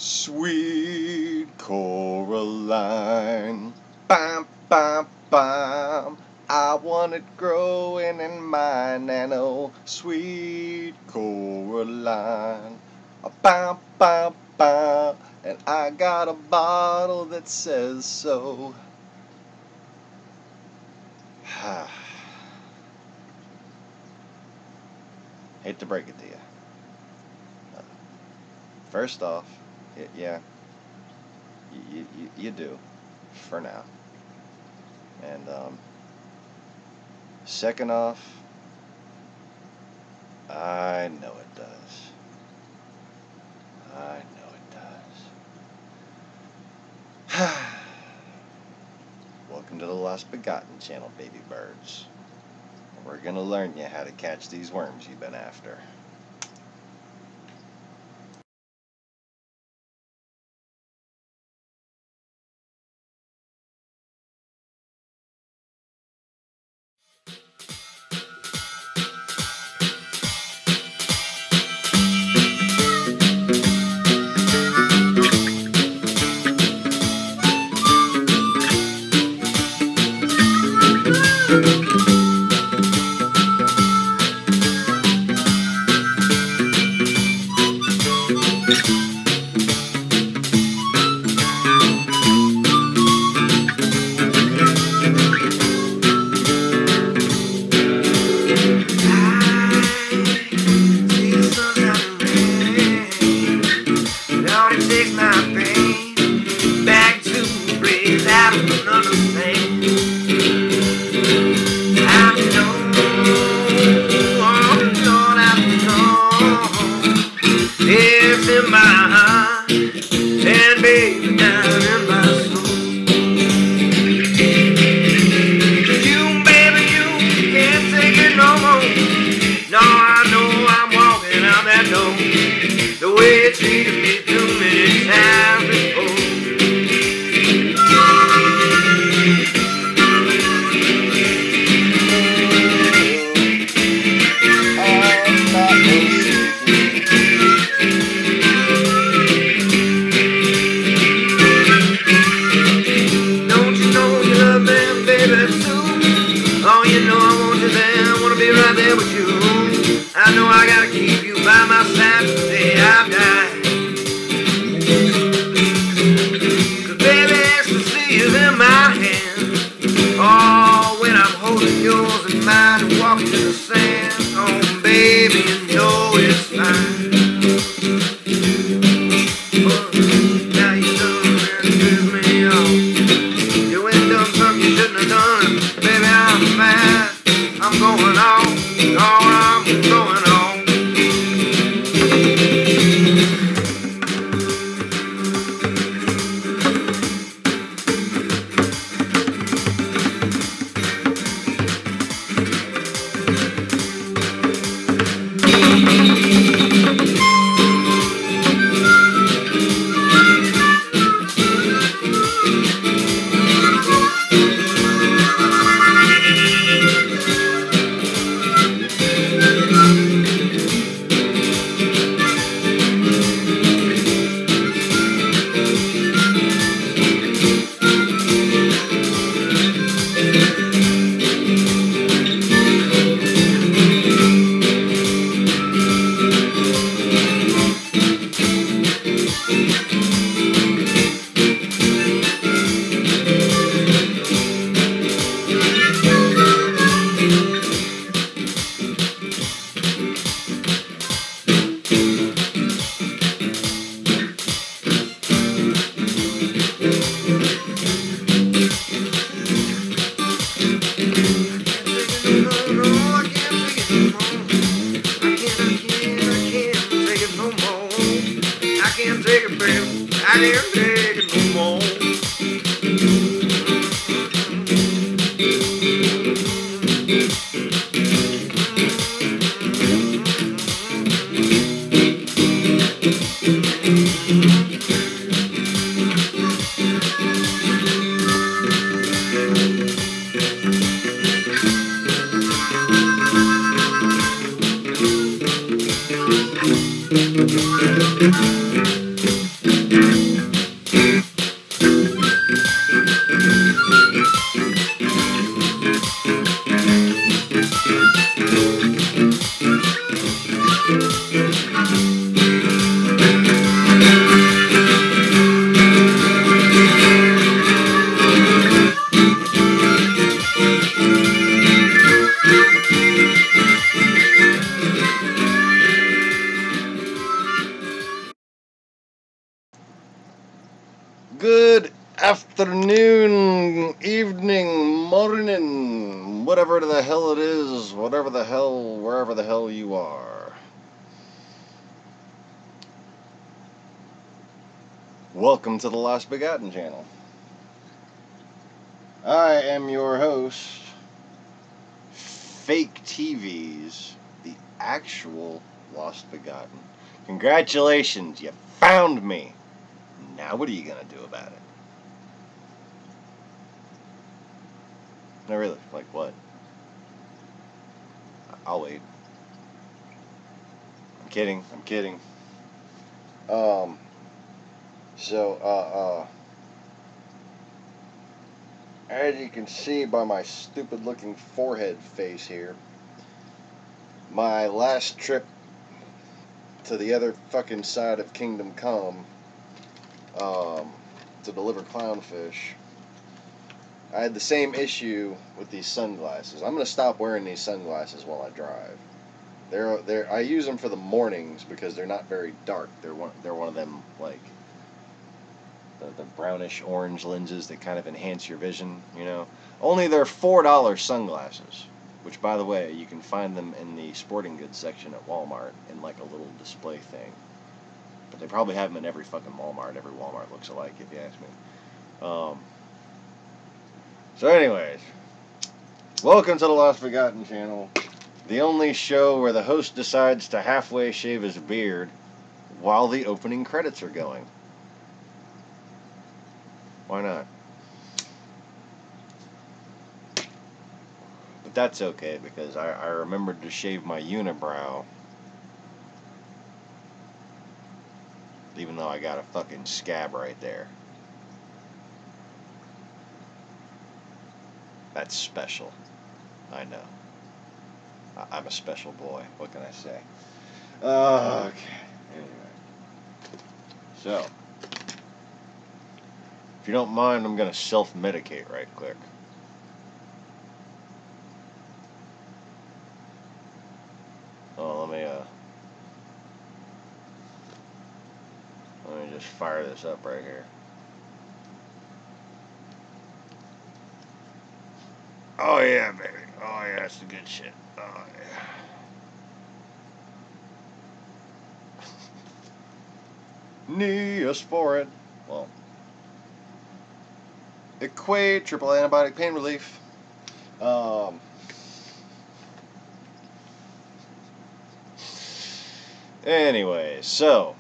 Sweet Coraline, bam, bam, bam, I want it growing in my nano. Sweet Coraline, bam, bam, bam, and I got a bottle that says so. Hate to break it to you. First off, yeah, you do, for now. And second off, I know it does. I know it does. Welcome to the Lost Begotten channel, baby birds. We're gonna learn you how to catch these worms you've been after. The way it treated me too many times before. Don't you know you love them, baby, too? Oh, you know I want you there, I want to be right there with you. I know I gotta keep you by my side till the day I die. 'Cause baby, ecstasy is in my hand. Oh, when I'm holding yours in mine and walking in the sand. Oh, baby, you know it's fine. Oh, now you done and piss me off. You ain't done something you shouldn't have done. Baby, I'm mad. I'm going on. Oh, I'm going on. I can't take it no more. afternoon, evening, morning, whatever the hell it is, whatever the hell, wherever the hell you are. Welcome to the Lost Begotten channel. I am your host, Fake TV's the actual Lost Begotten. Congratulations, you found me. Now what are you gonna do about it? No, really, like what? I'll wait. I'm kidding. As you can see by my stupid looking forehead face here, my last trip to the other fucking side of Kingdom Come, to deliver clownfish, I had the same issue with these sunglasses. I'm gonna stop wearing these sunglasses while I drive. I use them for the mornings because they're not very dark. They're one of them, like the brownish orange lenses that kind of enhance your vision, you know. Only they're $4 sunglasses, which, by the way, you can find them in the sporting goods section at Walmart in like a little display thing. But they probably have them in every fucking Walmart. Every Walmart looks alike, if you ask me. So anyways, welcome to the Lost Begotten channel, the only show where the host decides to halfway shave his beard while the opening credits are going. Why not? But that's okay, because I remembered to shave my unibrow, even though I got a fucking scab right there. That's special. I know. I'm a special boy. What can I say? Okay. Anyway. So, if you don't mind, I'm going to self-medicate right quick. Oh, let me just fire this up right here. Oh yeah, baby. Oh yeah, that's the good shit. Oh yeah. Neosporin. Well, equate triple antibiotic pain relief. Anyway, so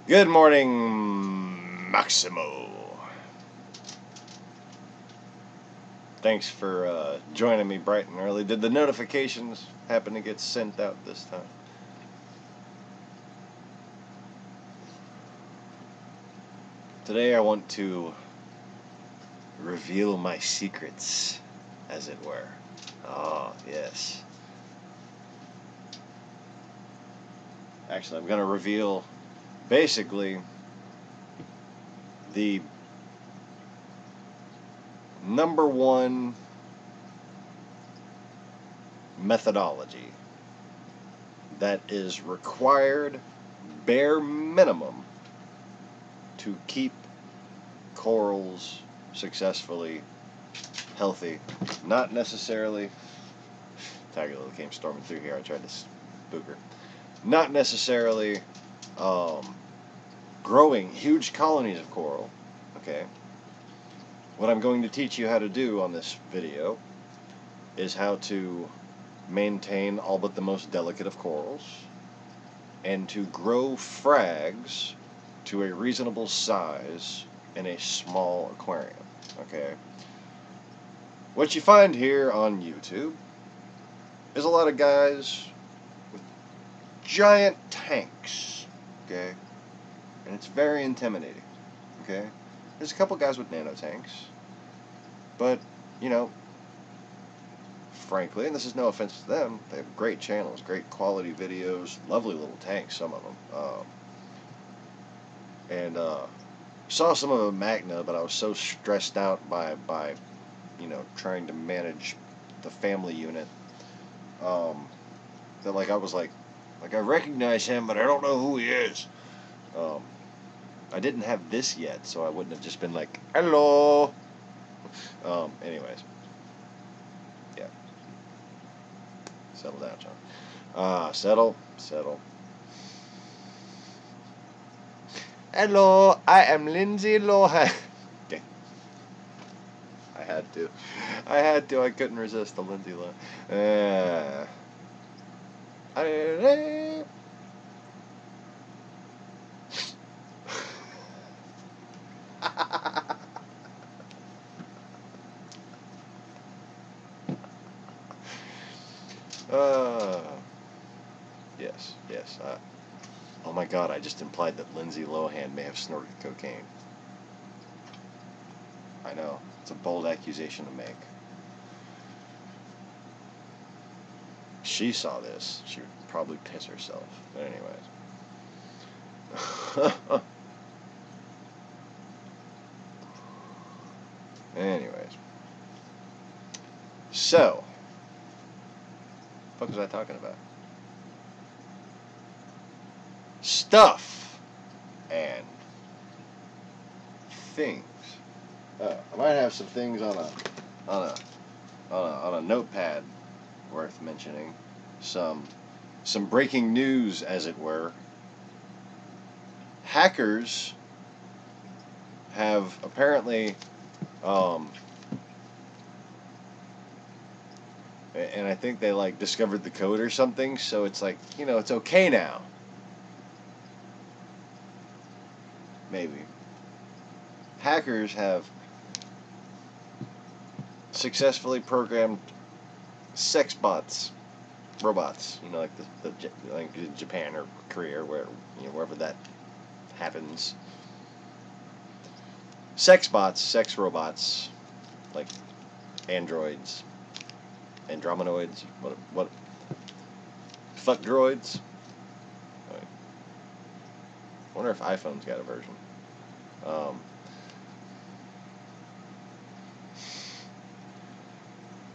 good morning, Maximo. Thanks for joining me bright and early. Did the notifications happen to get sent out this time? Today I want to reveal my secrets, as it were. Oh, yes. Actually, I'm going to reveal basically the number one methodology that is required, bare minimum, to keep corals successfully healthy. Not necessarily... Tagula came storming through here. I tried to spook her. Not necessarily growing huge colonies of coral. Okay. What I'm going to teach you how to do on this video is how to maintain all but the most delicate of corals and to grow frags to a reasonable size in a small aquarium. Okay. What you find here on YouTube is a lot of guys with giant tanks, okay? And it's very intimidating, okay? There's a couple guys with nano tanks, but, you know, frankly, and this is no offense to them, they have great channels, great quality videos, lovely little tanks, some of them. Saw some of them Magna, but I was so stressed out by you know, trying to manage the family unit, that I was like I recognize him, but I don't know who he is. I didn't have this yet, so I wouldn't have just been like, hello. Anyways. Yeah. Settle down, John. Settle. Hello, I am Lindsay Lohan. Okay. I had to. I couldn't resist the Lindsay Lohan. Yes. Oh my God! I just implied that Lindsay Lohan may have snorted cocaine. I know, it's a bold accusation to make. She saw this, she would probably piss herself. But anyways. So, what was I talking about? Stuff and things. I might have some things on a notepad worth mentioning. Some breaking news, as it were. Hackers have apparently, and I think they like discovered the code or something. So it's like, it's okay now. Maybe. Hackers have successfully programmed sex bots, robots, like like in Japan or Korea or wherever that happens. Sex bots, sex robots, like androids, androminoids, what fuck droids. I wonder if iPhone's got a version.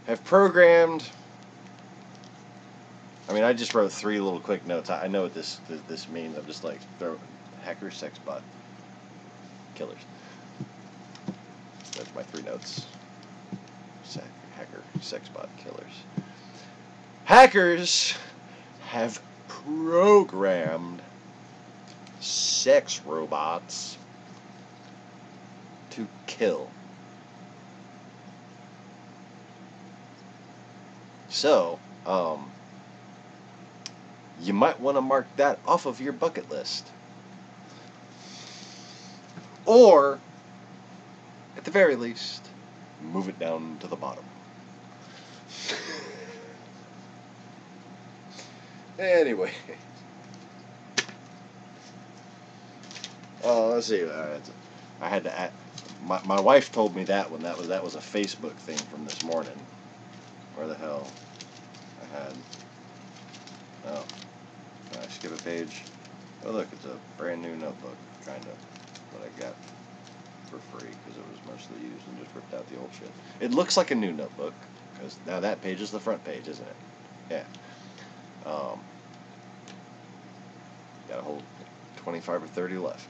Have programmed. I mean, I just wrote 3 little quick notes. I know what this means. I'm just like, throw hacker, sex bot, killers. That's my 3 notes. Hacker, sex bot, killers. Hackers have programmed sex robots to kill. So, you might want to mark that off of your bucket list. Or, at the very least, move it down to the bottom. Anyway. Let's see. I had to add, my wife told me that one. That was a Facebook thing from this morning. Where the hell I had? Oh, did I skip a page? Oh look, it's a brand new notebook, kind of, that I got for free because it was mostly used and just ripped out the old shit. It looks like a new notebook because now that page is the front page, isn't it? Yeah. Got a whole 25 or 30 left.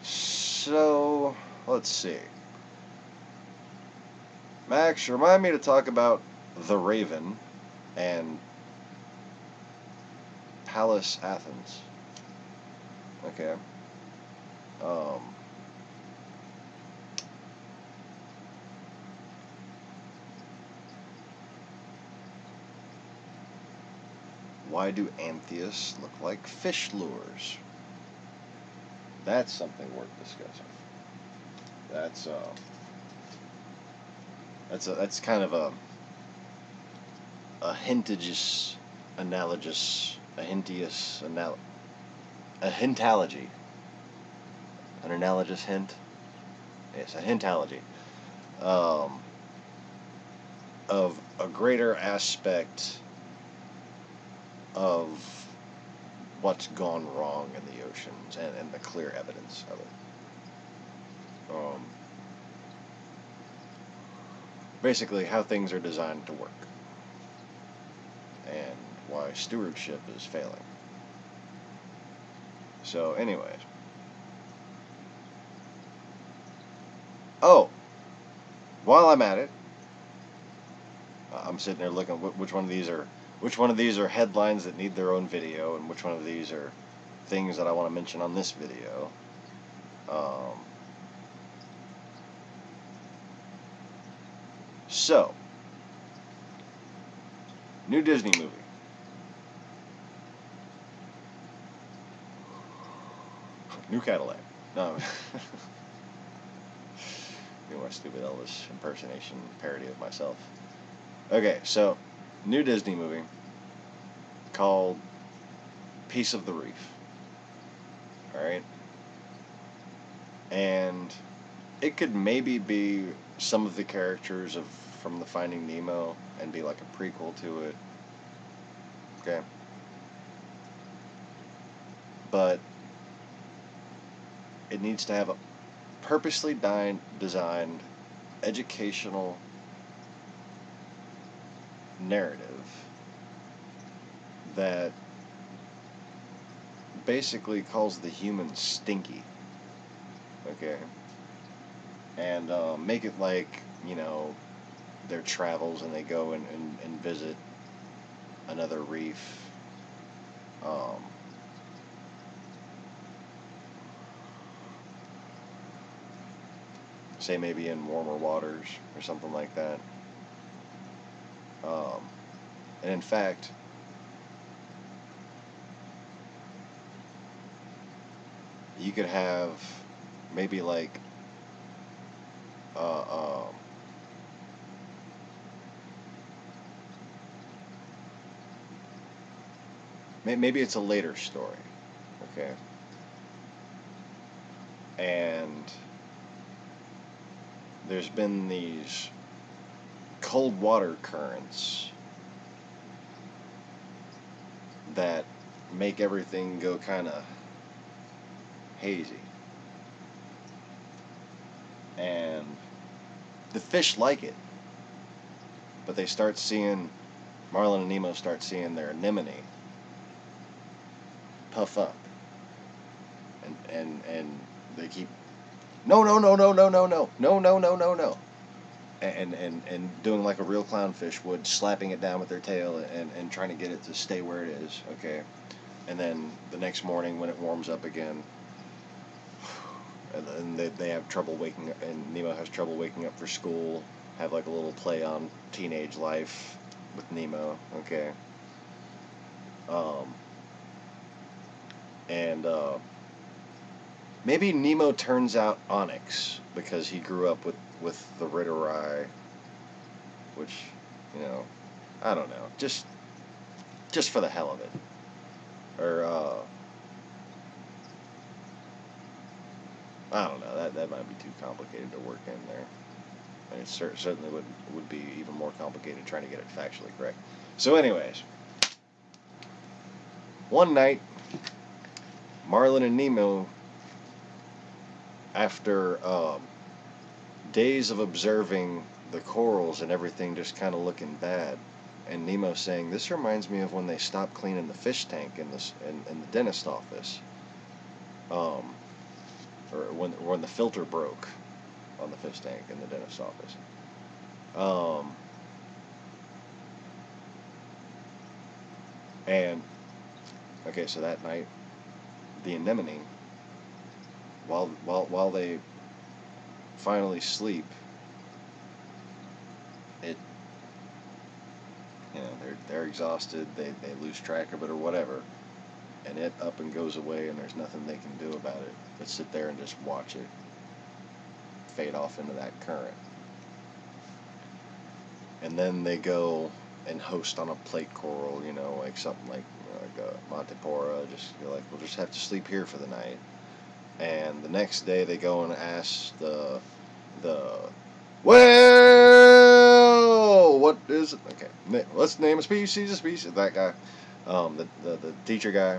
So, let's see. Max, remind me to talk about The Raven and Palace Athens. Okay. Why do antheists look like fish lures? That's something worth discussing. That's kind of a hintology. An analogous hint? Yes, a hintology. Of a greater aspect of what's gone wrong in the oceans and the clear evidence of it. Basically, how things are designed to work and why stewardship is failing. So, anyways. Oh, while I'm at it, I'm sitting there looking which one of these are headlines that need their own video, and which one of these are things that I want to mention on this video. So, new Disney movie. New Cadillac. No. Do my stupid Elvis impersonation parody of myself. Okay, so, new Disney movie called Piece of the Reef. Alright? And it could maybe be some of the characters from the Finding Nemo and be like a prequel to it. Okay? But it needs to have a purposely designed educational narrative that basically calls the humans stinky. Okay? And make it like, their travels and they go and visit another reef. Say maybe in warmer waters or something like that. And in fact, you could have maybe like maybe it's a later story, okay? And there's been these cold water currents that make everything go kind of hazy. And the fish like it, but they start seeing, Marlin and Nemo start seeing their anemone puff up, and they keep no, and doing like a real clownfish would, slapping it down with their tail and trying to get it to stay where it is, okay? And then the next morning when it warms up again, and they have trouble waking up, and Nemo has trouble waking up for school, have like a little play on teenage life with Nemo, okay? And maybe Nemo turns out Onyx because he grew up with the Ritterai, which, I don't know, just for the hell of it. Or I don't know, that might be too complicated to work in there. And it certainly would be even more complicated trying to get it factually correct. So anyways, one night, Marlin and Nemo, after days of observing the corals and everything just kind of looking bad, and Nemo saying, "This reminds me of when they stopped cleaning the fish tank in the dentist office, or when the filter broke on the fish tank in the dentist office." And okay, so that night, the anemone, while they finally sleep, it, they're exhausted, they lose track of it or whatever, and it up and goes away, and there's nothing they can do about it but sit there and just watch it fade off into that current. And then they go and host on a plate coral, like something like a Montepora, we'll just have to sleep here for the night. And the next day they go and ask well, what is it? Okay, let's name a species. That guy, the teacher guy,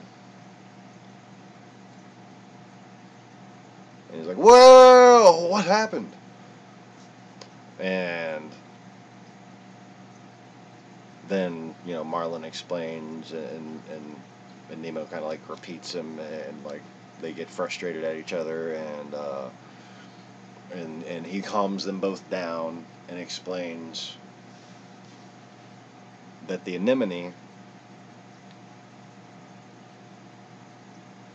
and he's like, "Whoa, what happened?" And then Marlin explains, and Nemo kind of like repeats him, and like they get frustrated at each other, and he calms them both down and explains that the anemone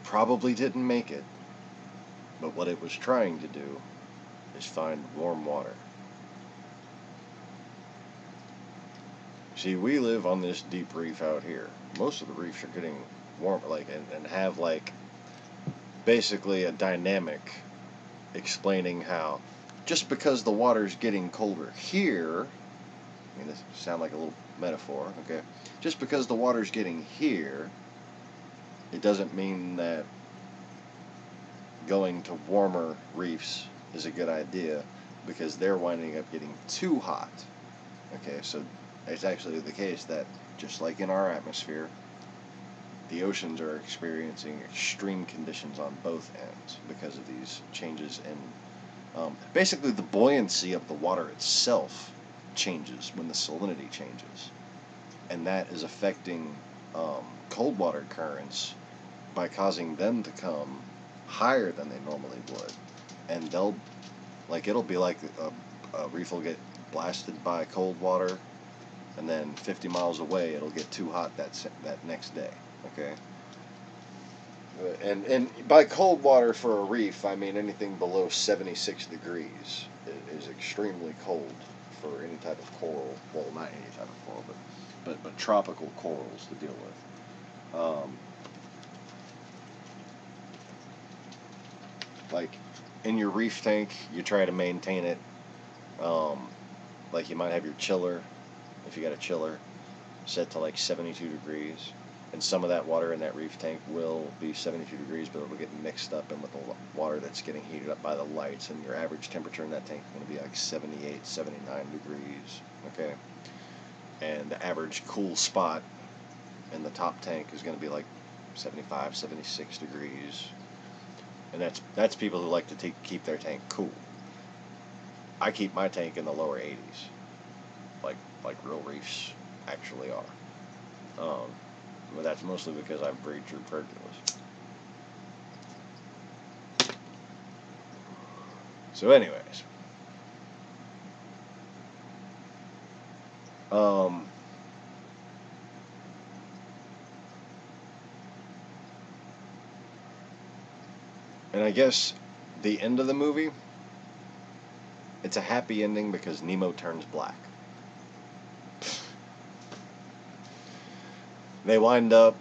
probably didn't make it, but what it was trying to do is find warm water. See, we live on this deep reef out here. Most of the reefs are getting warm, like, and have, like, basically a dynamic explaining how just because the water's getting colder here, I mean, this sounds like a little metaphor, okay? Just because the water's getting here, it doesn't mean that going to warmer reefs is a good idea, because they're winding up getting too hot. Okay, so it's actually the case that, just like in our atmosphere, the oceans are experiencing extreme conditions on both ends because of these changes in, basically the buoyancy of the water itself changes when the salinity changes. And that is affecting cold water currents by causing them to come higher than they normally would. And it'll be like a reef will get blasted by cold water, and then 50 miles away it'll get too hot that next day. Okay, and by cold water for a reef, I mean anything below 76 degrees is extremely cold for any type of coral. Well, not any type of coral, but tropical corals to deal with. Like in your reef tank, you try to maintain it. Like you might have your chiller, if you got a chiller, set to like 72 degrees. And some of that water in that reef tank will be 72 degrees, but it'll get mixed up in with the water that's getting heated up by the lights, and your average temperature in that tank is going to be like 78, 79 degrees, okay? And the average cool spot in the top tank is going to be like 75, 76 degrees. And that's people who like to keep their tank cool. I keep my tank in the lower 80s, like real reefs actually are. But that's mostly because I breed true pergolas. So anyways. And I guess the end of the movie, it's a happy ending because Nemo turns black. They wind up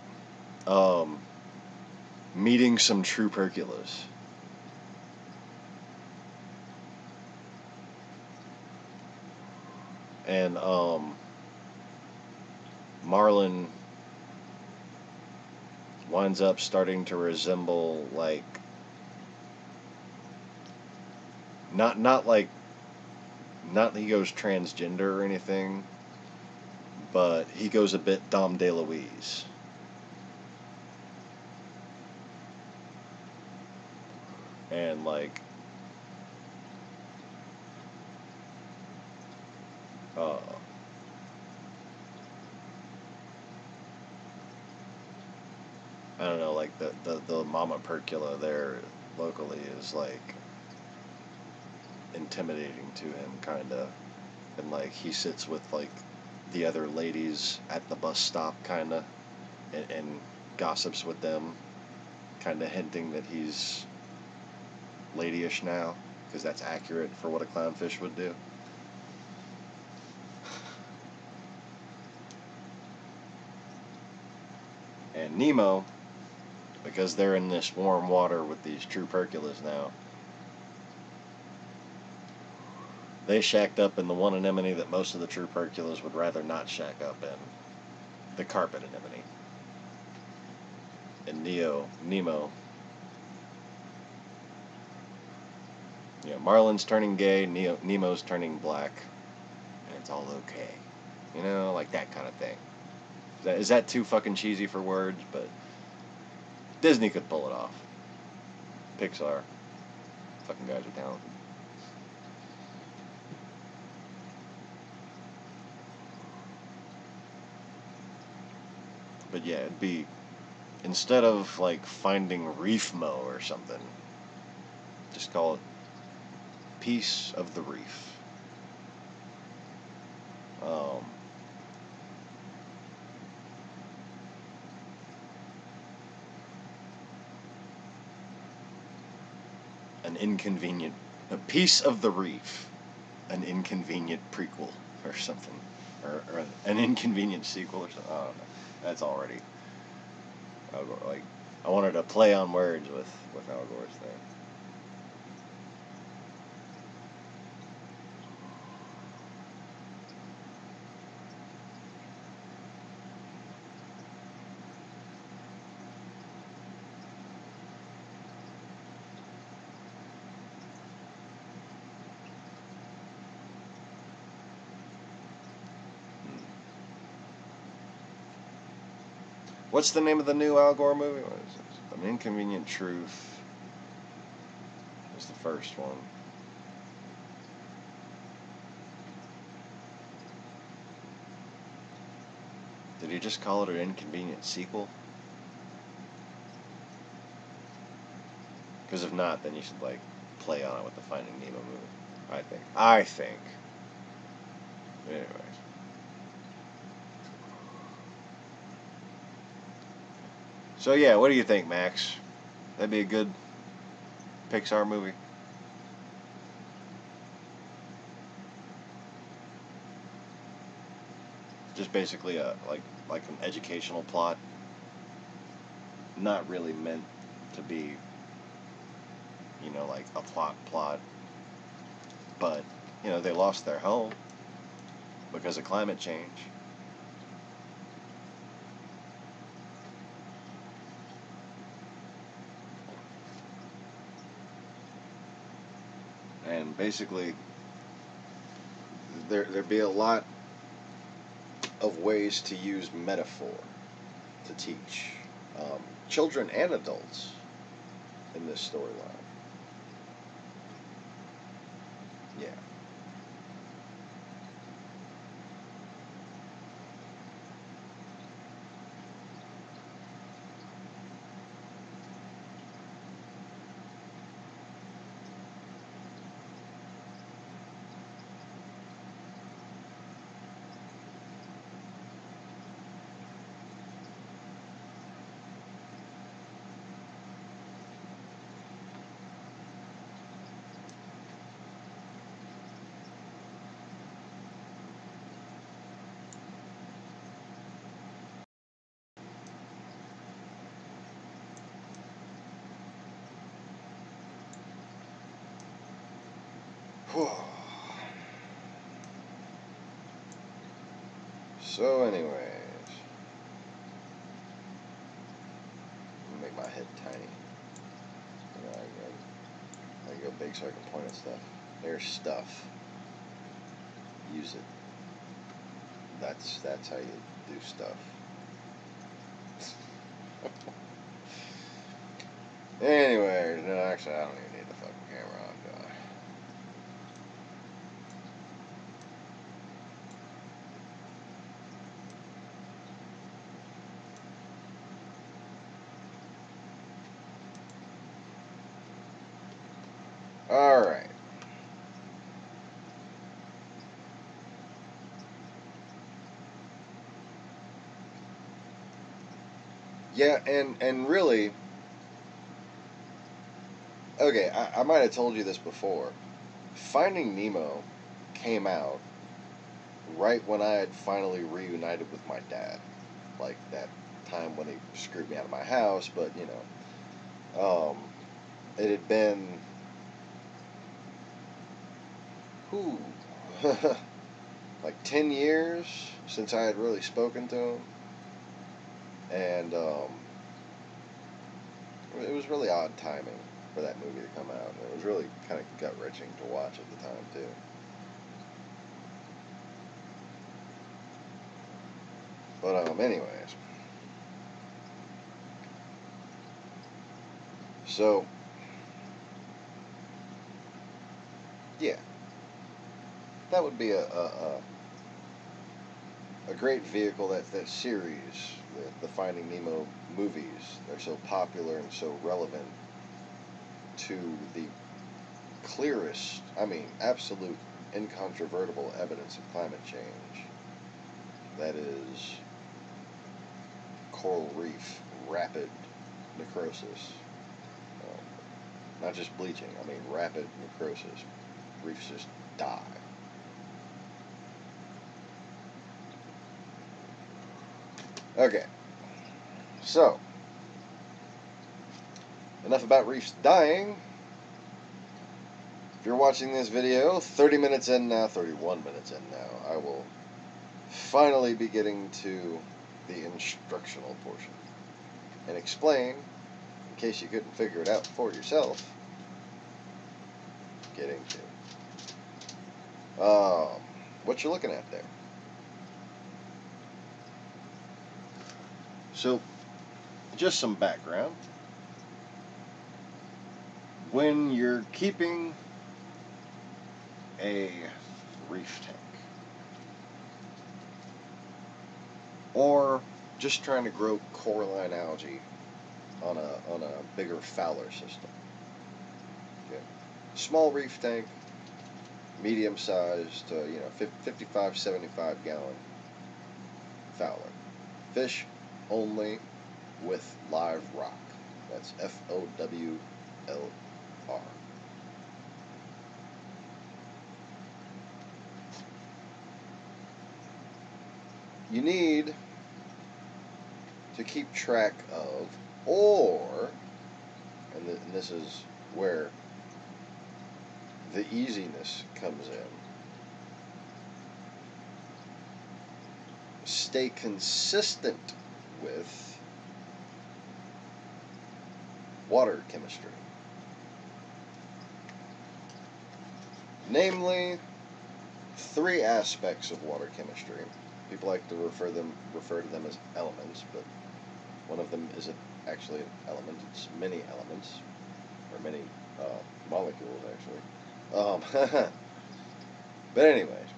meeting some true pergolas. And Marlin winds up starting to resemble, like, not that he goes transgender or anything, but he goes a bit Dom DeLuise. And like I don't know, like the mama percula there locally is like intimidating to him, kinda. And like he sits with like the other ladies at the bus stop, kinda, and gossips with them, kinda hinting that he's ladyish now, because that's accurate for what a clownfish would do. And Nemo, because they're in this warm water with these true pergolas now, they shacked up in the one anemone that most of the true pergolas would rather not shack up in, the carpet anemone. And Nemo, Marlin's turning gay, Nemo's turning black, and it's all okay. Like that kind of thing. Is that too fucking cheesy for words? But Disney could pull it off. Pixar. Fucking guys are talented. But yeah, it'd be instead of like finding reef mo or something, just call it piece of the reef. A piece of the reef, an inconvenient prequel or something, or an inconvenient sequel or something. I don't know. That's already Al Gore. Like, I wanted to play on words with Al Gore's thing. What's the name of the new Al Gore movie? What is it? An Inconvenient Truth is the first one. Did he just call it an inconvenient sequel? Because if not, then you should like play on it with the Finding Nemo movie. I think. Anyways. So yeah, what do you think, Max? That'd be a good Pixar movie. Just basically a like an educational plot. Not really meant to be, like a plot. But, they lost their home because of climate change. And basically, there'd be a lot of ways to use metaphor to teach children and adults in this storyline. Yeah. So, anyways, make my head tiny. I go big so I can point at stuff. There's stuff. Use it. That's how you do stuff. Anyways, no, actually, I don't even need the fucking camera on, do I? Alright. Yeah, and really, okay, I might have told you this before. Finding Nemo came out right when I had finally reunited with my dad. Like that time when he screwed me out of my house, but it had been like 10 years since I had really spoken to him, and it was really odd timing for that movie to come out. It was really kind of gut-wrenching to watch at the time too. But anyways, so yeah, that would be a great vehicle, that series, the Finding Nemo movies. They're so popular and so relevant to the clearest, I mean, absolute, incontrovertible evidence of climate change. That is coral reef rapid necrosis. Not just bleaching, I mean rapid necrosis. Reefs just die. Okay, so enough about reefs dying. If you're watching this video 30 minutes in now, 31 minutes in now, I will finally be getting to the instructional portion and explain, in case you couldn't figure it out for yourself, getting to what you're looking at there. So, just some background. When you're keeping a reef tank, or just trying to grow coralline algae on a bigger fowler system, okay. Small reef tank, medium-sized, 55, 75 gallon fowler. Fish only with live rock. That's FOWLR. You need to keep track of, and this is where the easiness comes in, stay consistent with water chemistry. Namely, three aspects of water chemistry. People like to refer to them as elements, but one of them isn't actually an element. It's many elements, or many molecules, actually. But anyways,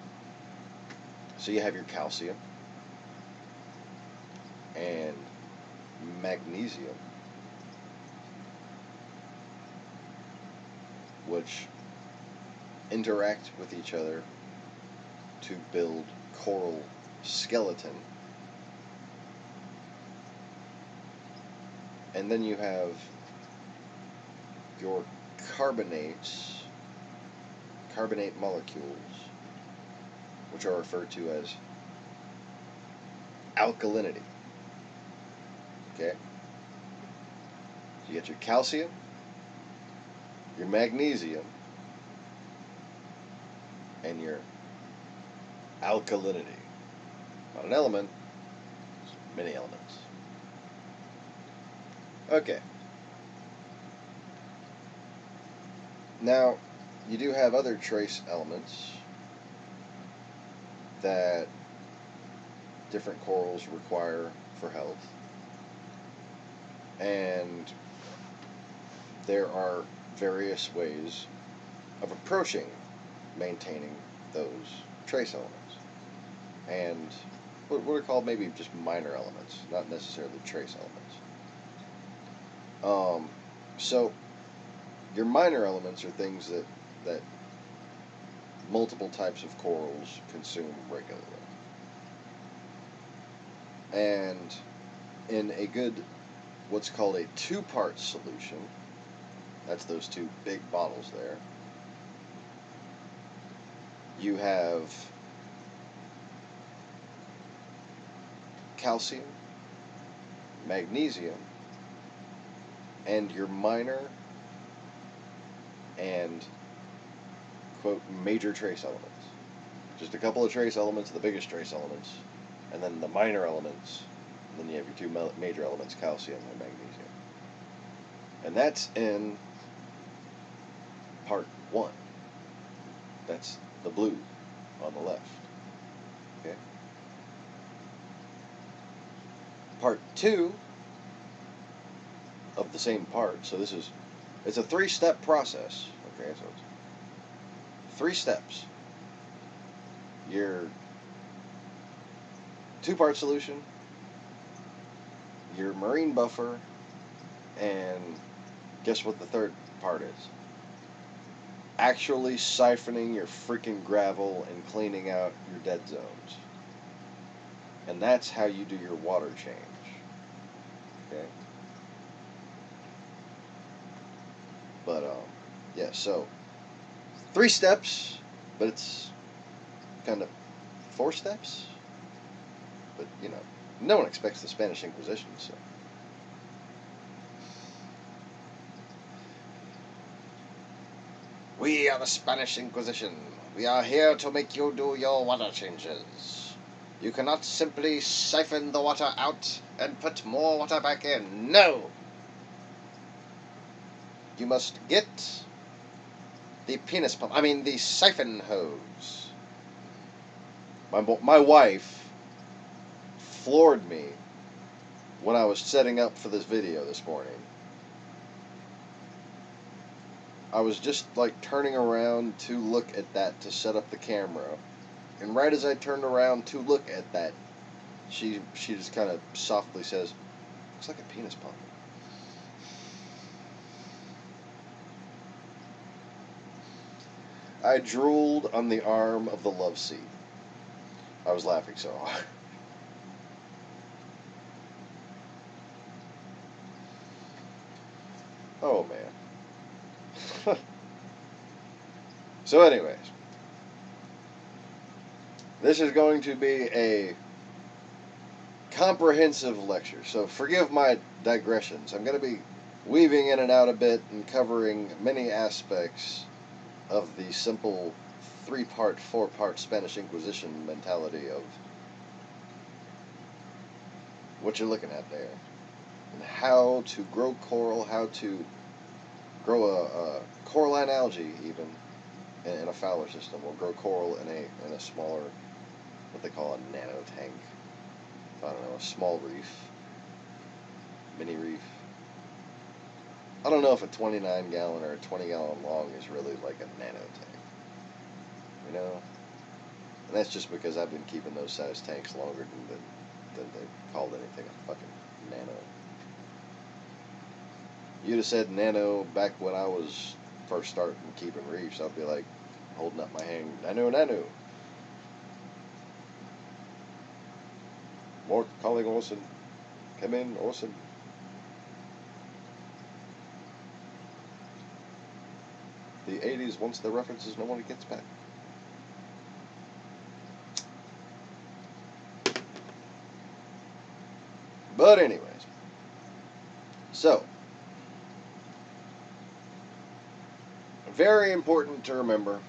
so you have your calcium and magnesium, which interact with each other to build coral skeleton. And then you have your carbonate molecules, which are referred to as alkalinity. Okay? So you get your calcium, your magnesium, and your alkalinity. Not an element, it's many elements. Okay. Now, you do have other trace elements that different corals require for health. And there are various ways of approaching maintaining those trace elements. And what are called maybe just minor elements, not necessarily trace elements. So your minor elements are things that multiple types of corals consume regularly. And in a good, what's called a two-part solution, that's those two big bottles there, you have calcium, magnesium, and your minor and, quote, major trace elements. Just a couple of trace elements, the biggest trace elements, and then the minor elements, and then you have your two major elements, calcium and magnesium. And that's in part 1. That's the blue on the left. Okay. Part 2 of the same part, so it's a 3-step process. Okay, so it's 3 steps. Your two-part solution, your marine buffer, and guess what the third part is? Actually siphoning your freaking gravel and cleaning out your dead zones. And that's how you do your water change. Okay? But, yeah, so 3 steps, but it's kind of 4 steps. But, you know, no one expects the Spanish Inquisition, so. We are the Spanish Inquisition. We are here to make you do your water changes. You cannot simply siphon the water out and put more water back in. No! You must get the penis pump. I mean, the siphon hose. My wife floored me when I was setting up for this video this morning. I was just like turning around to look at that to set up the camera, and right as I turned around to look at that, she just kind of softly says, "Looks like a penis pump." I drooled on the arm of the love seat. I was laughing so hard. Oh man. So anyways, this is going to be a comprehensive lecture, so forgive my digressions. I'm going to be weaving in and out a bit and covering many aspects of the simple 3-part, 4-part Spanish Inquisition mentality of what you're looking at there, and how to grow coral, how to grow a coralline algae even in a fowler system, or grow coral in a smaller, what they call a nano tank. I don't know, a small reef, mini reef. I don't know if a 29-gallon or a 20-gallon long is really like a nano tank, you know? And that's just because I've been keeping those size tanks longer than they called anything a fucking nano. You'd have said nano back when I was first starting keeping reefs, I'd be like holding up my hand, nano. More calling Orson. Come in, Orson. The 80s, once the references, no one gets back. But anyways, so very important to remember.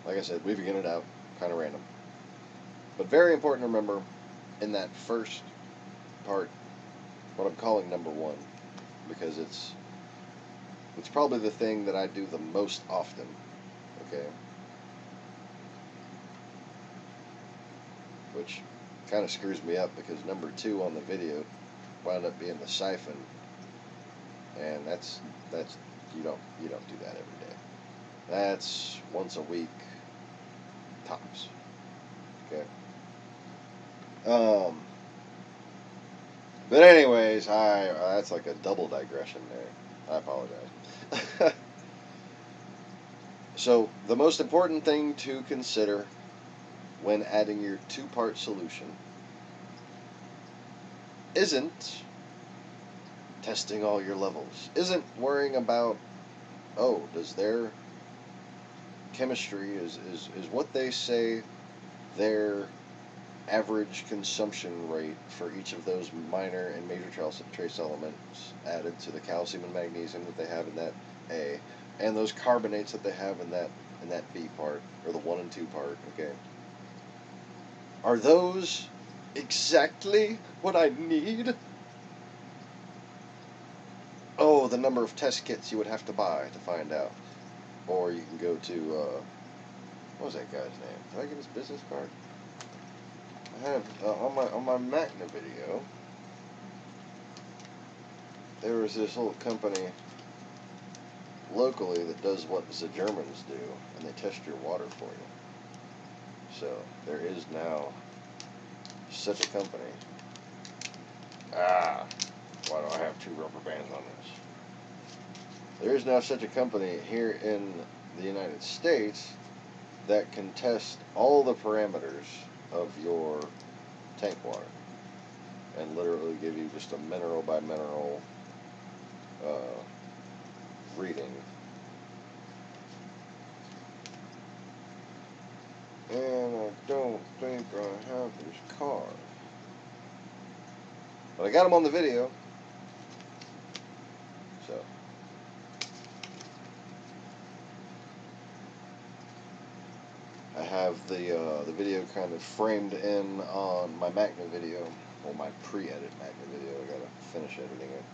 Like I said, weaving in and out, kind of random. But very important to remember in that first part, what I'm calling number 1, because it's probably the thing that I do the most often, okay? Which kind of screws me up because number 2 on the video wound up being the siphon, and that's you don't do that every day. That's once a week tops. Okay. But anyways, that's like a double digression there. I apologize. So the most important thing to consider when adding your 2-part solution isn't testing all your levels, isn't worrying about, oh, does their chemistry is what they say their average consumption rate for each of those minor and major trace elements added to the calcium and magnesium that they have in that A, and those carbonates that they have in that B part, or the 1 and 2 part, okay? Are those exactly what I need? Oh, the number of test kits you would have to buy to find out. Or you can go to, what was that guy's name? Did I get his business card? I have, on my Macna video, there was this little company locally that does what the Germans do, and they test your water for you. So, there is now such a company. Why do I have two rubber bands on this? There is now such a company here in the United States that can test all the parameters of your tank water and literally give you just a mineral by mineral reading. And I don't think I have this card. But I got them on the video. So. I have the video kind of framed in on my Magna video, or my pre-edit Magna video. I gotta finish editing it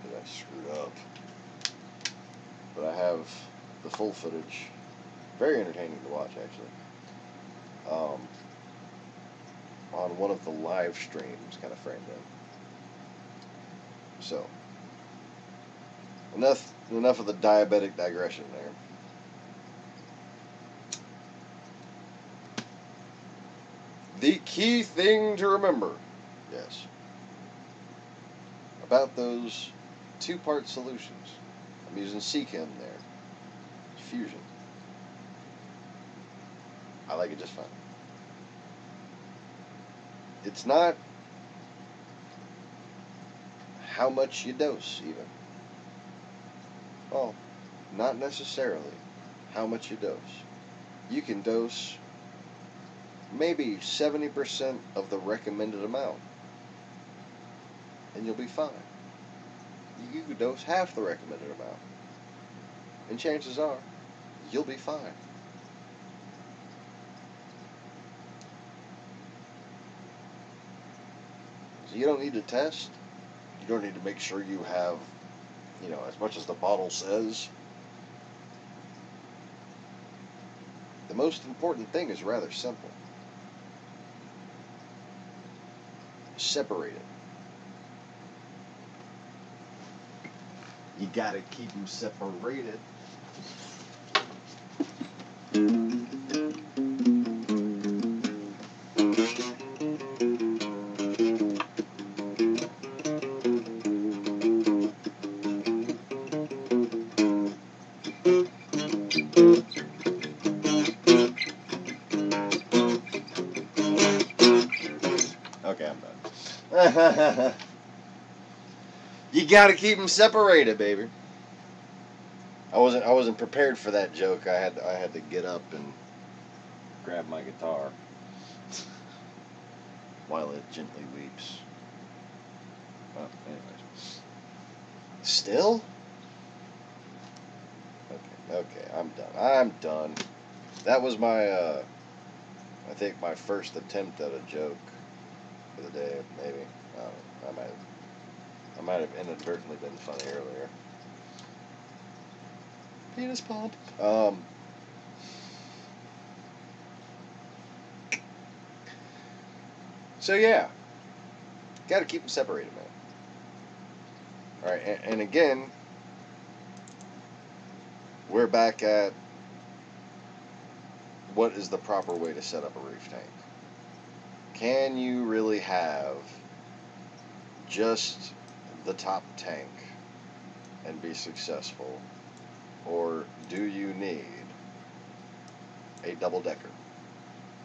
because I screwed up. But I have the full footage. Very entertaining to watch, actually. On one of the live streams, kind of framed in. So, enough of the diabetic digression there. The key thing to remember, yes, about those two-part solutions. I'm using Chem there. It's fusion. I like it just fine. It's not how much you dose, even. Well, not necessarily how much you dose. You can dose maybe 70% of the recommended amount, and you'll be fine. You could dose half the recommended amount, and chances are, you'll be fine. So you don't need to test. You don't need to make sure you have, as much as the bottle says. The most important thing is rather simple. Separate it. You gotta keep them separated. Okay, I'm done. You gotta keep them separated, baby. I wasn't prepared for that joke. I had to get up and grab my guitar while it gently weeps. Well, anyways. Still? Okay, I'm done. That was my I think my first attempt at a joke for the day, maybe. I don't know. I might have inadvertently been funny earlier. Penis pump. So yeah, got to keep them separated, man. All right, and again, we're back at what is the proper way to set up a reef tank. Can you really have just the top tank and be successful, or do you need a double-decker?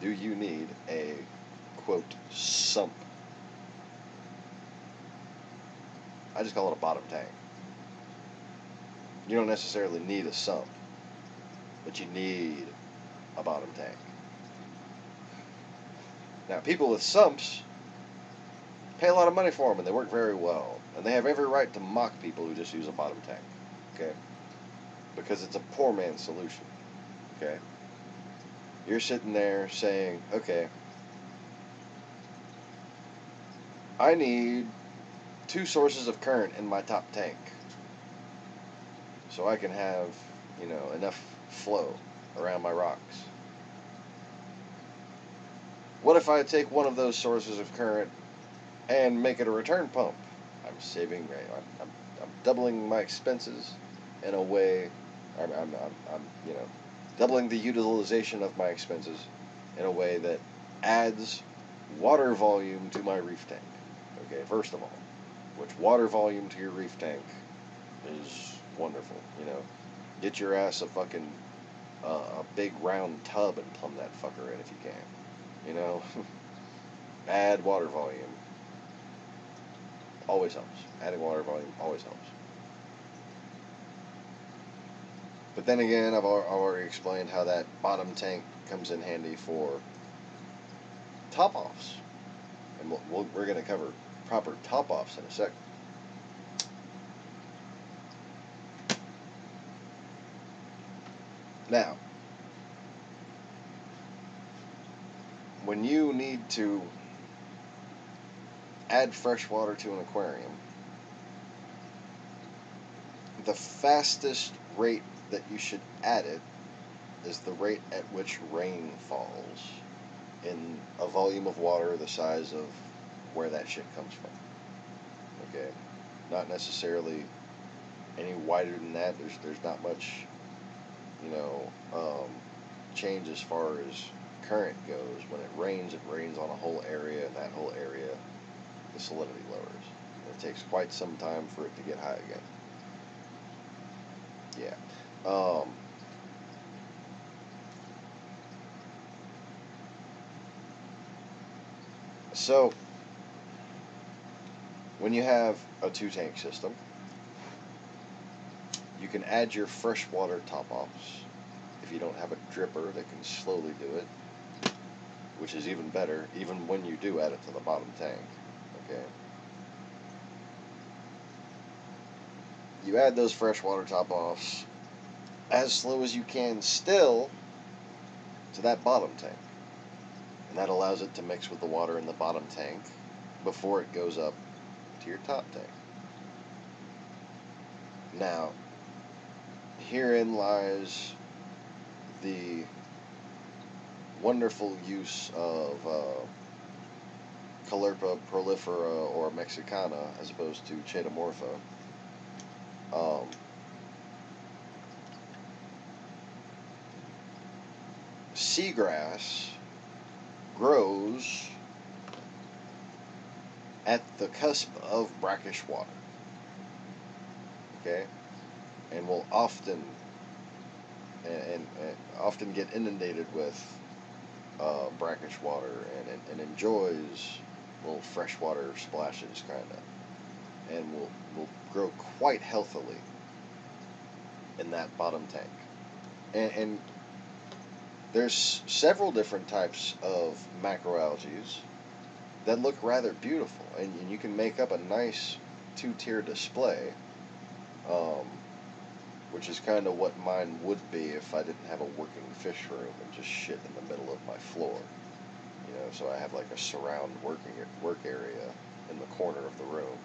Do you need a, quote, sump? I just call it a bottom tank. You don't necessarily need a sump, but you need a bottom tank. Now, people with sumps pay a lot of money for them, and they work very well. And they have every right to mock people who just use a bottom tank, okay? Because it's a poor man's solution, okay? You're sitting there saying, okay, I need 2 sources of current in my top tank so I can have, enough flow around my rocks. What if I take one of those sources of current and make it a return pump? I'm saving, I'm doubling my expenses in a way, I'm doubling the utilization of my expenses in a way that adds water volume to my reef tank. Okay, first of all, which water volume to your reef tank is wonderful. You know, get your ass a fucking a big round tub and plumb that fucker in if you can. You know, add water volume. Always helps. Adding water volume always helps. But then again, I've already explained how that bottom tank comes in handy for top-offs. And we're going to cover proper top-offs in a second. Now, when you need to add fresh water to an aquarium, the fastest rate that you should add it is the rate at which rain falls in a volume of water the size of where that shit comes from. Okay? Not necessarily any wider than that. There's not much, you know, change as far as current goes. When it rains on a whole area, and that whole area, the salinity lowers. And it takes quite some time for it to get high again. Yeah. So, when you have a 2-tank system, you can add your freshwater top-offs. If you don't have a dripper that can slowly do it, which is even better, even when you do add it to the bottom tank. Okay. You add those freshwater top-offs as slow as you can still to that bottom tank. And that allows it to mix with the water in the bottom tank before it goes up to your top tank. Now, herein lies the wonderful use of Caulerpa prolifera or mexicana as opposed to chaetomorpha. Seagrass grows at the cusp of brackish water. Okay? And will often often get inundated with brackish water and enjoys little freshwater splashes, kind of, and will grow quite healthily in that bottom tank. And there's several different types of macroalgae that look rather beautiful, and you can make up a nice 2-tier display, which is kind of what mine would be if I didn't have a working fish room and just shit in the middle of my floor. You know, so I have like a surround work area in the corner of the room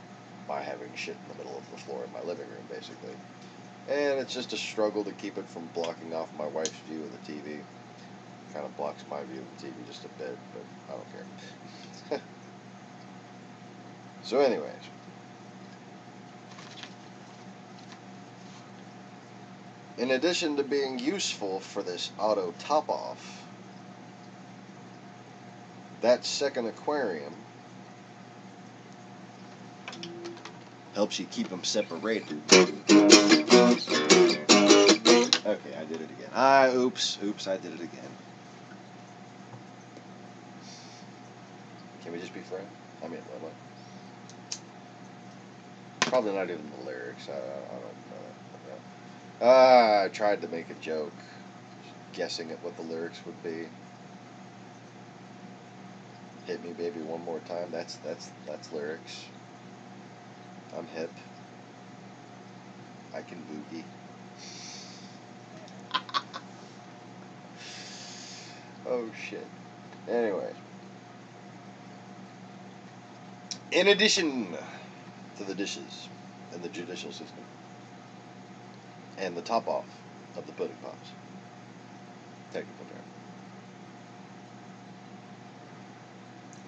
by having shit in the middle of the floor in my living room, basically. And it's just a struggle to keep it from blocking off my wife's view of the TV. Kind of blocks my view of the TV just a bit, but I don't care. So anyways, in addition to being useful for this auto top-off, that second aquarium helps you keep them separated. Okay, I did it again. Oops, I did it again. Can we just be friends? I mean, what? Probably not even the lyrics. I don't know. I tried to make a joke, guessing at what the lyrics would be. Hit me, baby, one more time. That's lyrics. I'm hip. I can boogie. Oh shit. Anyway, in addition to the dishes and the judicial system and the top off of the pudding pops, technical term.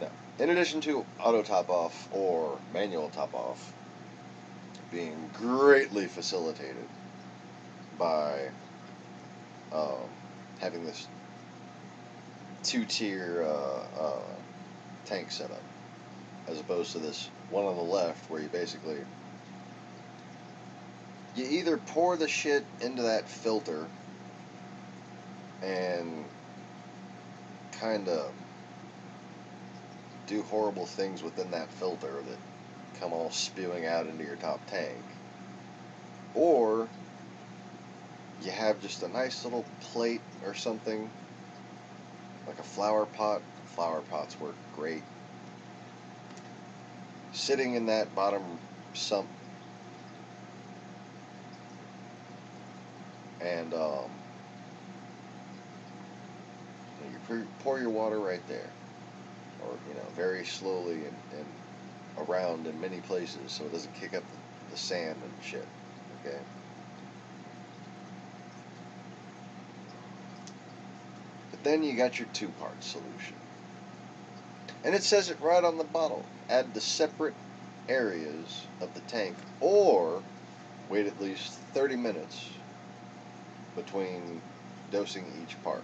Now, in addition to auto top off or manual top off being greatly facilitated by having this 2-tier tank setup, as opposed to this one on the left where you basically, you either pour the shit into that filter and kind of do horrible things within that filter that come all spewing out into your top tank, or you have just a nice little plate or something, like a flower pot. Flower pots work great. Sitting in that bottom sump, and you pour your water right there, or very slowly and around in many places, so it doesn't kick up the sand and shit. Okay. But then you got your 2-part solution. And it says it right on the bottle. Add the separate areas of the tank, or wait at least 30 minutes between dosing each part.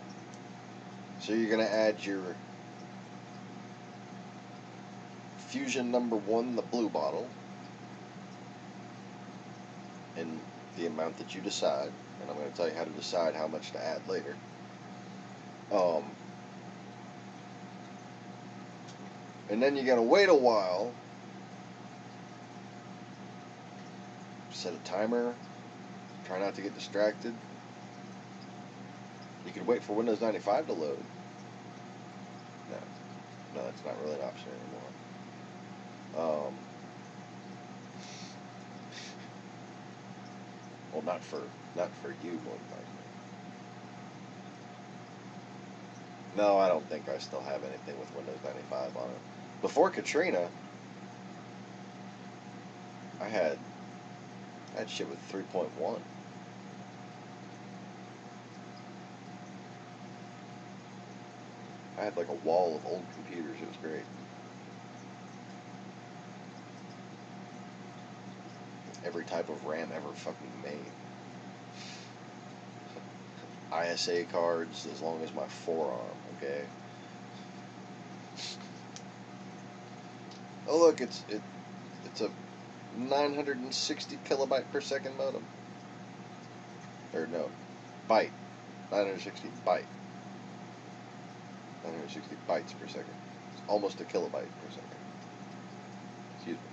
So you're going to add your Fusion number 1, the blue bottle, in the amount that you decide. And I'm going to tell you how to decide how much to add later. And then you got to wait a while. Set a timer. Try not to get distracted. You could wait for Windows 95 to load. No, that's not really an option anymore. Well, not for you, more than likely. No, I don't think I still have anything with Windows 95 on it. Before Katrina, I had shit with 3.1. I had like a wall of old computers. It was great. Every type of RAM ever fucking made. ISA cards as long as my forearm, okay? Oh look, it's a 960 kilobyte per second modem. Or no, byte. 960 byte. 960 bytes per second. It's almost a kilobyte per second. Excuse me.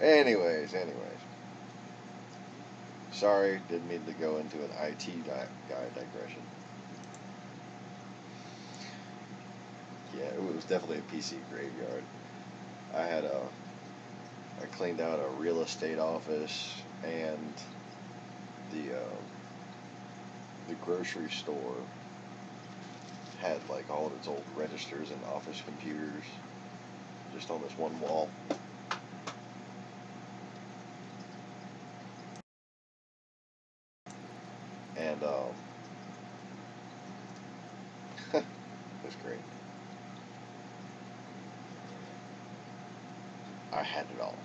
Anyways. Sorry, didn't mean to go into an IT guy digression. Yeah, it was definitely a PC graveyard. I cleaned out a real estate office and the grocery store had like all of its old registers and office computers just on this one wall. And it was great. I had it all.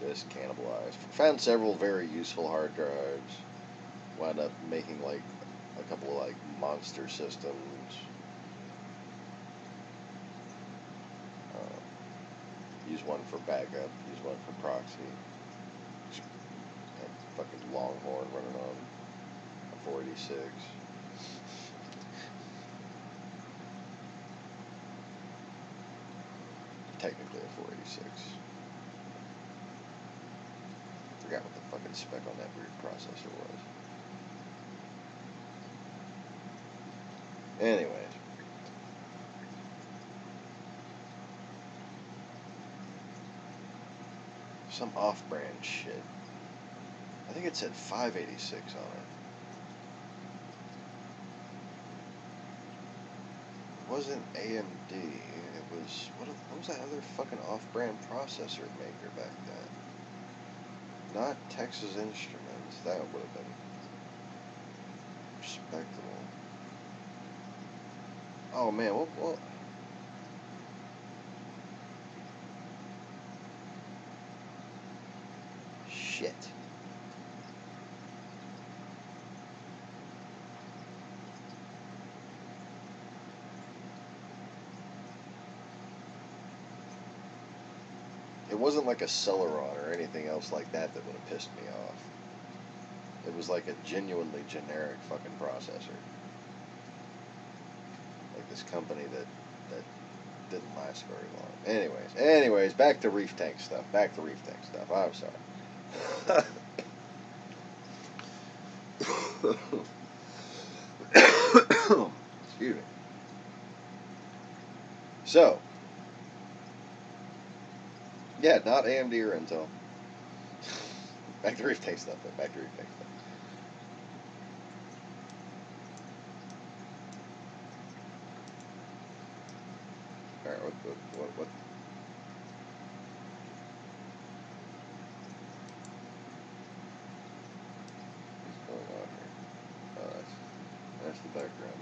Just cannibalized. Found several very useful hard drives. Wound up making like a couple of like monster systems. Use one for backup. Use one for proxy. Had fucking Longhorn running on a 486. Technically a 486. Forgot what the fucking spec on that weird processor was. Anyways. Some off-brand shit. I think it said 586 on it. It wasn't AMD. It was, what was that other fucking off-brand processor maker back then? Not Texas Instruments. That would have been respectable. Oh man, what? Shit. it wasn't like a Celeron or anything else like that that would have pissed me off. It was like a genuinely generic fucking processor. Like this company that didn't last very long. Anyways, back to reef tank stuff. I'm sorry. Excuse me. So, yeah, not AMD or Intel. Back to reef tank stuff. All right, what? What's going on here? Oh, that's the background.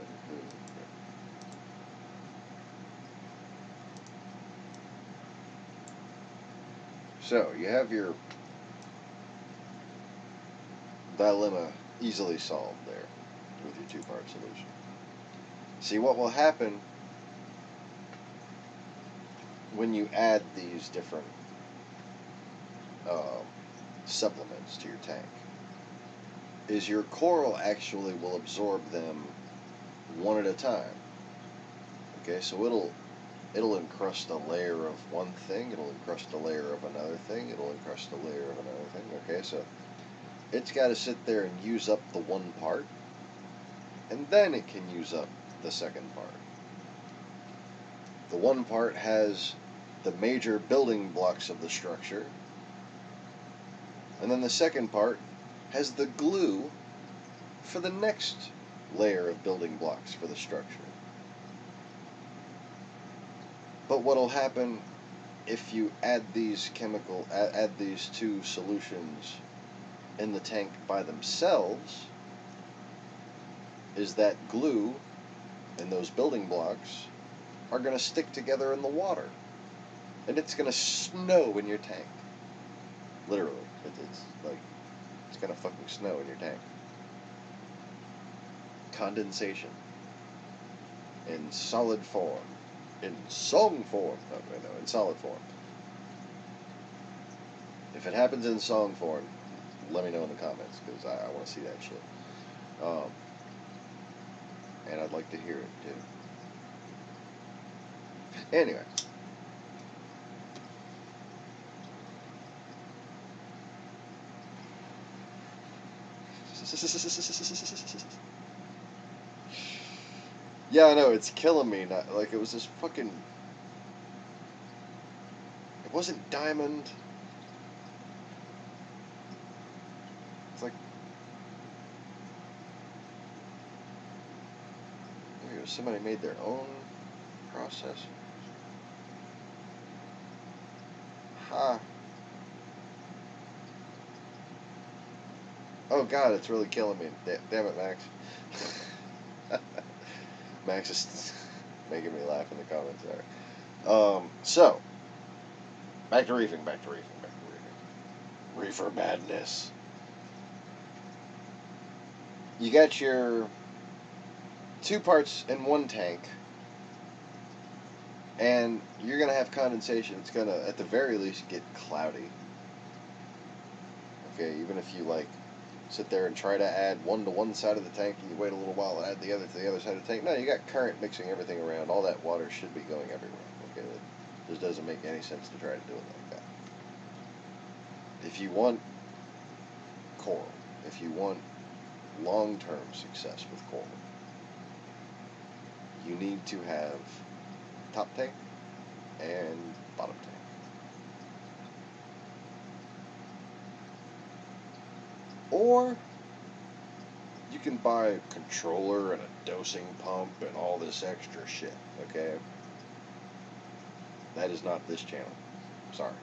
So you have your dilemma easily solved there with your two-part solution. See, what will happen when you add these different supplements to your tank is your coral actually will absorb them one at a time. Okay, so it'll encrust a layer of one thing, it'll encrust a layer of another thing, it'll encrust a layer of another thing. Okay, so it's got to sit there and use up the one part, and then it can use up the second part. The one part has the major building blocks of the structure, and then the second part has the glue for the next layer of building blocks for the structure. But what'll happen if you add these two solutions in the tank by themselves is that glue and those building blocks are going to stick together in the water, and it's going to snow in your tank. Literally, it's going to fucking snow in your tank. Condensation in solid form, in song form. No, in solid form. If it happens in song form, let me know in the comments, because I want to see that shit. And I'd like to hear it too. Anyway. Yeah, I know, it's killing me. Like, it was this fucking... It wasn't diamond. It's like... Maybe somebody made their own processor. Ha. Oh god, it's really killing me. Damn it, Max. Max is making me laugh in the comments there. So, back to reefing. Reefer madness. You got your two parts in one tank, and you're going to have condensation. It's going to, at the very least, get cloudy. Okay, even if you, like, sit there and try to add one to one side of the tank, and you wait a little while and add the other to the other side of the tank. No, you got current mixing everything around. All that water should be going everywhere. Okay, that just doesn't make any sense to try to do it like that. If you want coral, if you want long-term success with coral, you need to have top tank and bottom tank. Or you can buy a controller and a dosing pump and all this extra shit, okay? That is not this channel. Sorry.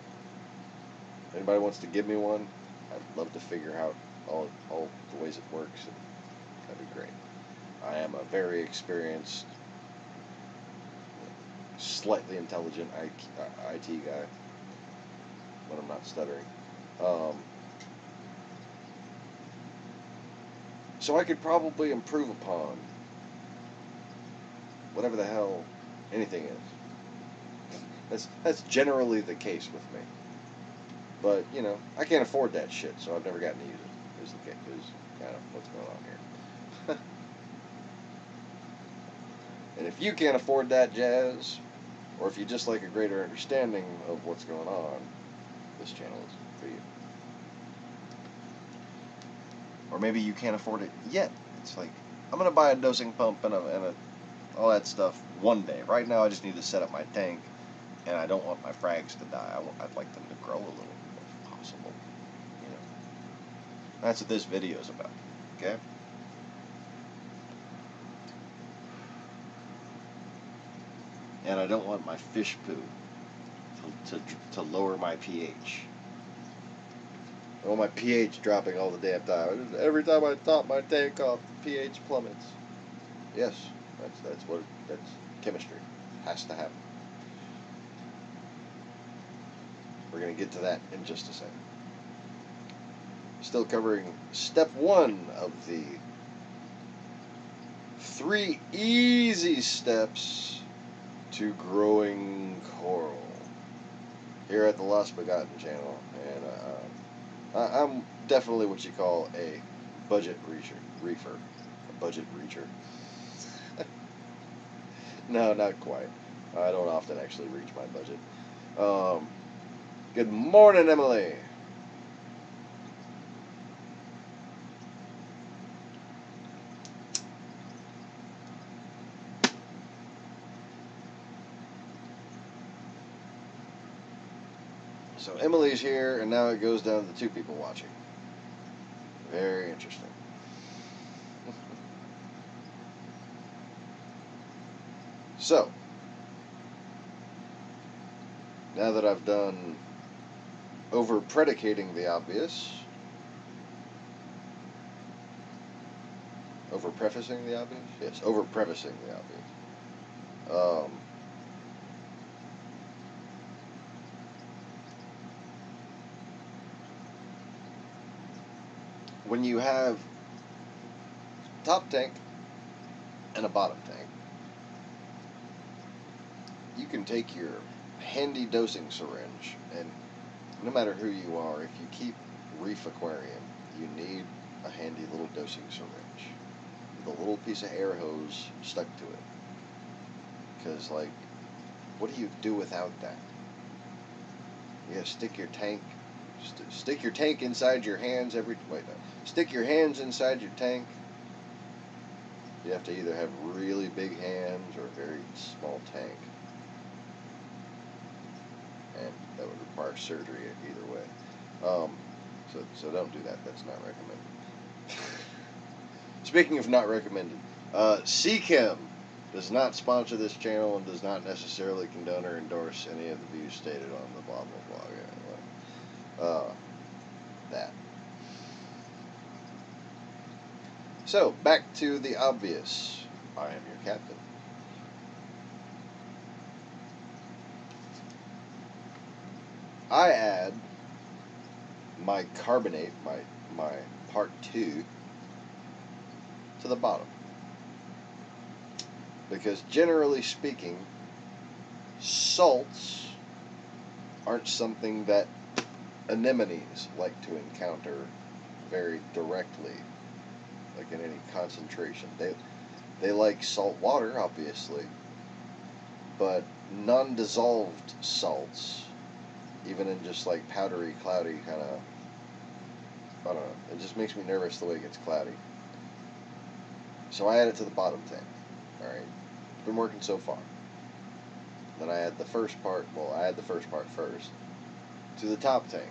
If anybody wants to give me one, I'd love to figure out all the ways it works, and that'd be great. I am a very experienced, slightly intelligent IT guy, when I'm not stuttering. So I could probably improve upon whatever the hell anything is. That's generally the case with me. But, you know, I can't afford that shit, so I've never gotten to use it, is kind of what's going on here. And if you can't afford that jazz, or if you just like a greater understanding of what's going on, this channel is for you. Or maybe you can't afford it yet. It's like, I'm going to buy a dosing pump and all that stuff one day. Right now I just need to set up my tank, and I don't want my frags to die. I'd like them to grow a little, if possible. You know, that's what this video is about. Okay. And I don't want my fish poo to lower my pH. I want my pH dropping all the damn time. Every time I top my tank off, the pH plummets. Yes, that's chemistry. Has to happen. We're going to get to that in just a second. Still covering step 1 of the 3 easy steps to growing coral here at the Lost Begotten channel. And I'm definitely what you call a budget reefer. A budget reacher. No, not quite. I don't often actually reach my budget. Good morning, Emily. So Emily's here, and now it goes down to 2 people watching. Very interesting. So, now that I've done over-predicating the obvious, over-prefacing the obvious? Yes, over-prefacing the obvious. When you have top tank and a bottom tank, you can take your handy dosing syringe, and no matter who you are, if you keep reef aquarium, you need a handy little dosing syringe with a little piece of air hose stuck to it. Because, like, what do you do without that? You gotta stick your tank inside your hands stick your hands inside your tank. You have to either have really big hands or a very small tank, and that would require surgery either way. So don't do that. That's not recommended. Speaking of not recommended, CChem does not sponsor this channel and does not necessarily condone or endorse any of the views stated on the blah blah blah. That. So, back to the obvious. I am your captain. I add my carbonate, my part 2, to the bottom. Because generally speaking, salts aren't something that anemones like to encounter very directly, like in any concentration. They like salt water, obviously, but non-dissolved salts, even in just like powdery, cloudy kind of, I don't know, it just makes me nervous the way it gets cloudy. So I add it to the bottom tank. Alright, it's been working so far. Then I add the first part, I add the first part first, to the top tank.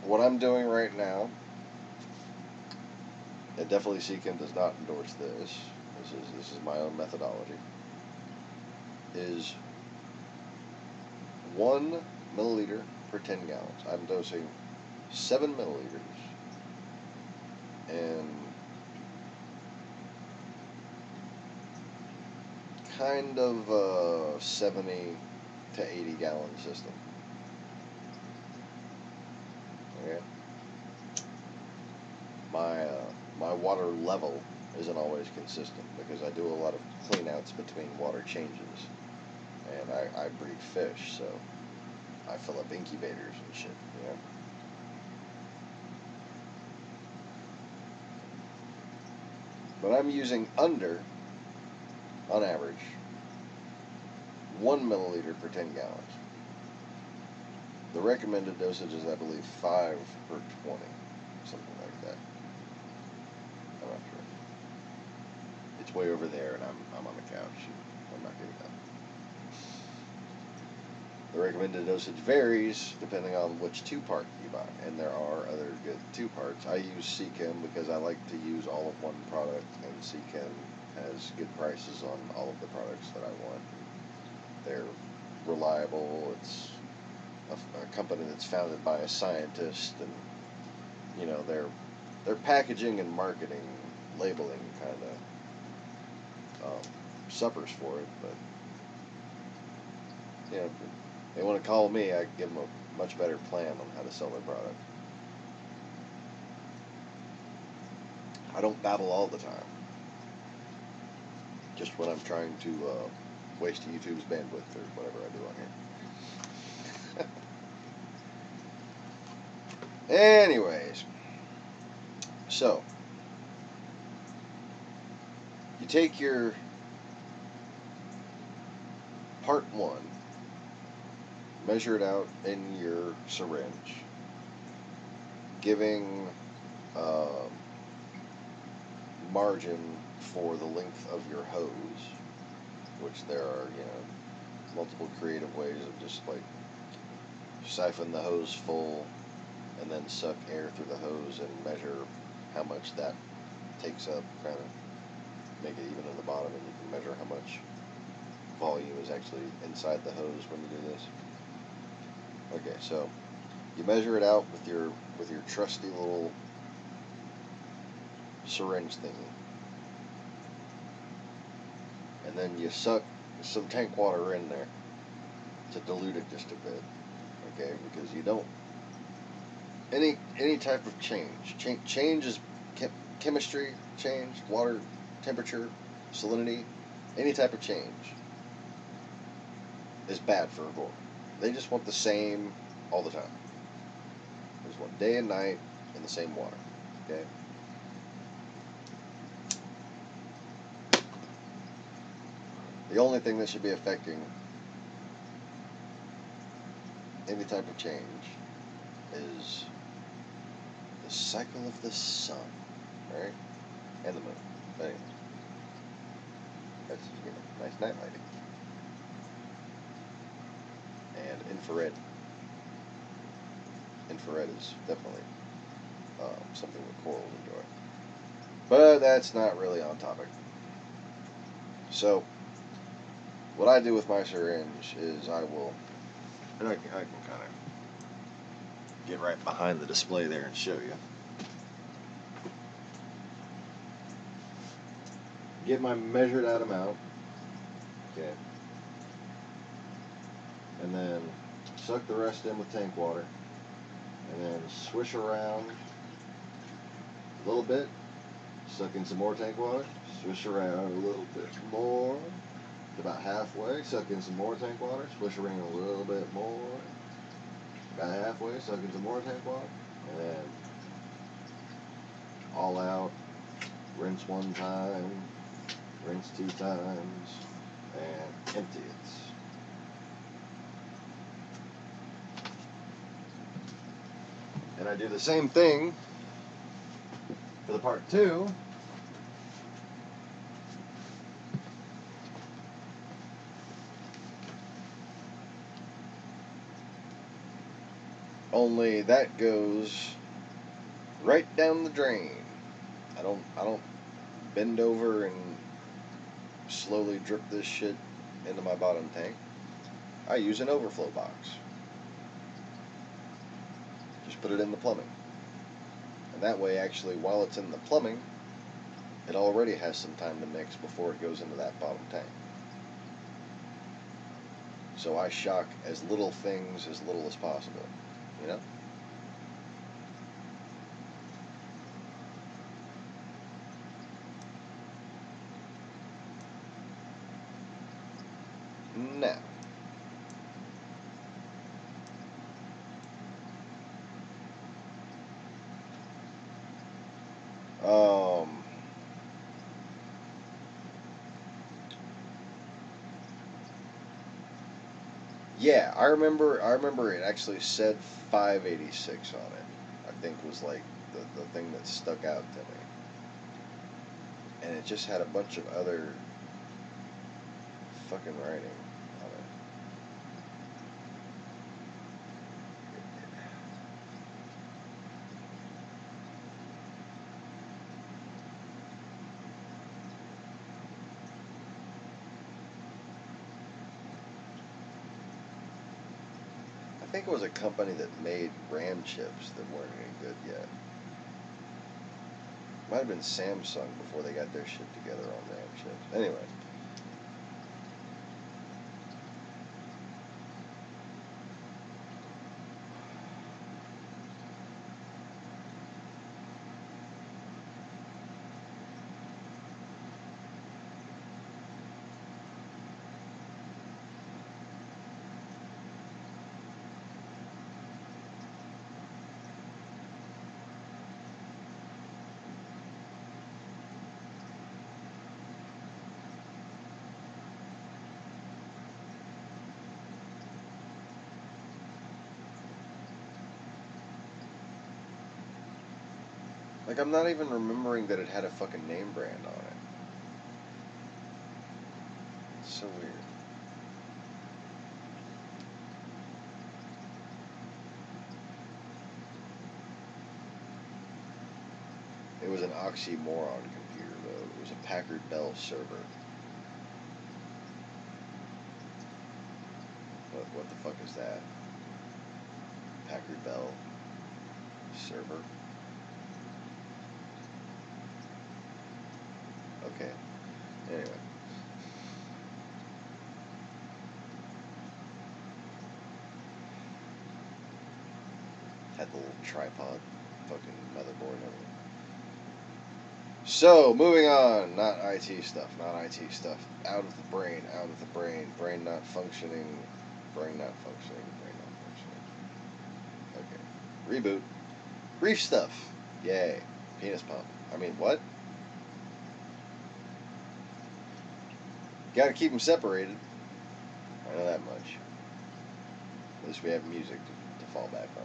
What I'm doing right now, and definitely CChem does not endorse this. This is my own methodology. Is 1 milliliter per 10 gallons. I'm dosing 7 milliliters, and kind of a 70 to 80 gallon system. Okay. My water level isn't always consistent because I do a lot of cleanouts between water changes, and I breed fish, so I fill up incubators and shit, you know. But I'm using under, on average, 1 milliliter per 10 gallons. The recommended dosage is, I believe, 5 per 20, something like that. I'm not sure. It's way over there, and I'm on the couch. I'm not getting that. The recommended dosage varies depending on which 2-part you buy, and there are other good 2-parts. I use Seachem because I like to use all of one product, and Seachem has good prices on all of the products that I want. They're reliable. It's a company that's founded by a scientist, and you know their packaging and marketing, labeling kind of suffers for it, but you know, if they want to call me, I give them a much better plan on how to sell their product. I don't babble all the time, just when I'm trying to waste YouTube's bandwidth or whatever I do on here. Anyways, so you take your part 1, measure it out in your syringe, giving margin for the length of your hose, which there are, you know, multiple creative ways of just like siphon the hose full and then suck air through the hose and measure how much that takes up, kind of make it even at the bottom, and you can measure how much volume is actually inside the hose when you do this. Okay, so you measure it out with your trusty little syringe thingy, and then you suck some tank water in there to dilute it just a bit. Okay, because you don't any type of change is chemistry change, water temperature, salinity, any type of change is bad for a boar. They just want the same all the time. They just want day and night in the same water. Okay. The only thing that should be affecting any type of change is the cycle of the sun, right? And the moon. But anyways, that's, you know, nice night lighting. And infrared. Infrared is definitely something that corals enjoy. But that's not really on topic. So, what I do with my syringe is I will, and I can kind of get right behind the display there and show you. Get my measured out amount, okay, and then suck the rest in with tank water, and then swish around a little bit, suck in some more tank water, swish around a little bit more, about halfway, suck in some more tank water, swish around a little bit more, about halfway, suck in some more tank water, and then all out, rinse 1 time, rinse 2 times, and empty it. And I do the same thing for the part 2. Only that goes right down the drain. I don't bend over and slowly drip this shit into my bottom tank. I use an overflow box. Just put it in the plumbing. And that way, actually, while it's in the plumbing, it already has some time to mix before it goes into that bottom tank. So I shock as little things as little as possible, you know? Now, yeah, I remember it actually said 586 on it. I think was like the thing that stuck out to me. And it just had a bunch of other fucking writing on it. I think it was a company that made RAM chips that weren't any good yet. Might have been Samsung before they got their shit together on RAM chips. Anyway. Like, I'm not even remembering that it had a fucking name brand on it. It's so weird. It was an oxymoron computer, though. It was a Packard Bell server. What the fuck is that? Packard Bell server? Okay. Anyway. Had the little tripod, fucking motherboard and everything. So, moving on. Not IT stuff. Not IT stuff. Out of the brain. Out of the brain. Brain not functioning. Brain not functioning. Brain not functioning. Okay. Reboot. Brief stuff. Yay. Penis pump. I mean, what? Gotta keep them separated. I know that much. At least we have music to fall back on.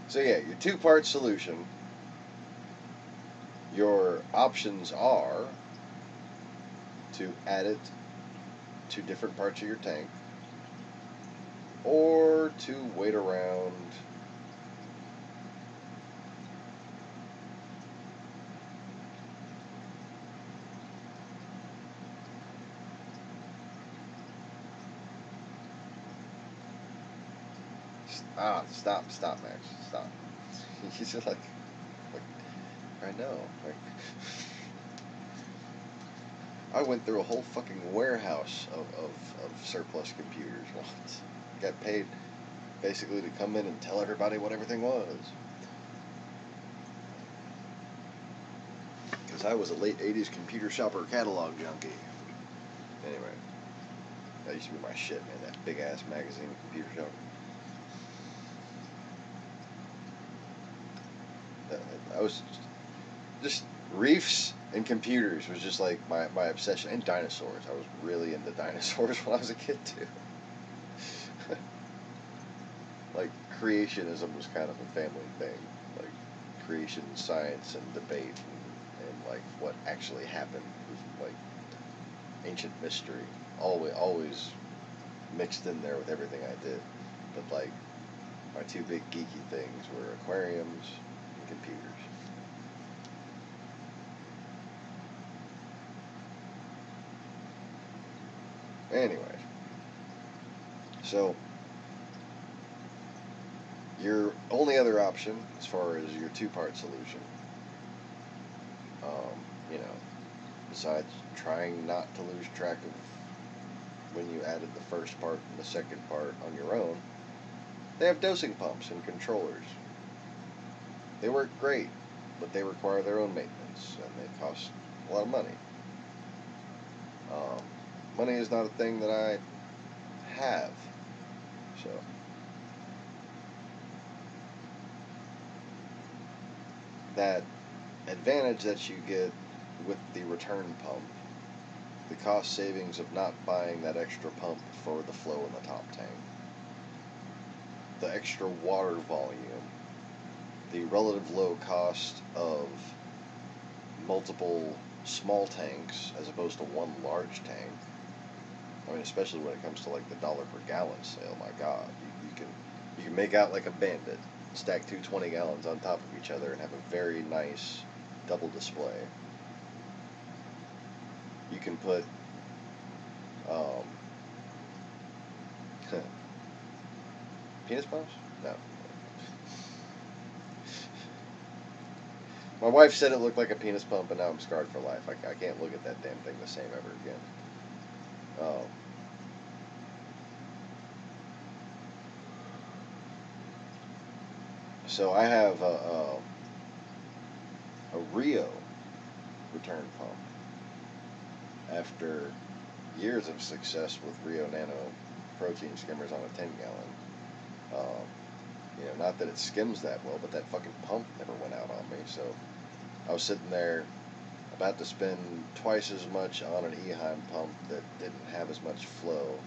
So yeah, your two-part solution. Your options are to add it to different parts of your tank, or to wait around stop, Max, stop. He's just like, I know, like, I went through a whole fucking warehouse of surplus computers once. Got paid basically to come in and tell everybody what everything was. Because I was a late 80s computer shopper catalog junkie. Anyway, that used to be my shit, man, that big ass magazine computer shopper. I was just reefs and computers was just like my obsession, and dinosaurs. I was really into dinosaurs when I was a kid too. Like, creationism was kind of a family thing, like creation science and debate and like what actually happened was like ancient mystery, always mixed in there with everything I did. But like, my two big geeky things were aquariums and computers. Anyway, so your only other option, as far as your two-part solution, you know, besides trying not to lose track of when you added the first part and the second part on your own, they have dosing pumps and controllers. They work great, but they require their own maintenance, and they cost a lot of money. Money is not a thing that I have, so that advantage that you get with the return pump, the cost savings of not buying that extra pump for the flow in the top tank, the extra water volume, the relative low cost of multiple small tanks as opposed to one large tank. I mean, especially when it comes to like the dollar per gallon sale. My God, you can make out like a bandit, stack two 20 gallons on top of each other, and have a very nice double display. You can put penis pumps? No. My wife said it looked like a penis pump, and now I'm scarred for life. I can't look at that damn thing the same ever again. So I have a Rio return pump. After years of success with Rio Nano protein skimmers on a 10-gallon, not that it skims that well, but that fucking pump never went out on me. So I was sitting there about to spend twice as much on an Eheim pump that didn't have as much flow.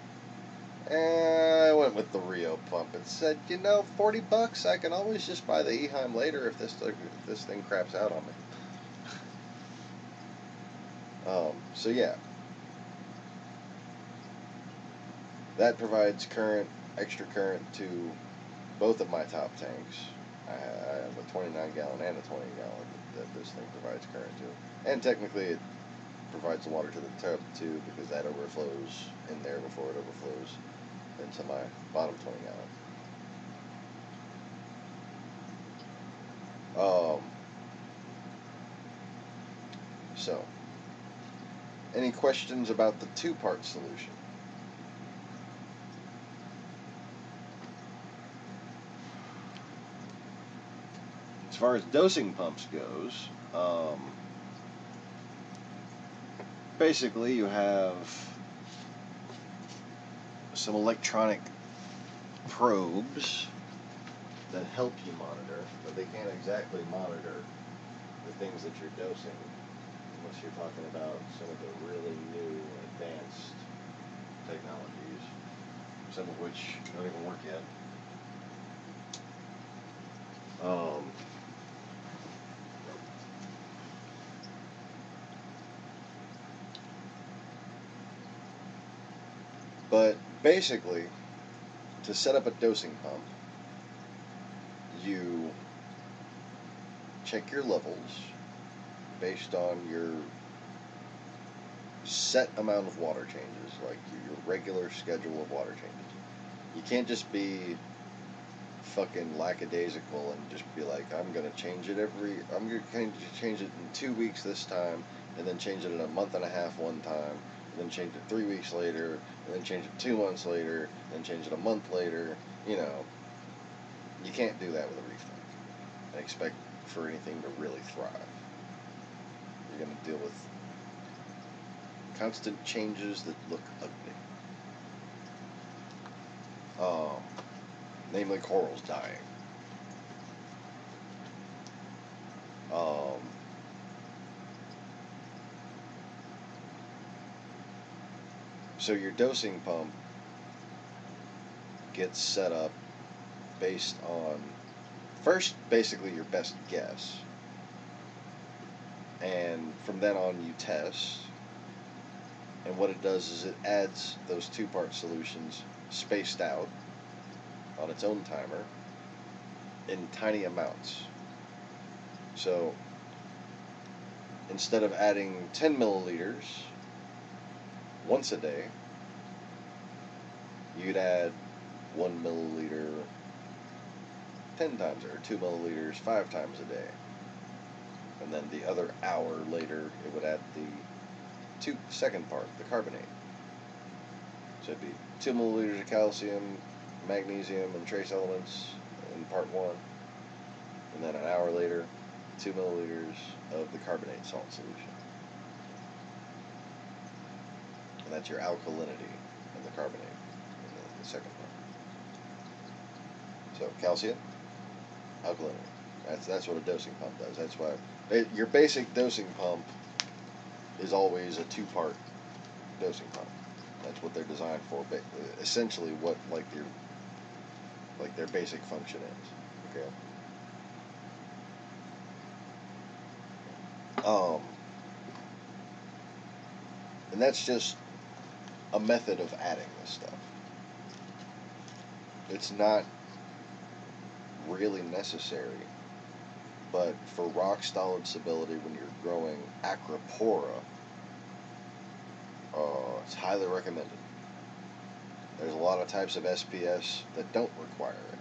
And I went with the Rio pump and said, $40, I can always just buy the Eheim later if this thing craps out on me. So yeah, that provides extra current to both of my top tanks. I have a 29-gallon and a 20-gallon that this thing provides current to, and technically it provides the water to the tub too, because that overflows in there before it overflows into my bottom 20-gallon. So, any questions about the two-part solution? As far as dosing pumps goes, basically you have some electronic probes that help you monitor, but they can't exactly monitor the things that you're dosing unless you're talking about some of the really new advanced technologies, some of which don't even work yet. But basically, to set up a dosing pump, you check your levels based on your set amount of water changes, like your regular schedule of water changes. You can't just be fucking lackadaisical and just be like, I'm going to change it in 2 weeks this time, and then change it in a month and a half one time, and then change it 3 weeks later, and then change it 2 months later, and then change it a month later. You can't do that with a reef tank and expect for anything to really thrive. You're going to deal with constant changes that look ugly. Namely corals dying. So your dosing pump gets set up based on, first, basically your best guess. And from then on you test. And what it does is it adds those two-part solutions spaced out on its own timer in tiny amounts. So instead of adding 10 milliliters once a day, you'd add 1 milliliter 10 times, or 2 milliliters 5 times a day. And then the other hour later, it would add the second part, the carbonate. So it'd be 2 milliliters of calcium, magnesium, and trace elements in part 1. And then an hour later, 2 milliliters of the carbonate salt solution. And that's your alkalinity in the carbonate in the second pump. So calcium, alkalinity. That's what a dosing pump does. That's why your basic dosing pump is always a two-part dosing pump. That's what they're designed for. But essentially, what their basic function is. Okay. And that's just a method of adding this stuff. It's not really necessary, but for rock solid stability when you're growing acropora, it's highly recommended. There's a lot of types of SPS that don't require it.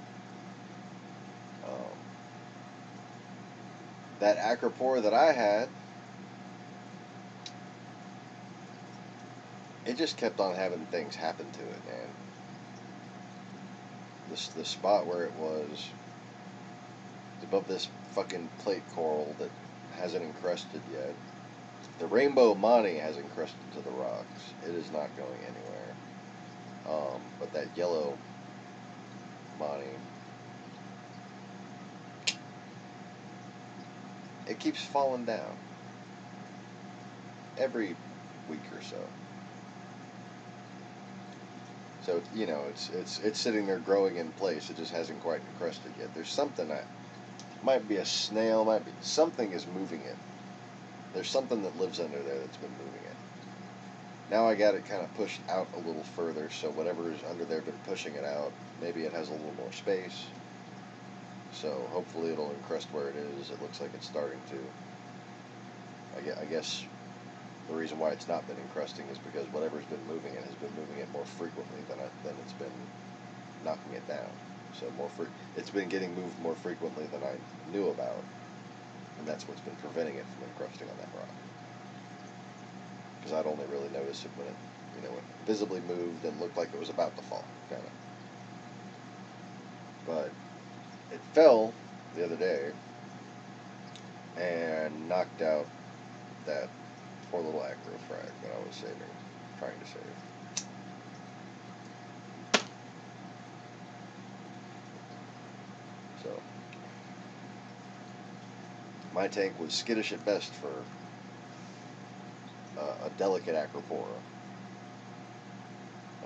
That acropora that I had, it just kept on having things happen to it, man. The spot where it was above this fucking plate coral that hasn't encrusted yet. The rainbow money has encrusted to the rocks. It is not going anywhere. But that yellow money, it keeps falling down every week or so. So you know, it's sitting there growing in place. It just hasn't quite encrusted yet. There's something that might be a snail, might be something is moving it. There's something that lives under there that's been moving it. Now I got it kind of pushed out a little further, so whatever is under there been pushing it out. Maybe it has a little more space. So hopefully it'll encrust where it is. It looks like it's starting to. I guess the reason why it's not been encrusting is because whatever's been moving it has been moving it more frequently than it's been knocking it down. So it's been getting moved more frequently than I knew about, and that's what's been preventing it from encrusting on that rock. Because I'd only really noticed it when it visibly moved and looked like it was about to fall, kind of. But it fell the other day and knocked out that poor little acro frag that I was trying to save. So my tank was skittish at best for a delicate acropora.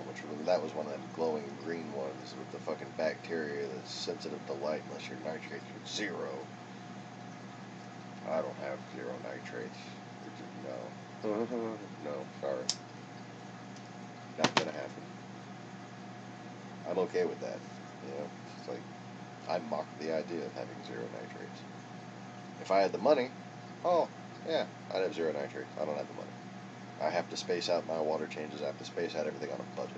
Which that was one of them glowing green ones with the fucking bacteria that's sensitive to light unless your nitrates are 0. I don't have 0 nitrates. No. No, sorry. Not gonna happen. I'm okay with that. It's like I mock the idea of having 0 nitrates. If I had the money, oh yeah, I'd have 0 nitrates. I don't have the money. I have to space out my water changes. I have to space out everything on a budget.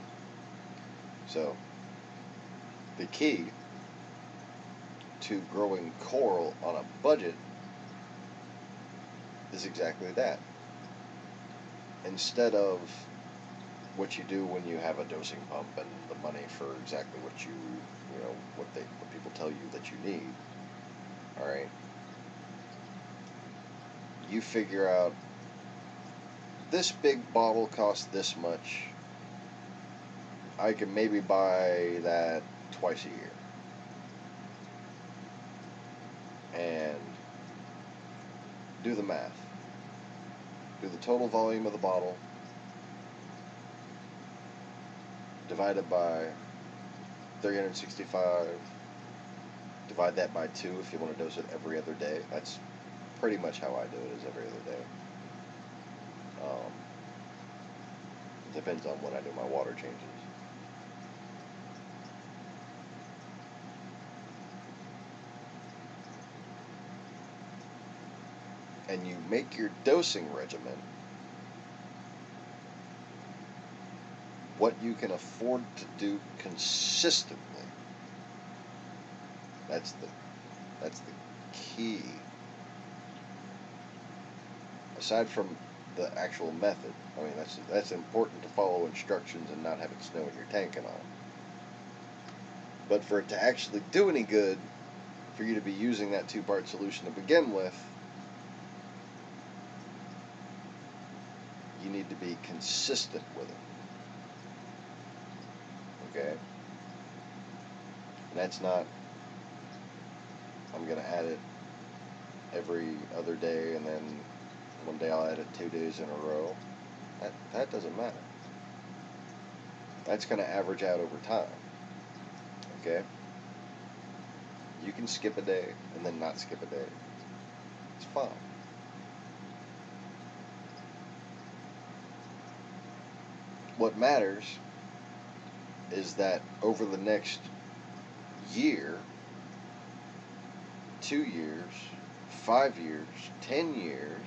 So the key to growing coral on a budget is exactly that. Instead of what you do when you have a dosing pump and the money for exactly what what people tell you that you need, all right, you figure out this big bottle costs this much. I can maybe buy that twice a year. And do the math. Do the total volume of the bottle divided by 365. Divide that by 2 if you want to dose it every other day. That's pretty much how I do it, is every other day. Depends on when I do my water changes. And you make your dosing regimen what you can afford to do consistently. That's the key. Aside from the actual method, I mean that's important to follow instructions and not have it snow in your tank and all. But for it to actually do any good, for you to be using that 2-part solution to begin with, you need to be consistent with it. Okay? And that's not, I'm going to add it every other day and then one day I'll add it 2 days in a row. That doesn't matter. That's going to average out over time. Okay? You can skip a day and then not skip a day. It's fine. What matters is that over the next year, 2 years, 5 years, 10 years,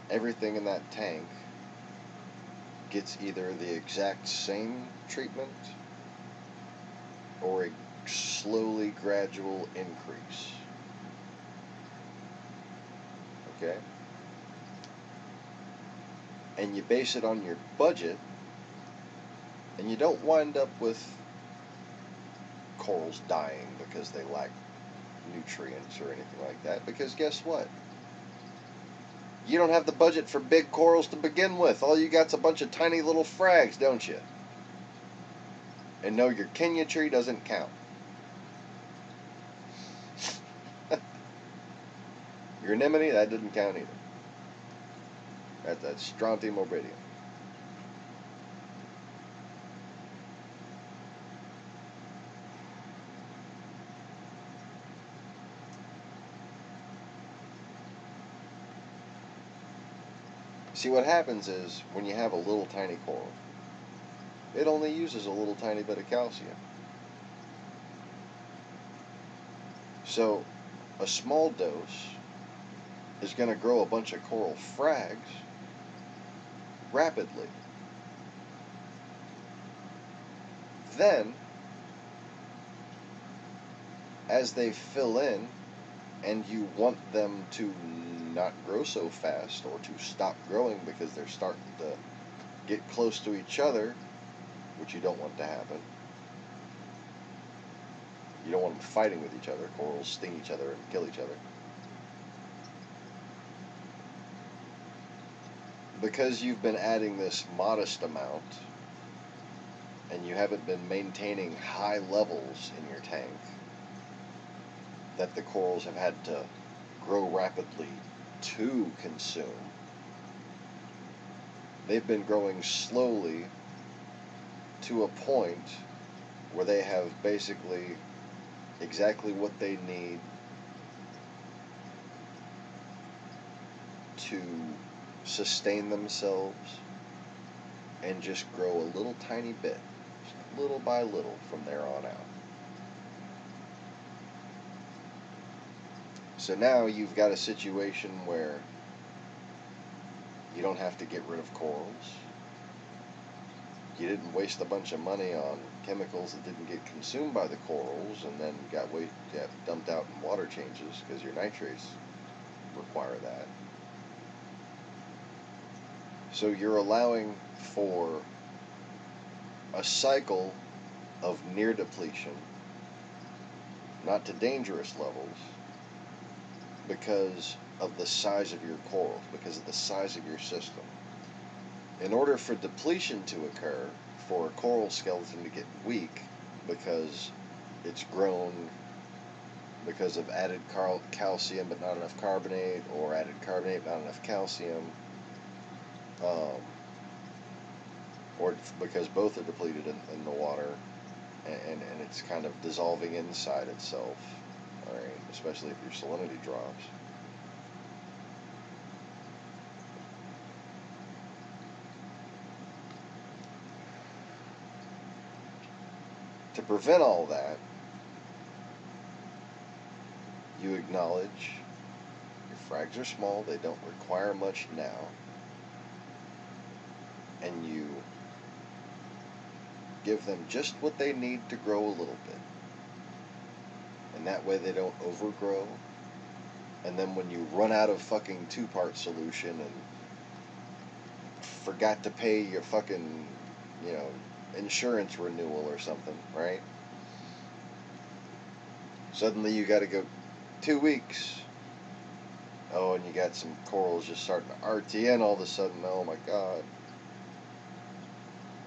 everything in that tank gets either the exact same treatment or a slowly gradual increase. Okay? And you base it on your budget, and you don't wind up with corals dying because they lack nutrients or anything like that, because guess what? You don't have the budget for big corals to begin with. All you got's a bunch of tiny little frags, don't you? And no, your Kenya tree doesn't count. Your anemone, that didn't count either. That's strontium morbidium. See, what happens is, when you have a little tiny coral, it only uses a little tiny bit of calcium. So, a small dose is going to grow a bunch of coral frags rapidly. Then, as they fill in, and you want them to not grow so fast or to stop growing because they're starting to get close to each other, which you don't want to happen. You don't want them fighting with each other. Corals sting each other and kill each other. Because you've been adding this modest amount and you haven't been maintaining high levels in your tank that the corals have had to grow rapidly to consume, they've been growing slowly to a point where they have basically exactly what they need to sustain themselves and just grow a little tiny bit, little by little from there on out. So now you've got a situation where you don't have to get rid of corals. You didn't waste a bunch of money on chemicals that didn't get consumed by the corals and then got dumped out in water changes, because your nitrates require that. So you're allowing for a cycle of near depletion, not to dangerous levels, because of the size of your corals, because of the size of your system. In order for depletion to occur, for a coral skeleton to get weak because it's grown because of added calcium but not enough carbonate, or added carbonate not enough calcium, or because both are depleted in the water and it's kind of dissolving inside itself, alright, especially if your salinity drops. To prevent all that, you acknowledge your frags are small, they don't require much now, and you give them just what they need to grow a little bit. And that way they don't overgrow. And then when you run out of fucking 2-part solution and forgot to pay your fucking, insurance renewal or something, right? Suddenly you gotta go 2 weeks Oh, and you got some corals just starting to RTN all of a sudden. Oh my god.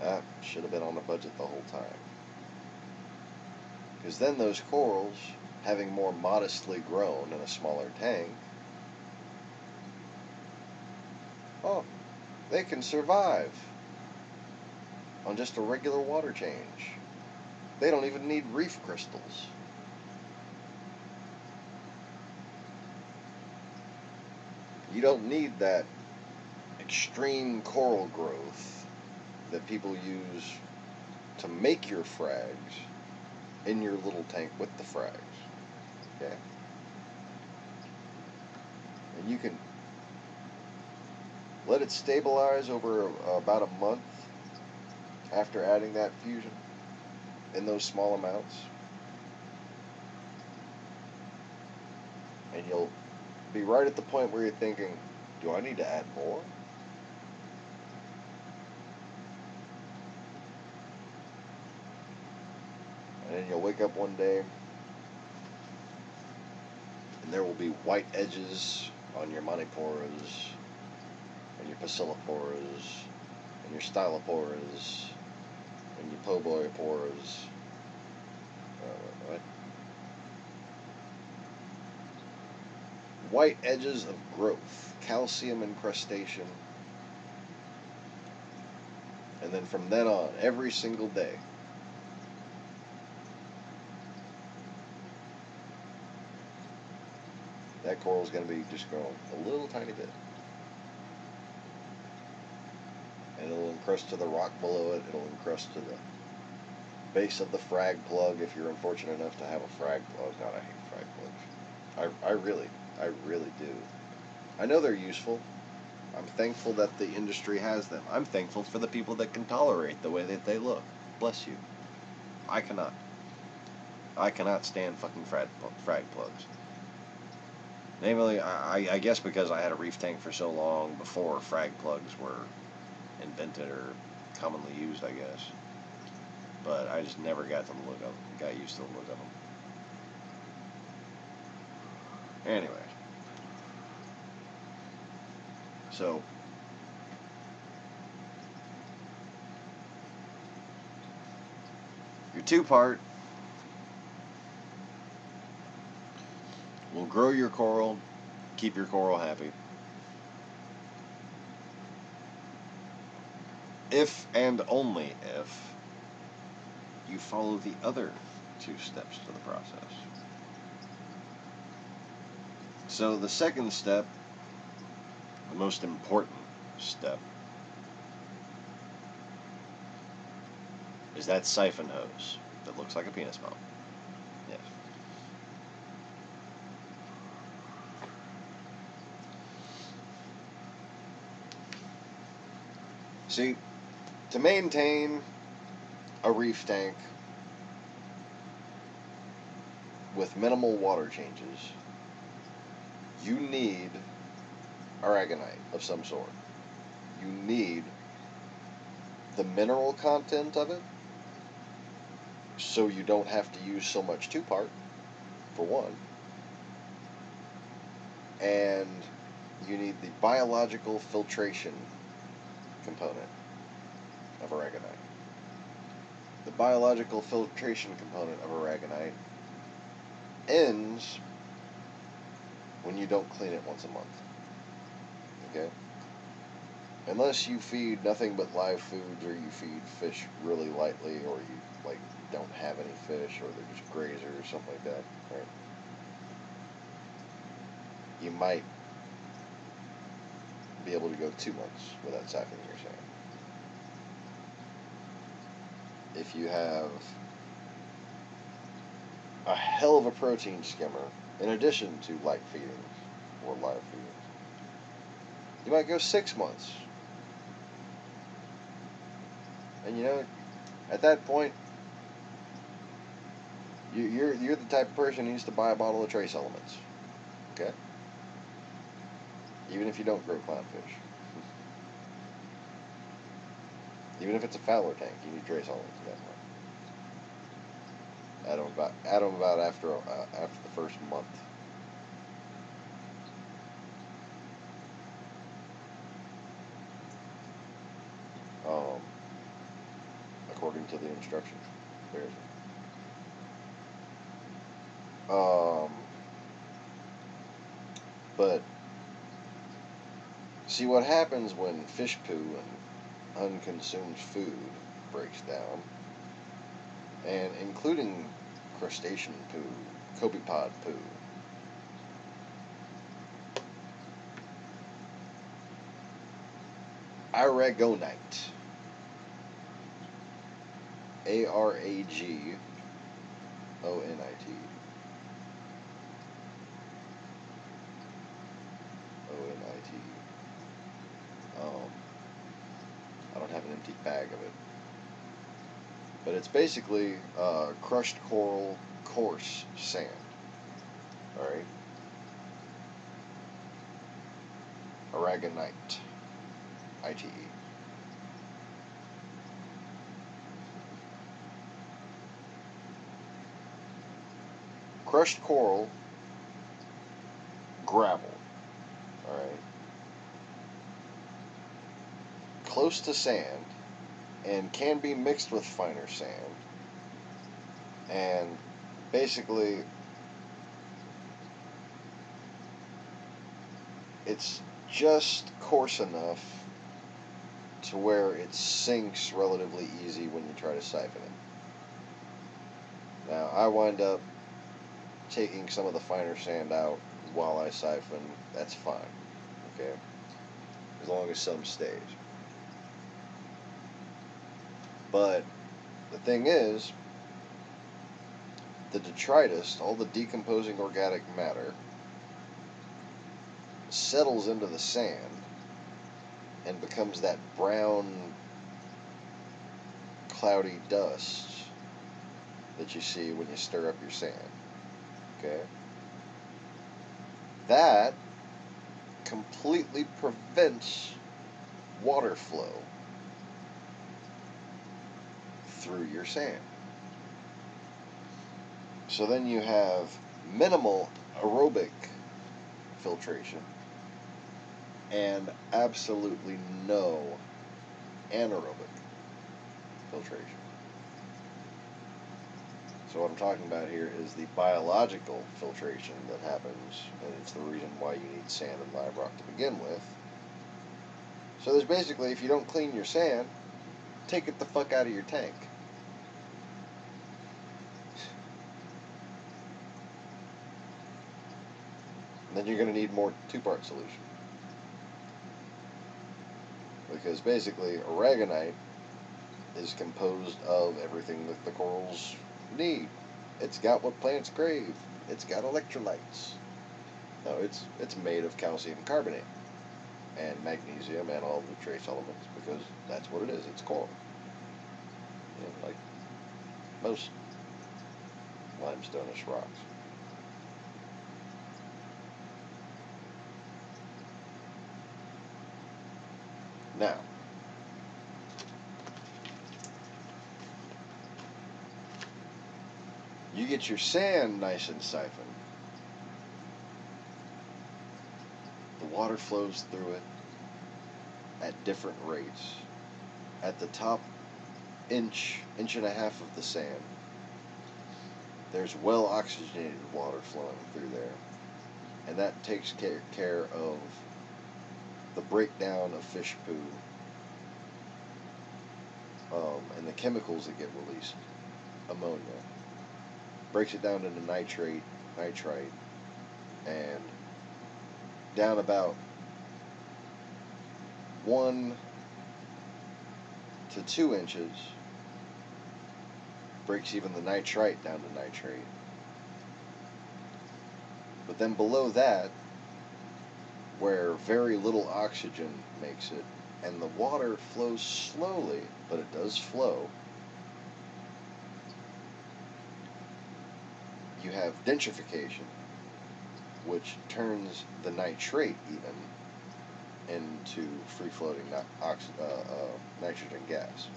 That should have been on the budget the whole time. Because then those corals, having more modestly grown in a smaller tank, oh, they can survive on just a regular water change. They don't even need reef crystals. You don't need that extreme coral growth that people use to make your frags in your little tank with the frags. Okay? And you can let it stabilize over about a month after adding that fusion in those small amounts. And you'll be right at the point where you're thinking, do I need to add more? And then you'll wake up one day and there will be white edges on your maniporas and your passilloporas and your styloporas and your poboiporas. What? White edges of growth, calcium incrustation, and then from then on, every single day, that coral is going to be just growing a little tiny bit. And it'll encrust to the rock below it, it'll encrust to the base of the frag plug if you're unfortunate enough to have a frag plug. God, I hate frag plugs. I really do. I know they're useful. I'm thankful that the industry has them. I'm thankful for the people that can tolerate the way that they look. Bless you. I cannot. I cannot stand fucking frag plugs. Namely, I guess because I had a reef tank for so long before frag plugs were invented or commonly used, I guess. But I just never got to the look of them. Got used to the look of them. Anyway. So, your two-part will grow your coral, keep your coral happy. If and only if you follow the other two steps to the process. So the second step, the most important step, is that siphon hose that looks like a penis pump. Yes. See, to maintain a reef tank with minimal water changes, you need aragonite of some sort. You need the mineral content of it, so you don't have to use so much two-part, for one. And you need the biological filtration component of aragonite. The biological filtration component of aragonite ends when you don't clean it once a month. Okay? Unless you feed nothing but live foods, or you feed fish really lightly, or you don't have any fish, or they're just grazers or something like that, right? You might be able to go 2 months without siphoning your sand. If you have a hell of a protein skimmer, in addition to light feedings or live feedings, you might go 6 months. And you know, at that point, you're the type of person who needs to buy a bottle of trace elements. Okay? Even if you don't grow clownfish. Even if it's a Fowler tank, you need trace elements at that point. Add them about after the first month. the instructions. Seriously. But see what happens when fish poo and unconsumed food breaks down, and including crustacean poo, copepod poo. Aragonite. Aragonit. ONIT. I don't have an empty bag of it. But it's basically crushed coral coarse sand. Alright? Aragonite. ITE. Crushed coral, gravel. Alright? Close to sand, and can be mixed with finer sand. And basically, it's just coarse enough to where it sinks relatively easy when you try to siphon it. Now, I wind up taking some of the finer sand out while I siphon. That's fine, okay? As long as some stays. But the thing is, the detritus, all the decomposing organic matter, settles into the sand and becomes that brown, cloudy dust that you see when you stir up your sand. Okay? That completely prevents water flow through your sand. So then you have minimal aerobic filtration and absolutely no anaerobic filtration. So what I'm talking about here is the biological filtration that happens, and it's the reason why you need sand and live rock to begin with. So there's basically, if you don't clean your sand, take it the fuck out of your tank. And then you're going to need more two-part solution. Because basically, aragonite is composed of everything that the corals need. It's got what plants crave. It's got electrolytes. No, it's made of calcium carbonate and magnesium and all the trace elements, because that's what it is. It's coral. You know, like most limestone-ish rocks. Now, you get your sand nice and siphoned. The water flows through it at different rates. At the top inch and a half of the sand, there's well oxygenated water flowing through there. And that takes care of the breakdown of fish poo and the chemicals that get released. Ammonia. Breaks it down into nitrate, nitrite, and down about 1 to 2 inches breaks even the nitrite down to nitrate. But then below that, where very little oxygen makes it, and the water flows slowly, but it does flow, you have denitrification, which turns the nitrate even into free-floating nitrogen gas.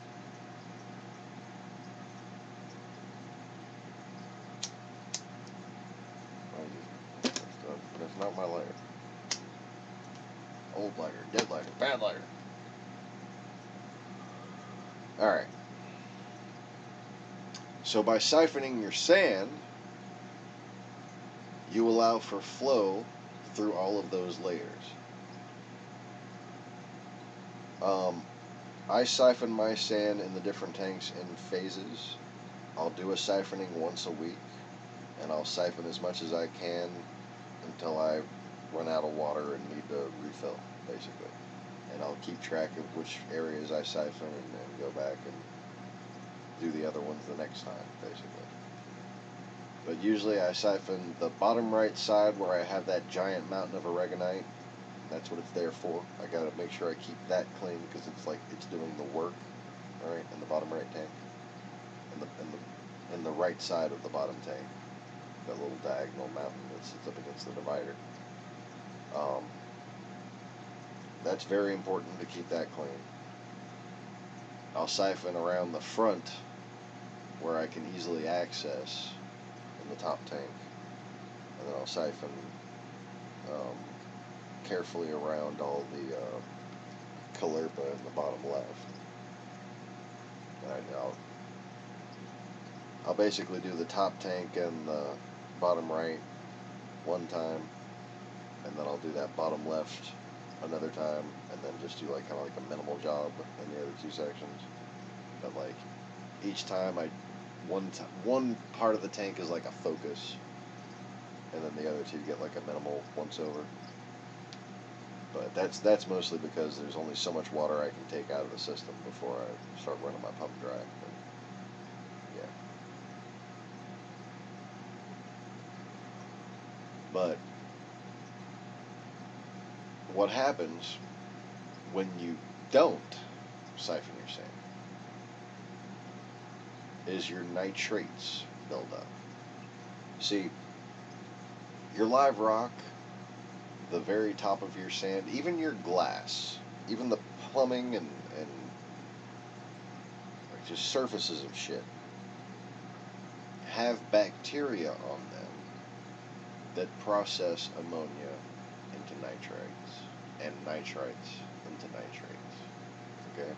That's not my lighter. Old lighter, dead lighter, bad lighter. Alright. So by siphoning your sand, you allow for flow through all of those layers. I siphon my sand in the different tanks in phases. I'll do a siphoning once a week, and I'll siphon as much as I can until I run out of water and need to refill, basically. And I'll keep track of which areas I siphon and go back and do the other ones the next time, basically. But usually I siphon the bottom right side where I have that giant mountain of aragonite. That's what it's there for. I gotta make sure I keep that clean because it's like it's doing the work, alright, in the bottom right tank. In the right side of the bottom tank. That little diagonal mountain that sits up against the divider. That's very important to keep that clean. I'll siphon around the front where I can easily access in the top tank. And then I'll siphon carefully around all the caulerpa in the bottom left. And I'll basically do the top tank and the bottom right one time, and then I'll do that bottom left another time, and then just do like kind of like a minimal job in the other two sections. But like each time one part of the tank is like a focus, and then the other two get like a minimal once over. But that's mostly because there's only so much water I can take out of the system before I start running my pump dry. And, yeah. But what happens when you don't siphon your sand is your nitrates build up. See, your live rock, the very top of your sand, even your glass, even the plumbing and like just surfaces of shit have bacteria on them that process ammonia into nitrites and nitrites into nitrates. Okay?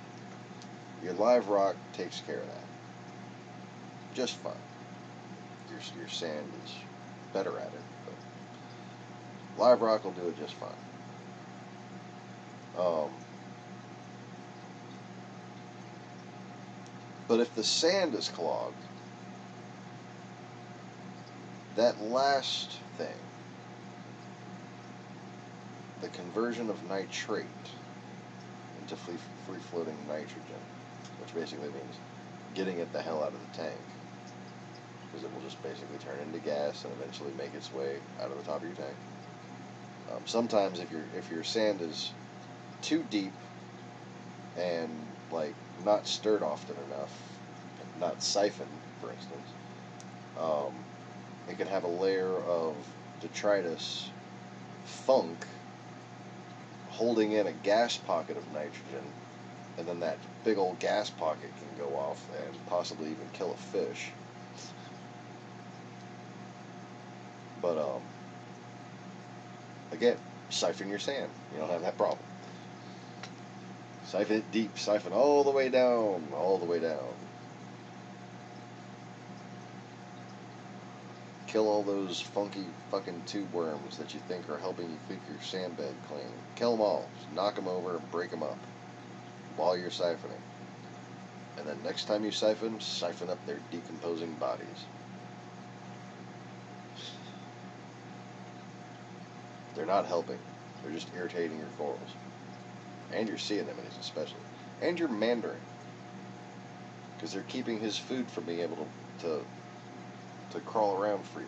Your live rock takes care of that just fine. Your sand is better at it, but live rock will do it just fine. But if the sand is clogged, that last thing, the conversion of nitrate into free-floating nitrogen, which basically means getting it the hell out of the tank, because it will just basically turn into gas and eventually make its way out of the top of your tank. Sometimes if your sand is too deep and like not stirred often enough, not siphoned, for instance, it can have a layer of detritus funk holding in a gas pocket of nitrogen, and then that big old gas pocket can go off and possibly even kill a fish. But again, siphon your sand. You don't have that problem. Siphon it deep. Siphon all the way down. All the way down. Kill all those funky fucking tube worms that you think are helping you keep your sand bed clean. Kill them all. Just knock them over and break them up while you're siphoning. And then next time you siphon up their decomposing bodies. They're not helping. They're just irritating your corals. And your sea anemones especially. And your mandarin. Because they're keeping his food from being able to crawl around freely.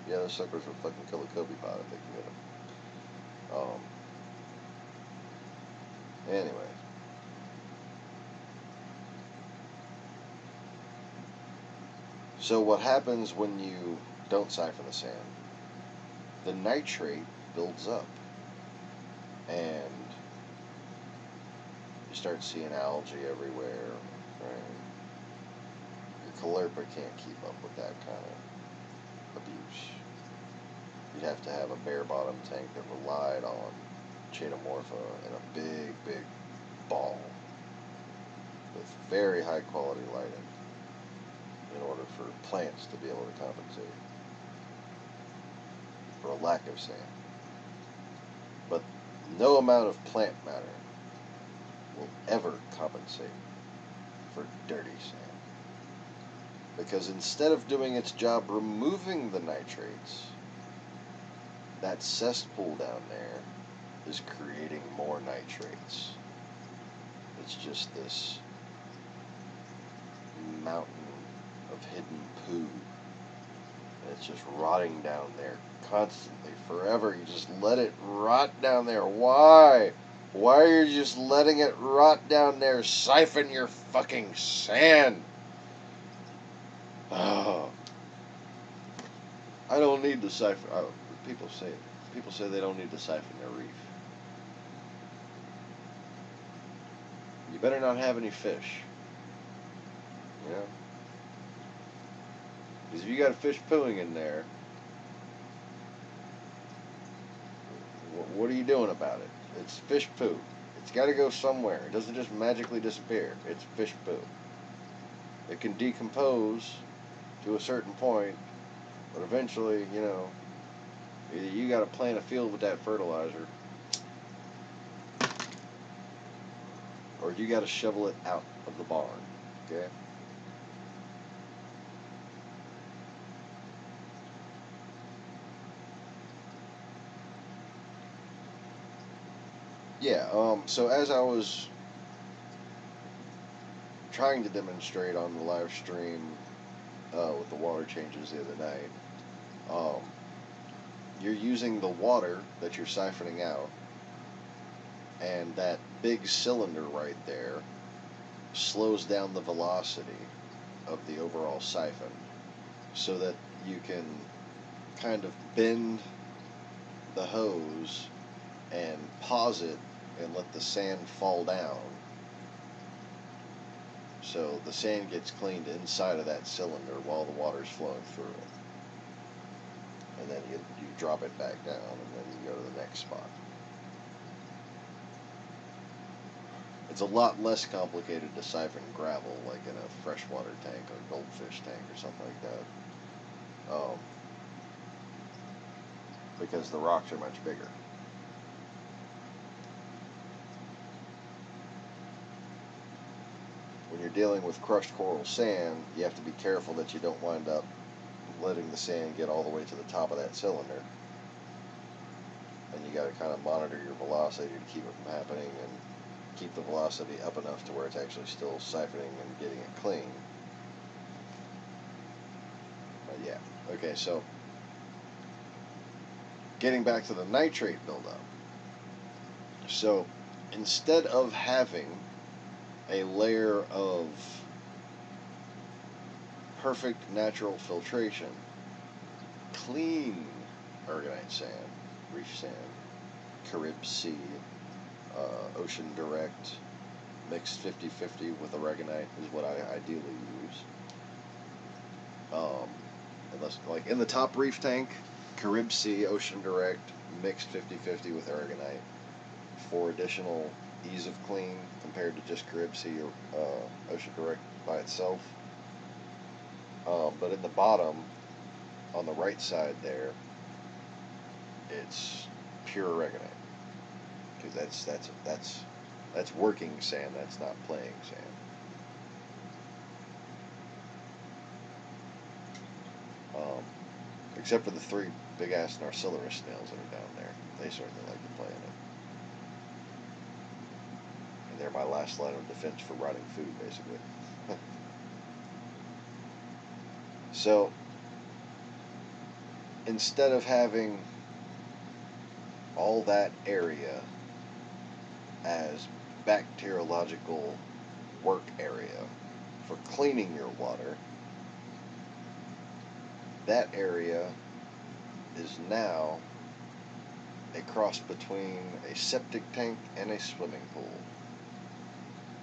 Yeah, those suckers will fucking kill a copepod if they can get them. Anyway. So what happens when you don't siphon the sand? The nitrate builds up. And you start seeing algae everywhere, right? Your caulerpa can't keep up with that kind of abuse. You'd have to have a bare bottom tank that relied on chaetomorpha in a big, big ball with very high quality lighting. in order for plants to be able to compensate for a lack of sand. But no amount of plant matter will ever compensate for dirty sand. Because instead of doing its job removing the nitrates, that cesspool down there is creating more nitrates. It's just this mountain of hidden poo. And it's just rotting down there constantly, forever. You just let it rot down there. Why? Why are you just letting it rot down there? Siphon your fucking sand. Oh. I don't need to siphon. Oh, people say they don't need to siphon their reef. You better not have any fish. You know? Because if you got a fish pooing in there, what are you doing about it? It's fish poo. It's got to go somewhere. It doesn't just magically disappear. It's fish poo. It can decompose to a certain point, but eventually, you know, either you got to plant a field with that fertilizer, or you got to shovel it out of the barn. Okay? Yeah, so as I was trying to demonstrate on the live stream with the water changes the other night, you're using the water that you're siphoning out, and that big cylinder right there slows down the velocity of the overall siphon so that you can kind of bend the hose and pause it and let the sand fall down, so the sand gets cleaned inside of that cylinder while the water's flowing through it. And then you drop it back down, and then you go to the next spot. It's a lot less complicated to siphon gravel, like in a freshwater tank or goldfish tank or something like that, because the rocks are much bigger. When you're dealing with crushed coral sand, you have to be careful that you don't wind up letting the sand get all the way to the top of that cylinder. And you got to kind of monitor your velocity to keep it from happening, and keep the velocity up enough to where it's actually still siphoning and getting it clean. But yeah, okay, so getting back to the nitrate buildup. So instead of having a layer of perfect natural filtration, clean aragonite sand, reef sand, Carib Sea, Ocean Direct, mixed 50-50 with aragonite is what I ideally use. Unless, like in the top reef tank, Carib Sea, Ocean Direct, mixed 50-50 with aragonite for additional ease of clean compared to just Carib Sea or Ocean Direct by itself. But in the bottom, on the right side there, it's pure aragonite, because that's working sand. That's not playing sand. Except for the 3 big ass Narcillurus snails that are down there. They certainly like to play in it. And they're my last line of defense for rotting food, basically. So, instead of having all that area as bacteriological work area for cleaning your water, that area is now a cross between a septic tank and a swimming pool.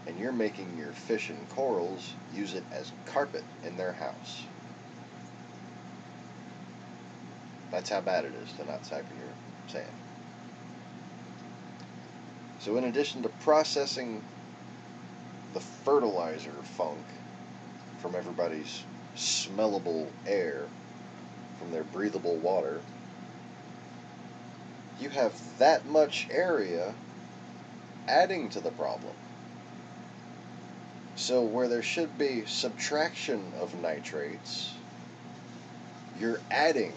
And you're making your fish and corals use it as carpet in their house. That's how bad it is to not siphon your sand. So in addition to processing the fertilizer funk from everybody's smellable air from their breathable water, you have that much area adding to the problem. So where there should be subtraction of nitrates, you're adding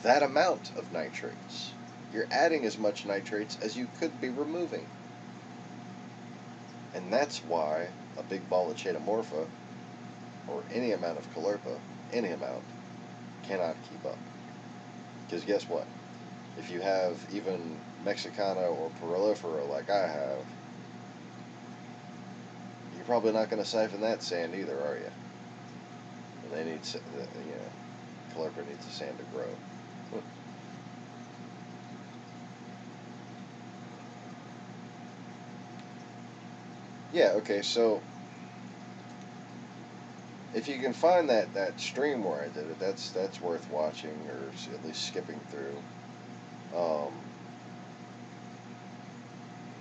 that amount of nitrates. You're adding as much nitrates as you could be removing. And that's why a big ball of chaetomorpha, or any amount of caulerpa, any amount, cannot keep up. Because guess what? If you have even Mexicana or Perolifera like I have, you're probably not going to siphon that sand either, are you? And they need, caulerpa needs the sand to grow. Yeah, okay, so if you can find that stream where I did it, that's worth watching, or at least skipping through.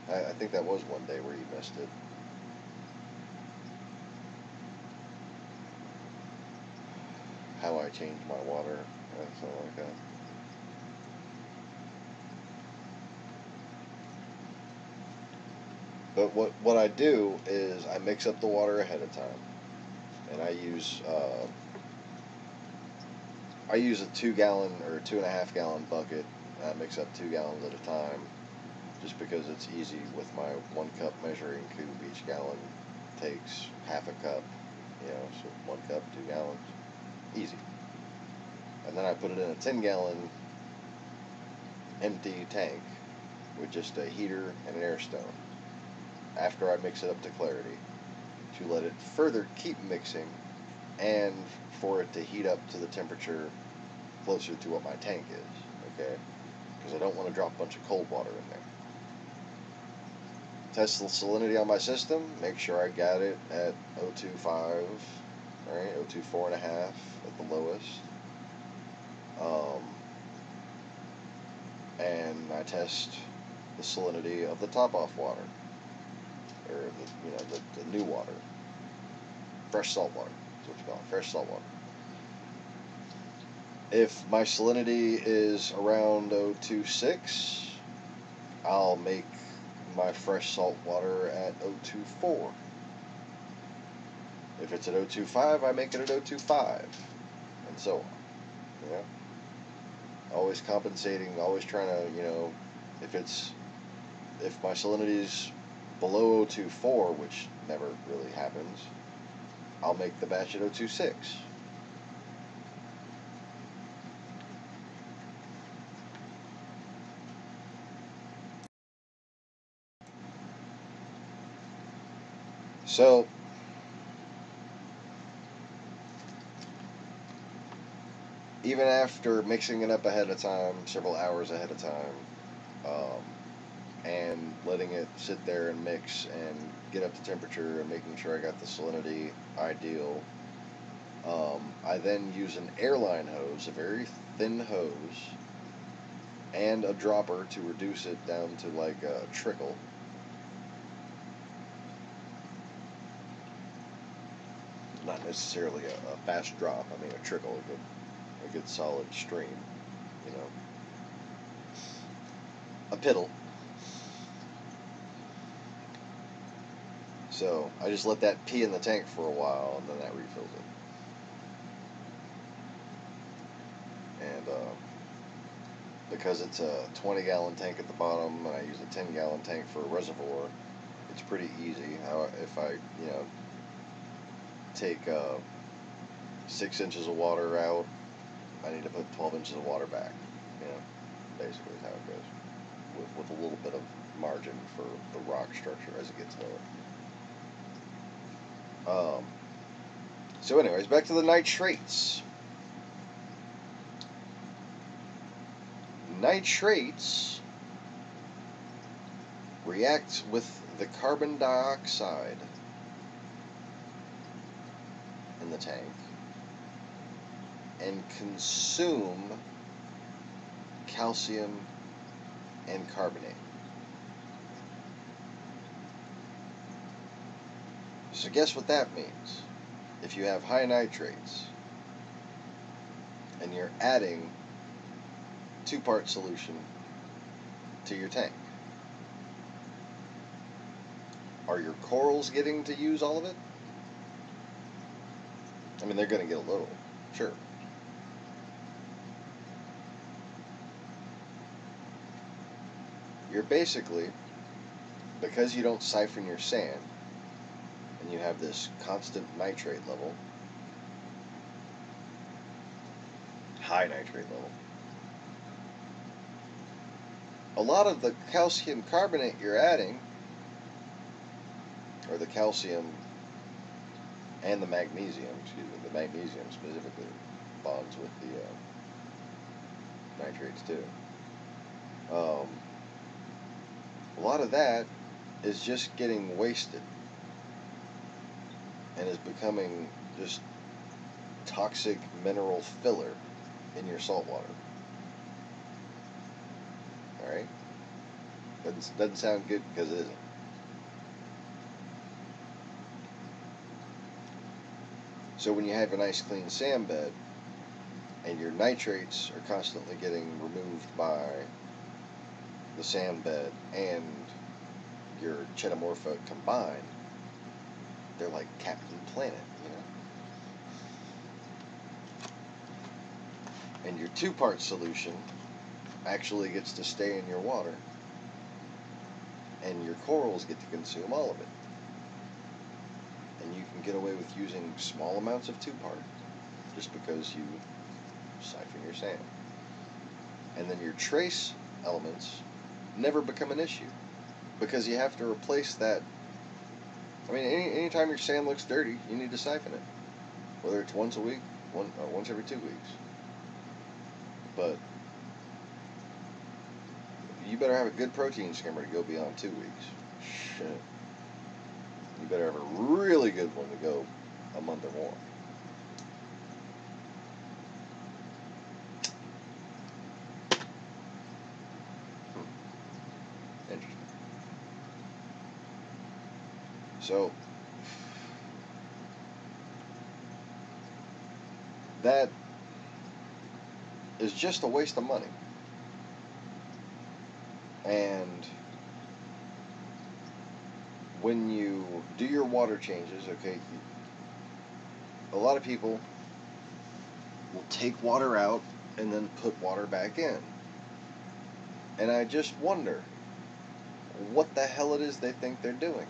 I think that was one day where you missed it. How I changed my water, something like that. But what I do is I mix up the water ahead of time, and I use a 2-gallon or 2.5-gallon bucket. I mix up 2 gallons at a time, just because it's easy with my 1 cup measuring cube. Each gallon takes half a cup, so 1 cup, 2 gallons, easy. And then I put it in a 10-gallon empty tank with just a heater and an air stone, after I mix it up to clarity, to let it further keep mixing and for it to heat up to the temperature closer to what my tank is, okay? Because I don't want to drop a bunch of cold water in there. Test the salinity on my system, make sure I got it at 0.25, right? 0.24.5 at the lowest. And I test the salinity of the top-off water, or the new water, fresh salt water. That's what you call it, fresh salt water. If my salinity is around 0.26, I'll make my fresh salt water at 0.24. If it's at 0.25, I make it at 0.25, and so on. Always compensating, always trying to, if my salinity is below 0.24, which never really happens, I'll make the batch at 0.26. So, even after mixing it up ahead of time, several hours ahead of time, and letting it sit there and mix and get up to temperature and making sure I got the salinity ideal, I then use an airline hose, a very thin hose, and a dropper to reduce it down to like a trickle. Not necessarily a fast drop, I mean a trickle, a good solid stream, a piddle. So I just let that pee in the tank for a while, and then that refills it. And because it's a 20-gallon tank at the bottom, and I use a 10-gallon tank for a reservoir, it's pretty easy. If I, take 6 inches of water out, I need to put 12 inches of water back. Basically is how it goes, with a little bit of margin for the rock structure as it gets lower. So anyways, back to the nitrates. Nitrates react with the carbon dioxide in the tank and consume calcium and carbonate. So guess what that means? if you have high nitrates and you're adding 2-part solution to your tank, are your corals getting to use all of it? I mean, they're going to get a little, sure. You're basically, because you don't siphon your sand, and you have this constant nitrate level, high nitrate level, a lot of the calcium carbonate you're adding, or the calcium and the magnesium, excuse me, the magnesium specifically bonds with the nitrates too. A lot of that is just getting wasted and is becoming just toxic mineral filler in your salt water. Alright? Doesn't sound good because it isn't. So when you have a nice clean sand bed and your nitrates are constantly getting removed by the sand bed and your chetamorpha combined, they're like Captain Planet, you know? And your 2-part solution actually gets to stay in your water, and your corals get to consume all of it. And you can get away with using small amounts of 2-part just because you siphon your sand. And then your trace elements never become an issue because you have to replace that. I mean, anytime your sand looks dirty, you need to siphon it, whether it's once a week, once every 2 weeks. But you better have a good protein skimmer to go beyond 2 weeks. Shit. You better have a really good one to go a month or more. Interesting. So that is just a waste of money. And when you do your water changes, okay, a lot of people will take water out and then put water back in. And I just wonder what the hell it is they think they're doing.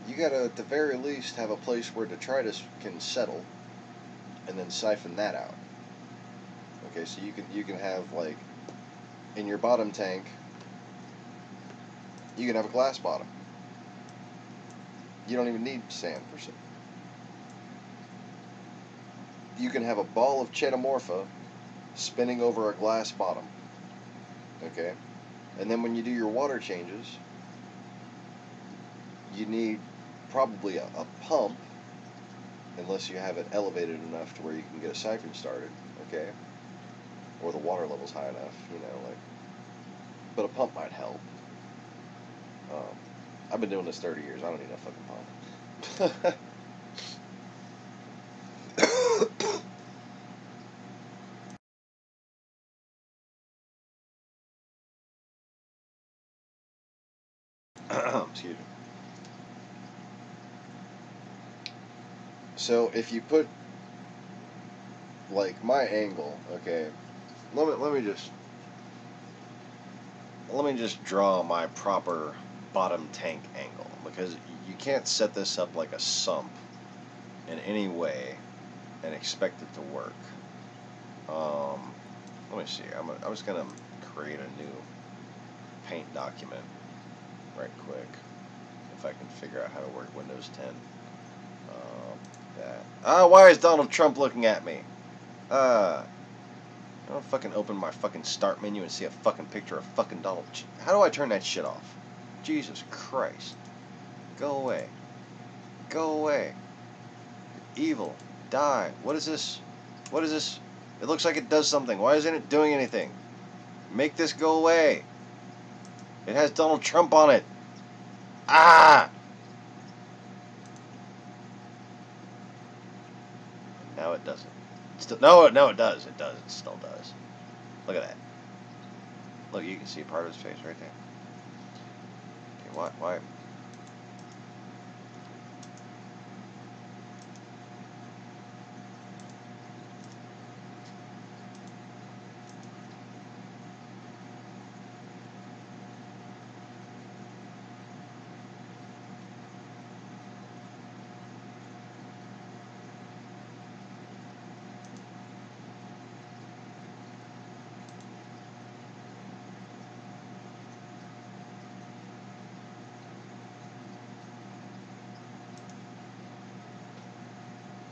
You gotta, at the very least, have a place where detritus can settle and then siphon that out. Okay, so you can have, like, in your bottom tank, you can have a glass bottom. You don't even need sand per se. You can have a ball of chetamorpha spinning over a glass bottom. Okay? And then when you do your water changes, you need probably a pump, unless you have it elevated enough to where you can get a siphon started, okay? Or the water level's high enough, you know, like. But a pump might help. I've been doing this 30 years. I don't need a fucking pump. Excuse me. So if you put, like, my angle, okay, let me just draw my proper bottom tank angle, because you can't set this up like a sump in any way and expect it to work. Let me see. I was gonna create a new paint document right quick if I can figure out how to work Windows 10. Why is Donald Trump looking at me? I don't fucking open my fucking start menu and see a fucking picture of fucking Donald. How do I turn that shit off? Jesus Christ. Go away. Go away. You're evil. Die. What is this? What is this? It looks like it does something. Why isn't it doing anything? Make this go away. It has Donald Trump on it. Ah! it doesn't. No, it does. It does. It still does. Look at that. Look, you can see part of his face right there. Okay, why?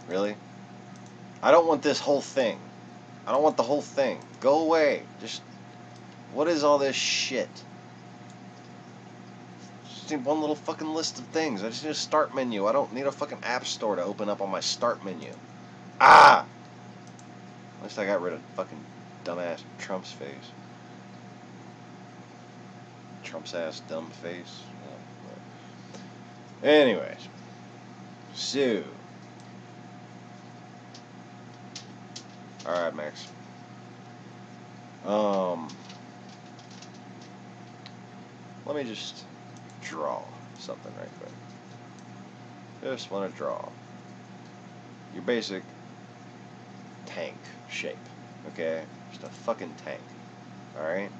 Really? I don't want this whole thing. I don't want the whole thing. Go away. Just, what is all this shit? Just need one little fucking list of things. I just need a start menu. I don't need a fucking app store to open up on my start menu. Ah! At least I got rid of fucking dumbass Trump's face. Trump's ass dumb face. Anyways. So. Alright, Max. Let me just draw something right quick. Just want to draw your basic tank shape, okay? Just a fucking tank, alright?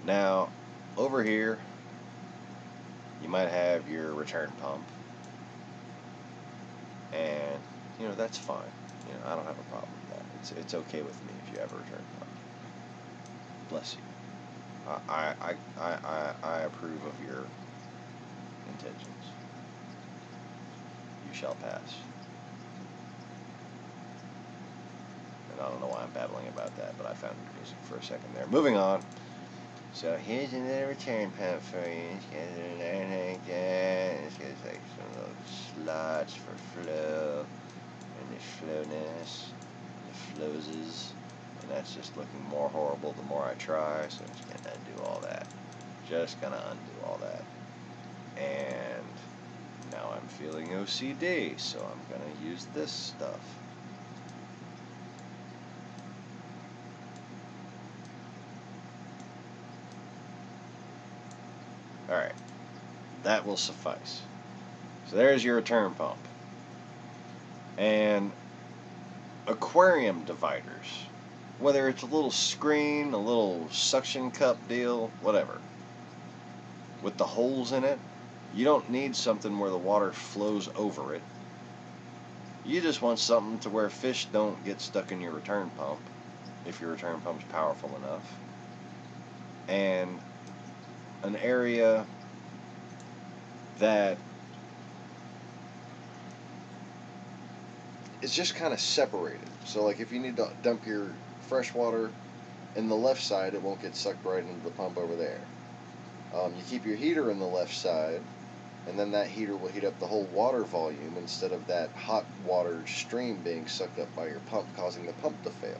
Now, over here, you might have your return pump, and, you know, that's fine. You know, I don't have a problem with that. It's okay with me if you have a return pump. Bless you. I approve of your intentions. You shall pass. And I don't know why I'm babbling about that, but I found music for a second there. Moving on. So here's another return pump for you. It's got a little like that. It's got like some little slots for flow and the flowness and the flowses. And that's just looking more horrible the more I try, so I'm just gonna undo all that. Just gonna undo all that. And now I'm feeling OCD, so I'm gonna use this stuff. Alright, that will suffice. So there's your return pump. And aquarium dividers. Whether it's a little screen, a little suction cup deal, whatever. With the holes in it, you don't need something where the water flows over it. You just want something to where fish don't get stuck in your return pump, if your return pump's powerful enough. And an area that is just kind of separated. So like if you need to dump your fresh water in the left side, it won't get sucked right into the pump over there. You keep your heater in the left side, and then that heater will heat up the whole water volume instead of that hot water stream being sucked up by your pump, causing the pump to fail.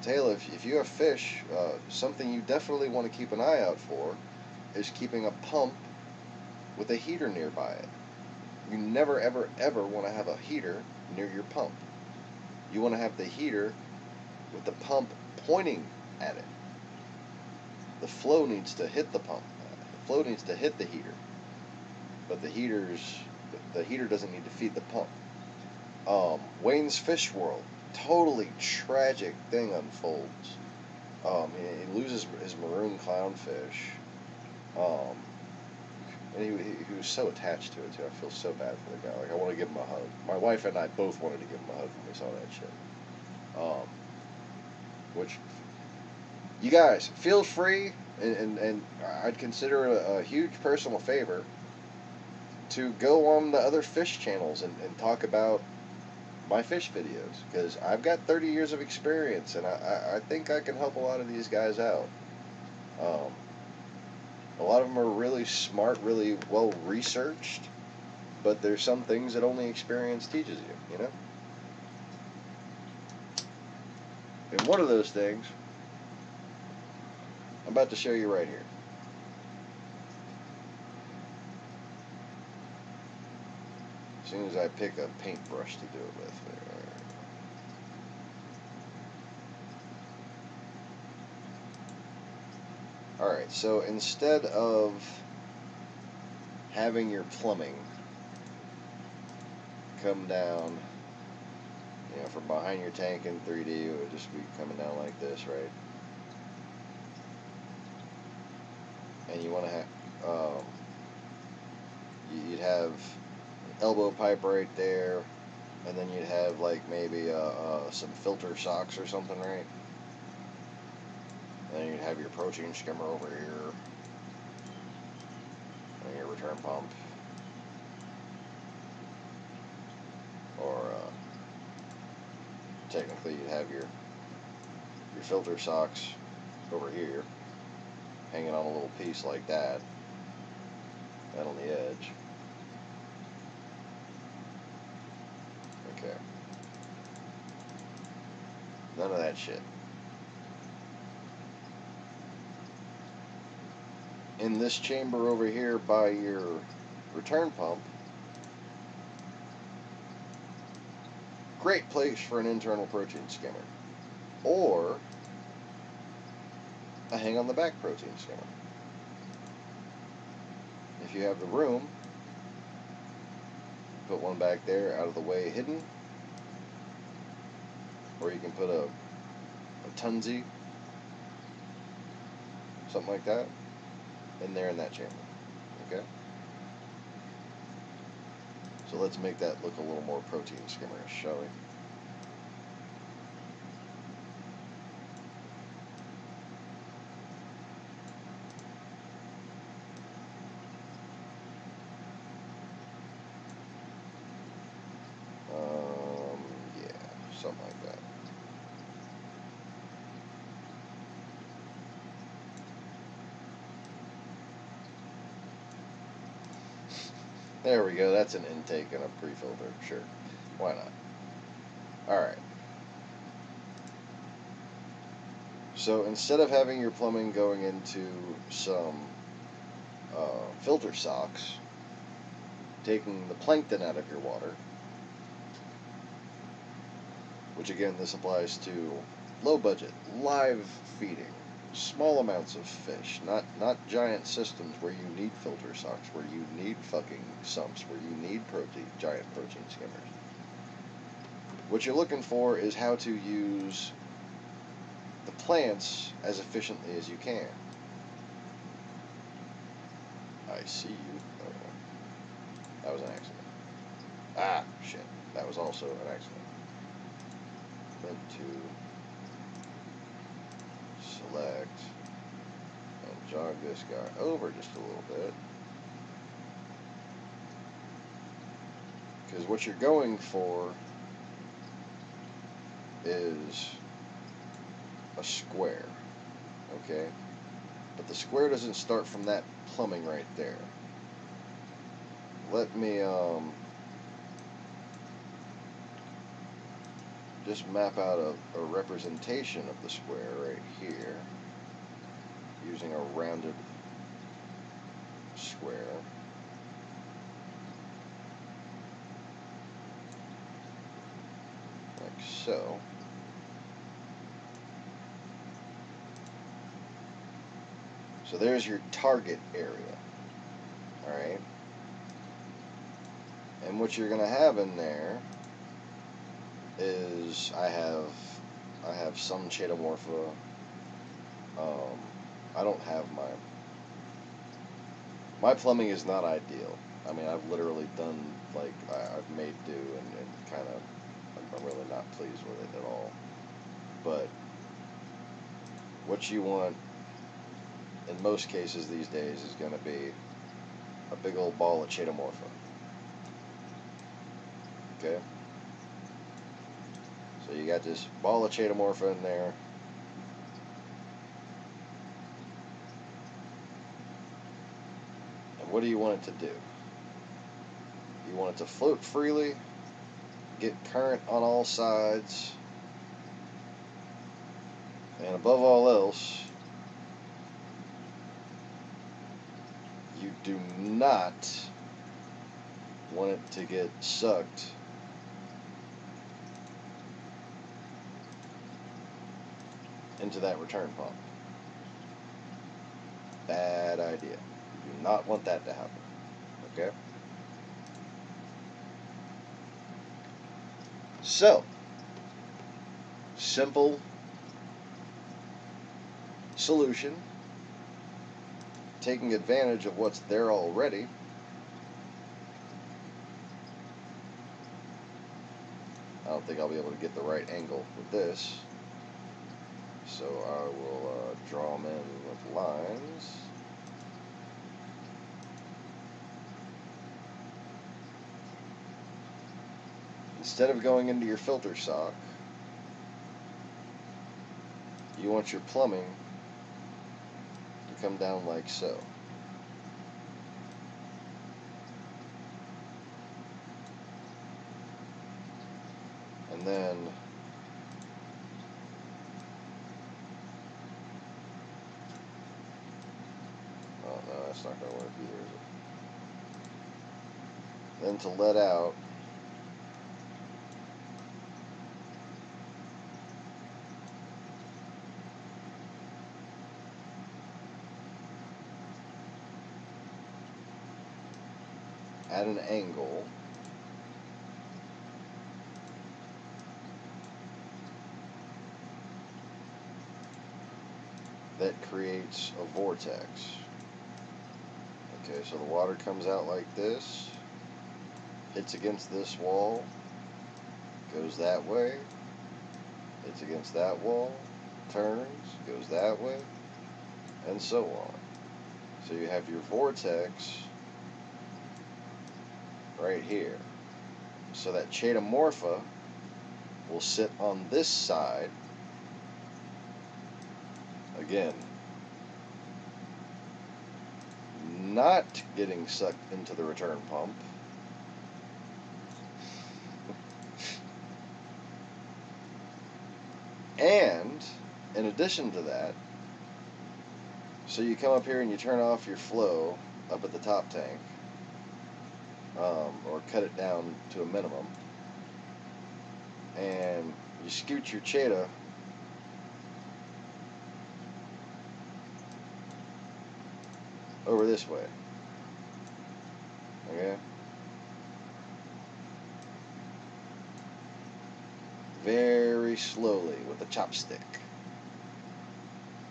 Taylor, if you have fish, something you definitely want to keep an eye out for is keeping a pump with a heater nearby it. You never, ever, ever want to have a heater near your pump. You want to have the heater with the pump pointing at it. The flow needs to hit the pump. The flow needs to hit the heater. But the heater doesn't need to feed the pump. Wayne's Fish World, totally tragic thing unfolds. He loses his maroon clownfish. And he was so attached to it too. I feel so bad for the guy. Like, I want to give him a hug. My wife and I both wanted to give him a hug when we saw that shit. Which, you guys, feel free, and I'd consider a huge personal favor to go on the other fish channels and talk about my fish videos, because I've got 30 years of experience, and I think I can help a lot of these guys out. A lot of them are really smart, really well researched, but there's some things that only experience teaches you, you know? And one of those things I'm about to show you right here. As soon as I pick a paintbrush to do it with. Alright, so instead of having your plumbing come down, you know, from behind your tank in 3D, it would just be coming down like this, right? And you want to have, you'd have an elbow pipe right there, and then you'd have like maybe some filter socks or something, right? And then you'd have your protein skimmer over here, and your return pump, or technically you'd have your filter socks over here, hanging on a little piece like that, and on the edge. Okay. None of that shit. In this chamber over here by your return pump, great place for an internal protein skimmer, or a hang on the back protein skimmer. If you have the room, put one back there out of the way hidden, or you can put a Tunzi, something like that, in there in that chamber. Okay? So let's make that look a little more protein skimmerish, shall we? Yeah, something like that. There we go, that's an intake and a pre-filter, sure. Why not? Alright. So instead of having your plumbing going into some filter socks, taking the plankton out of your water, which again this applies to low budget, live feeding, small amounts of fish, not giant systems where you need filter socks, where you need fucking sumps, where you need giant protein skimmers. What you're looking for is how to use the plants as efficiently as you can. I see you. Oh, that was an accident. Ah, shit. That was also an accident. Then to select and jog this guy over just a little bit. Because what you're going for is a square, okay? But the square doesn't start from that plumbing right there. Let me just map out a representation of the square right here using a rounded square. Like so. So there's your target area, alright? And what you're going to have in there is I have some chaetomorpha. I don't have my plumbing is not ideal. I mean, I've literally done, like, I've made do and kind of, I'm really not pleased with it at all. But what you want in most cases these days is going to be a big old ball of chaetomorpha. Okay? So you got this ball of chaetomorpha in there. And what do you want it to do? You want it to float freely, get current on all sides, and above all else, you do not want it to get sucked into that return pump. Bad idea. You do not want that to happen. Okay? So, simple solution, taking advantage of what's there already. I don't think I'll be able to get the right angle with this, so I will draw them in with lines. Instead of going into your filter sock, you want your plumbing to come down like so. And then oh no, that's not going to work either, is it? Then to let out at an angle that creates a vortex. Okay, so the water comes out like this, hits against this wall, goes that way, hits against that wall, turns, goes that way, and so on. So you have your vortex right here. So that chaetomorpha will sit on this side, again, not getting sucked into the return pump, and in addition to that, so you come up here and you turn off your flow up at the top tank, or cut it down to a minimum, and you scoot your chaeta over this way. Okay? Very slowly with a chopstick.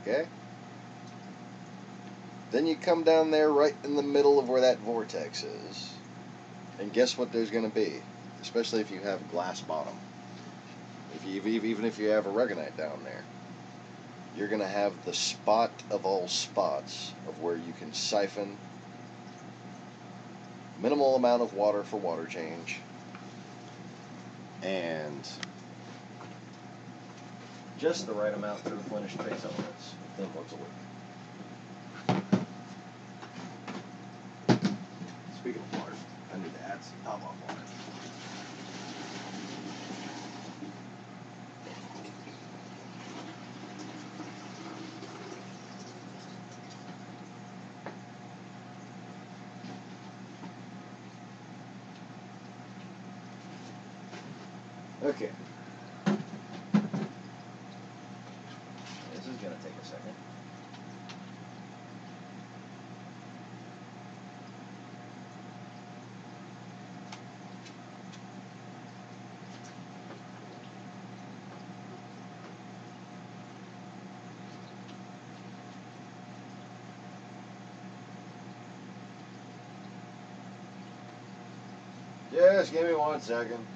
Okay? Then you come down there right in the middle of where that vortex is, and guess what there's going to be? Especially if you have glass bottom. Even if you have aragonite down there, you're going to have the spot of all spots of where you can siphon minimal amount of water for water change and just the right amount for the finished base elements within once a week. Speaking of water, I need to add some top-off water. Okay. This is going to take a second. Just give me 1 second.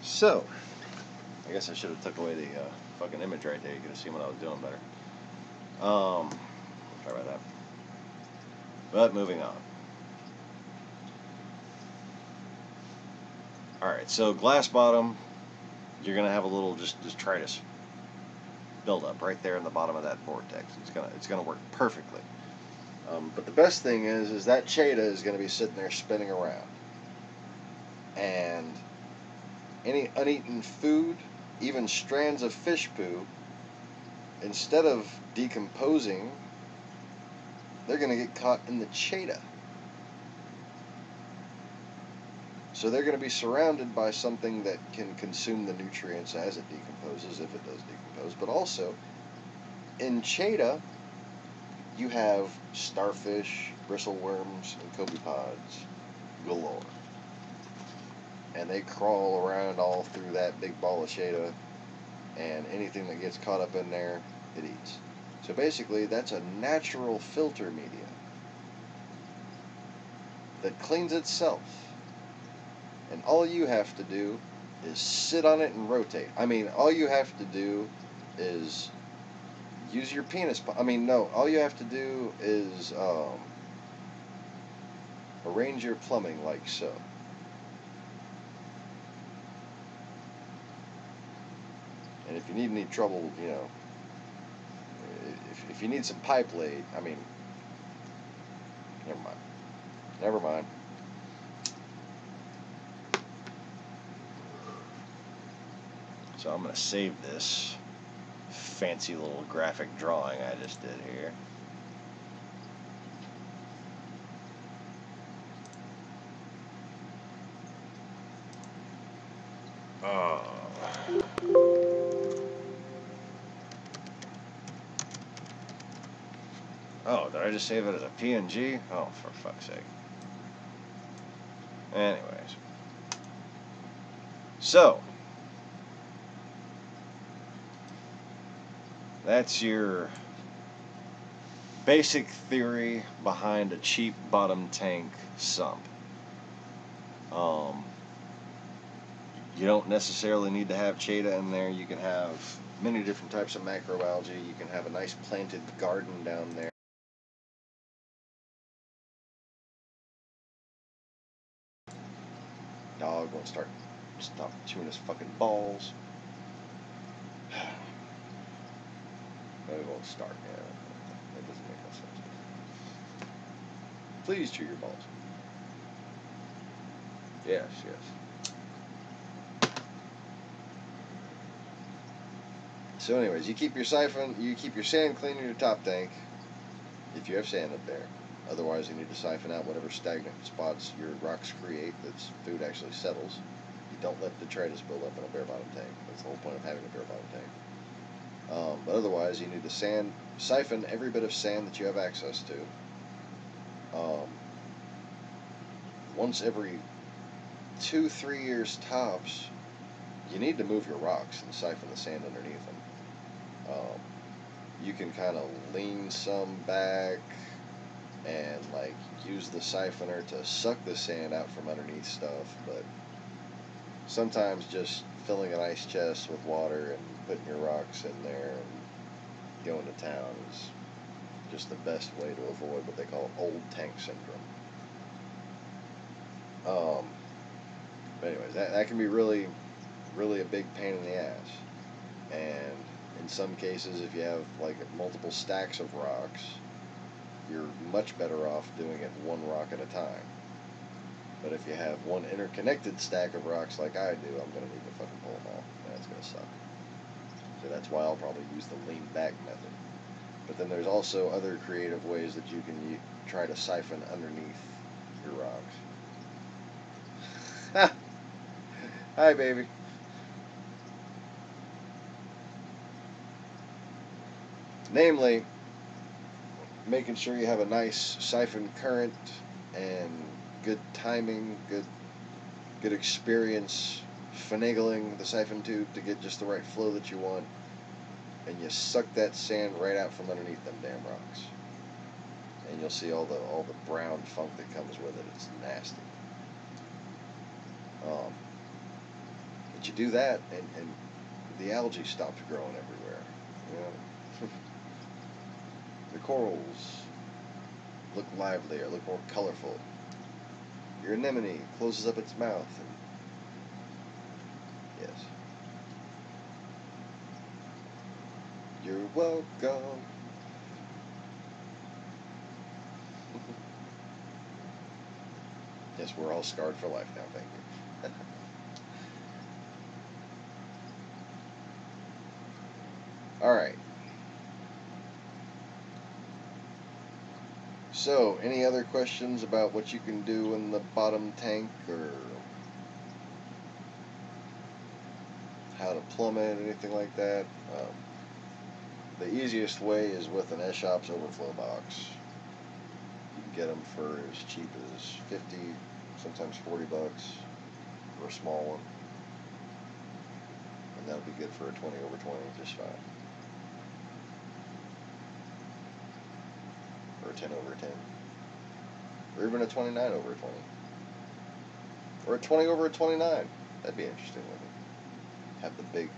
So, I guess I should have took away the fucking image right there. You could have seen what I was doing better. Sorry about that. But moving on. Alright, so glass bottom, you're gonna have a little just detritus buildup right there in the bottom of that vortex. It's gonna work perfectly. But the best thing is that Cheta is gonna be sitting there spinning around, and any uneaten food, even strands of fish poo, instead of decomposing, they're gonna get caught in the Cheta. So they're going to be surrounded by something that can consume the nutrients as it decomposes, if it does decompose. But also, in Cheta, you have starfish, bristleworms, and copepods galore. And they crawl around all through that big ball of Cheta, and anything that gets caught up in there, it eats. So basically, that's a natural filter media that cleans itself. And all you have to do is sit on it and rotate. I mean, all you have to do is use your penis. All you have to do is arrange your plumbing like so. And if you need any trouble, if you need some pipe laid, never mind. So I'm going to save this fancy little graphic drawing I just did here. Oh, did I just save it as a PNG? Oh, for fuck's sake. Anyways. So, that's your basic theory behind a cheap bottom tank sump. You don't necessarily need to have Cheta in there. You can have many different types of macroalgae. You can have a nice planted garden down there. Dog won't stop chewing his fucking balls. No, it won't start. Yeah, that doesn't make no sense. Please chew your balls. Yes, yes. So anyways, you keep your siphon, you keep your sand clean in your top tank, if you have sand up there. Otherwise, you need to siphon out whatever stagnant spots your rocks create that food actually settles. You don't let detritus build up in a bare bottom tank. That's the whole point of having a bare bottom tank. But otherwise, you need to siphon every bit of sand that you have access to. Once every 2-3 years tops, you need to move your rocks and siphon the sand underneath them. You can kind of lean some back and use the siphoner to suck the sand out from underneath stuff, but sometimes just filling an ice chest with water and putting your rocks in there and going to town is just the best way to avoid what they call old tank syndrome. But anyways, that can be really, really a big pain in the ass. And in some cases, if you have multiple stacks of rocks, you're much better off doing it one rock at a time. But if you have one interconnected stack of rocks like I do, I'm going to need to fucking pull them off, and that's going to suck. So that's why I'll probably use the lean back method. But then there's also other creative ways that you can try to siphon underneath your rocks. Hi, baby. Namely, making sure you have a nice siphon current and good timing, good experience finagling the siphon tube to get just the right flow that you want, and you suck that sand right out from underneath them damn rocks, and you'll see all the brown funk that comes with it. It's nasty. But you do that, and the algae stops growing everywhere. The corals look livelier, look more colorful. Your anemone closes up its mouth, and yes. You're welcome. Yes, we're all scarred for life now, thank you. Alright. So, any other questions about what you can do in the bottom tank, or how to plumb it, anything like that? The easiest way is with an S-Shop's overflow box. You can get them for as cheap as 50, sometimes 40 bucks for a small one. And that'll be good for a 20/20 just fine. Or a 10/10. Or even a 29/20. Or a 20/29. That'd be interesting, wouldn't it?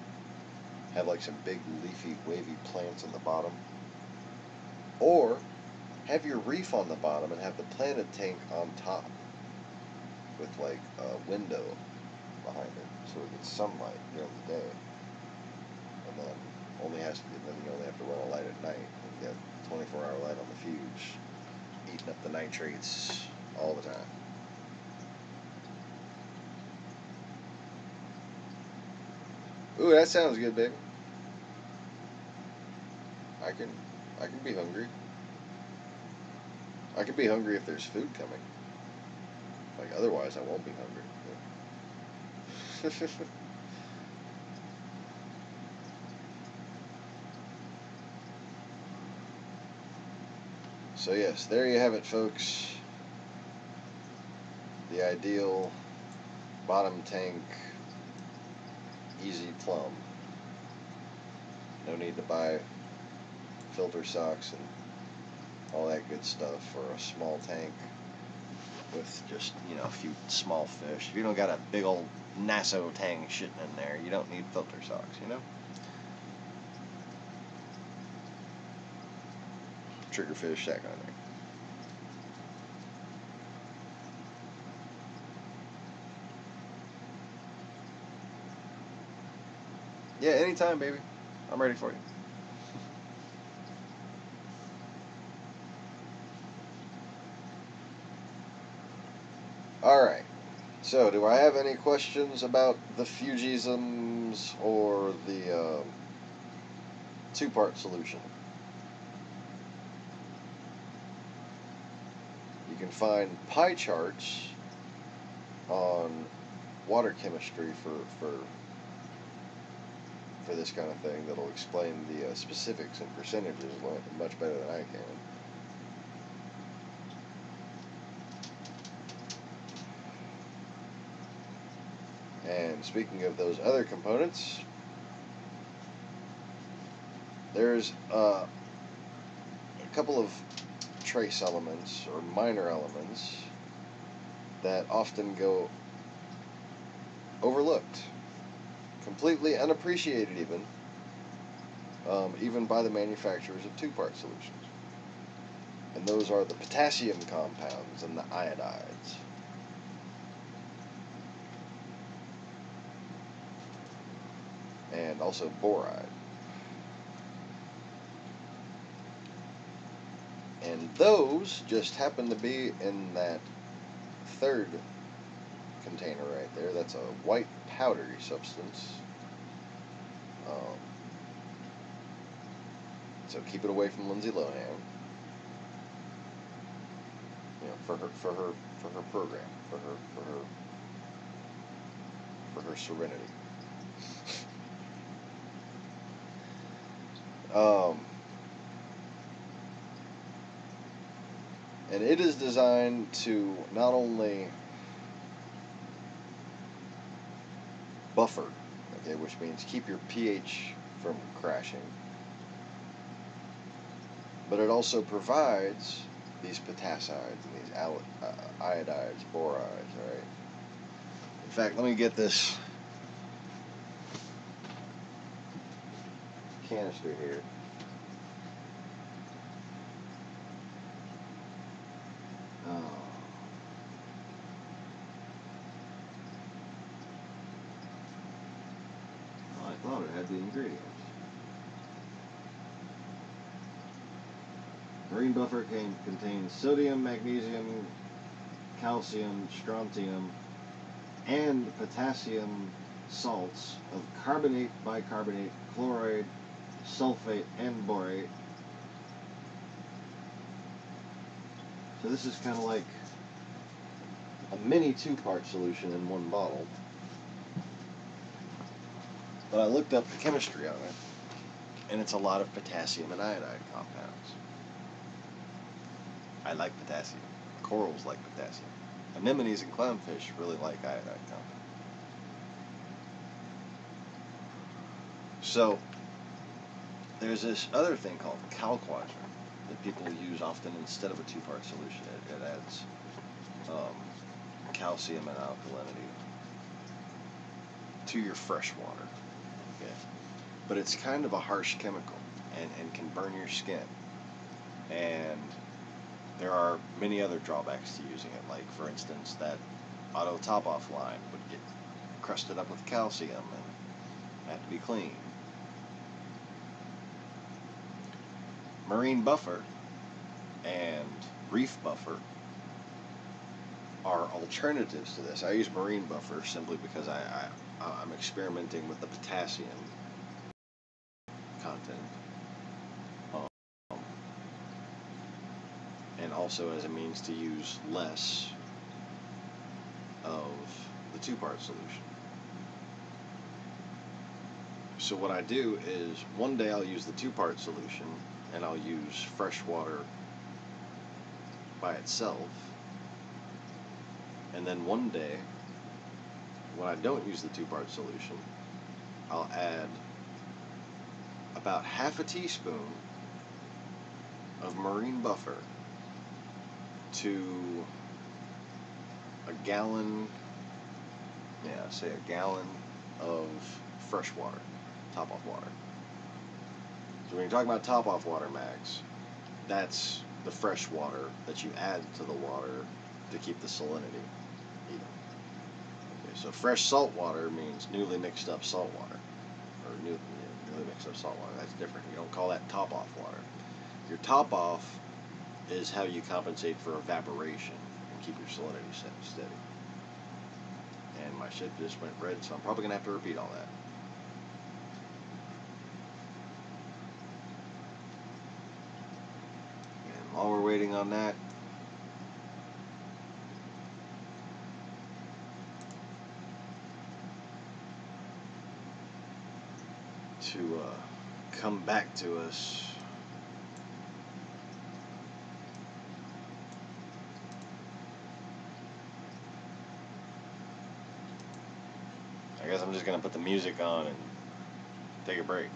Have like some big leafy wavy plants on the bottom. Or have your reef on the bottom and have the planted tank on top with like a window behind it so it gets sunlight during the day. And then you only have to run a light at night and get 24-hour light on the fuse, eating up the nitrates all the time. Ooh, that sounds good, baby. I can be hungry. I can be hungry if there's food coming. Like, otherwise I won't be hungry. So yes, there you have it, folks. The ideal bottom tank easy plumb. No need to buy filter socks and all that good stuff for a small tank with just, a few small fish. If you don't got a big old Nassau tang shitting in there, you don't need filter socks, Triggerfish, that kind of thing. Yeah, anytime, baby. I'm ready for you. Alright, so do I have any questions about the Fugisms or the two-part solution? You can find pie charts on water chemistry for this kind of thing that'll explain the specifics and percentages much better than I can. And speaking of those other components, there's a couple of trace elements or minor elements that often go overlooked, completely unappreciated even by the manufacturers of two-part solutions. And those are the potassium compounds and the iodides. And also boride. And those just happen to be in that third container right there. That's a white powdery substance. So keep it away from Lindsay Lohan. For her program, for her serenity. And it is designed to not only buffer, which means keep your pH from crashing, but it also provides these potassides and these iodides, borides, right? In fact, let me get this canister here. I thought it had the ingredients. Marine buffer contains sodium, magnesium, calcium, strontium, and potassium salts of carbonate, bicarbonate, chloride, sulfate, and borate. So this is kind of like a mini two-part solution in one bottle. But I looked up the chemistry on it, and it's a lot of potassium and iodide compounds. I like potassium. Corals like potassium. Anemones and clownfish really like iodide compounds. So, there's this other thing called calquager that people use often instead of a two-part solution. It adds calcium and alkalinity to your fresh water. Okay? But it's kind of a harsh chemical and can burn your skin. And there are many other drawbacks to using it, like, for instance, that auto top-off line would get crusted up with calcium and have to be cleaned. Marine buffer and reef buffer are alternatives to this. I use marine buffer simply because I'm experimenting with the potassium content, and also as a means to use less of the two-part solution. So what I do is one day I'll use the two-part solution and I'll use fresh water by itself, and then one day when I don't use the two-part solution, I'll add about half a teaspoon of marine buffer to a gallon of fresh water, top-off water. So when you're talking about top-off water, Max, that's the fresh water that you add to the water to keep the salinity even. Okay, so fresh salt water means newly mixed up salt water, or newly mixed up salt water. That's different. You don't call that top-off water. Your top-off is how you compensate for evaporation and keep your salinity steady. And my shit just went red, so I'm probably going to have to repeat all that. And while we're waiting on that, to come back to us, I guess I'm just going to put the music on and take a break.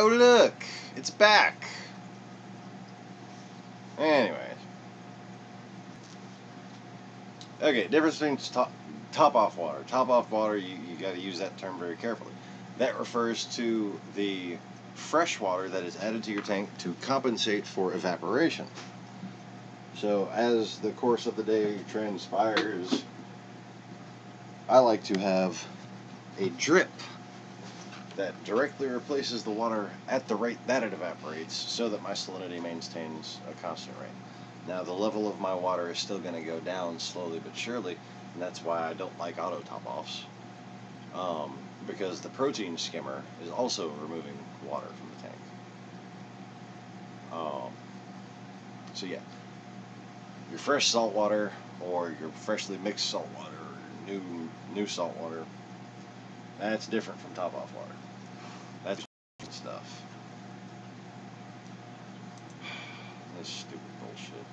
Oh look, it's back. Anyways. Okay, difference between top-off water. Top-off water, you got to use that term very carefully. That refers to the fresh water that is added to your tank to compensate for evaporation. So as the course of the day transpires, I like to have a drip that directly replaces the water at the rate that it evaporates so that my salinity maintains a constant rate. Now the level of my water is still going to go down slowly but surely, and that's why I don't like auto top-offs. Because the protein skimmer is also removing water from the tank. So yeah, your fresh salt water or your freshly mixed salt water or new salt water, that's different from top-off water. That's stuff. This stupid bullshit.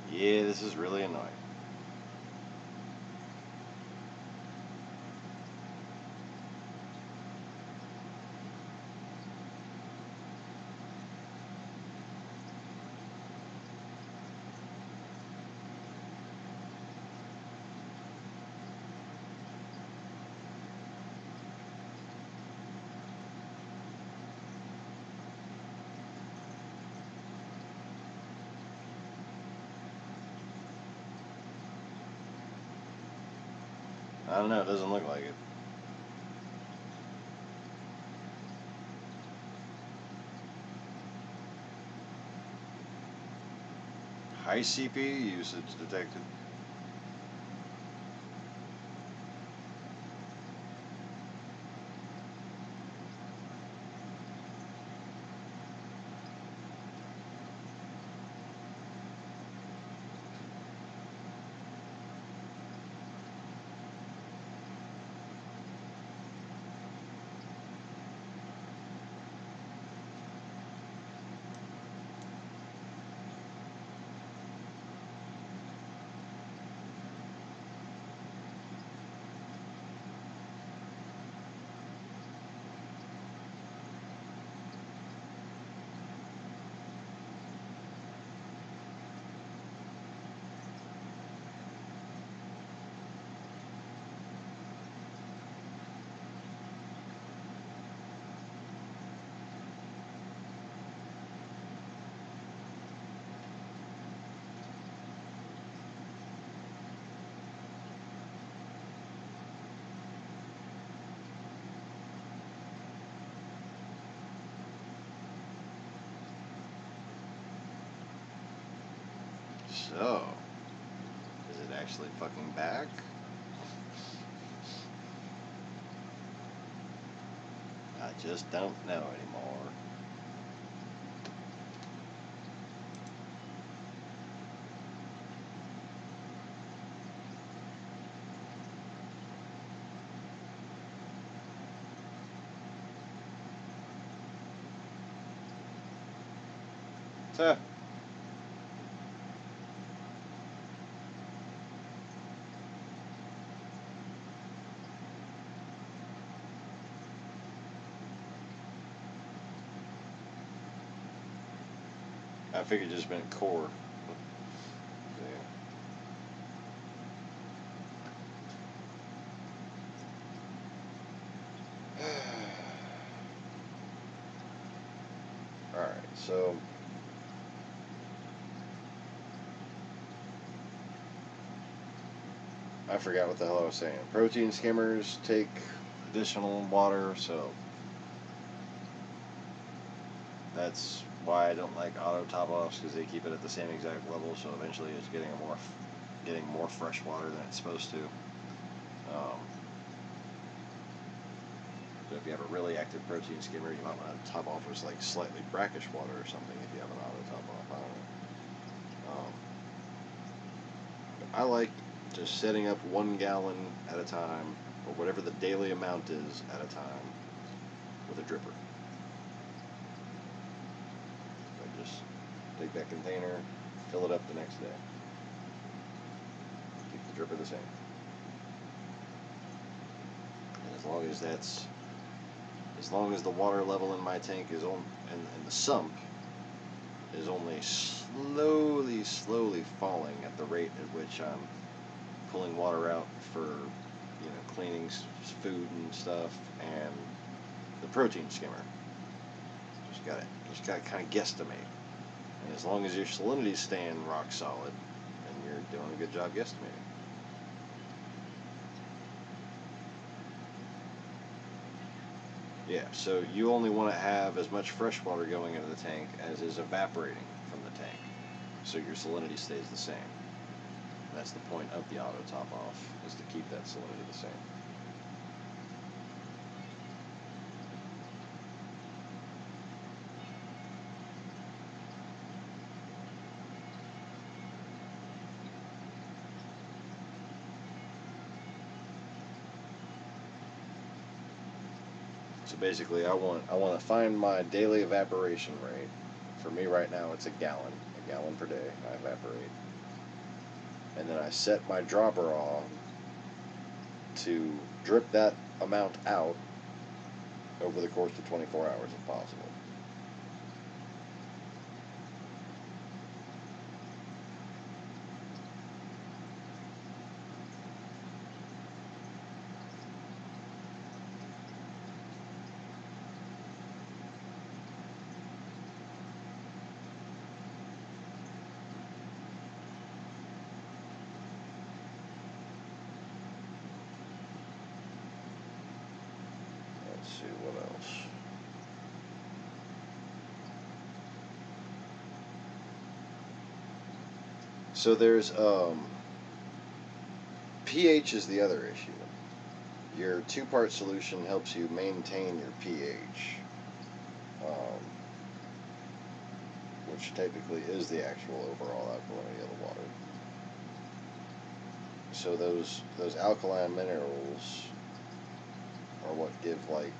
Yeah, this is really annoying. I don't know, it doesn't look like it. High CPU usage detected. So, is it actually fucking back? I just don't know anymore. So, I figured it just been core. Yeah. Alright, so I forgot what the hell I was saying. Protein skimmers take additional water, so that's why I don't like auto top-offs, because they keep it at the same exact level, so eventually it's getting more fresh water than it's supposed to. So if you have a really active protein skimmer, you might want to top off with like slightly brackish water or something if you have an auto top off. I don't know. I like just setting up 1 gallon at a time, or whatever the daily amount is at a time, with a dripper. I just take that container, fill it up the next day. Keep the dripper the same. And as long as the water level in my tank is on, and the sump is only slowly falling at the rate at which I'm pulling water out for, cleaning food and stuff, and the protein skimmer. Just gotta kind of guesstimate. And as long as your salinity's staying rock solid, then you're doing a good job guesstimating. Yeah, so you only want to have as much fresh water going into the tank as is evaporating from the tank, so your salinity stays the same. That's the point of the auto top off, is to keep that salinity the same. So basically, I want to find my daily evaporation rate. For me right now, it's a gallon per day I evaporate. And then I set my dropper on to drip that amount out over the course of 24 hours if possible. Let's see what else. So there's pH is the other issue. Your 2-part solution helps you maintain your pH, which typically is the actual overall alkalinity of the water. So those alkaline minerals are what give like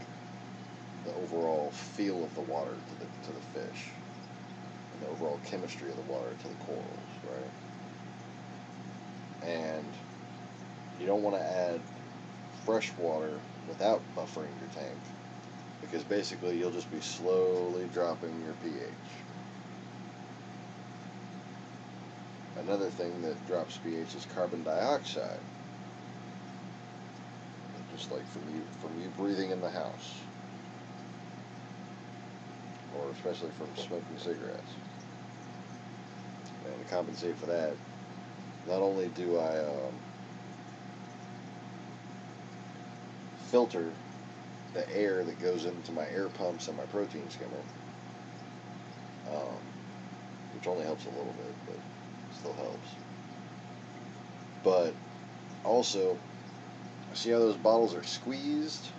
the overall feel of the water to the fish, and the overall chemistry of the water to the corals, right? And you don't want to add fresh water without buffering your tank, because basically you'll just be slowly dropping your pH. Another thing that drops pH is carbon dioxide, just like from you breathing in the house, or especially from smoking cigarettes. And to compensate for that, not only do I filter the air that goes into my air pumps and my protein skimmer, which only helps a little bit, but still helps. But also, see how those bottles are squeezed?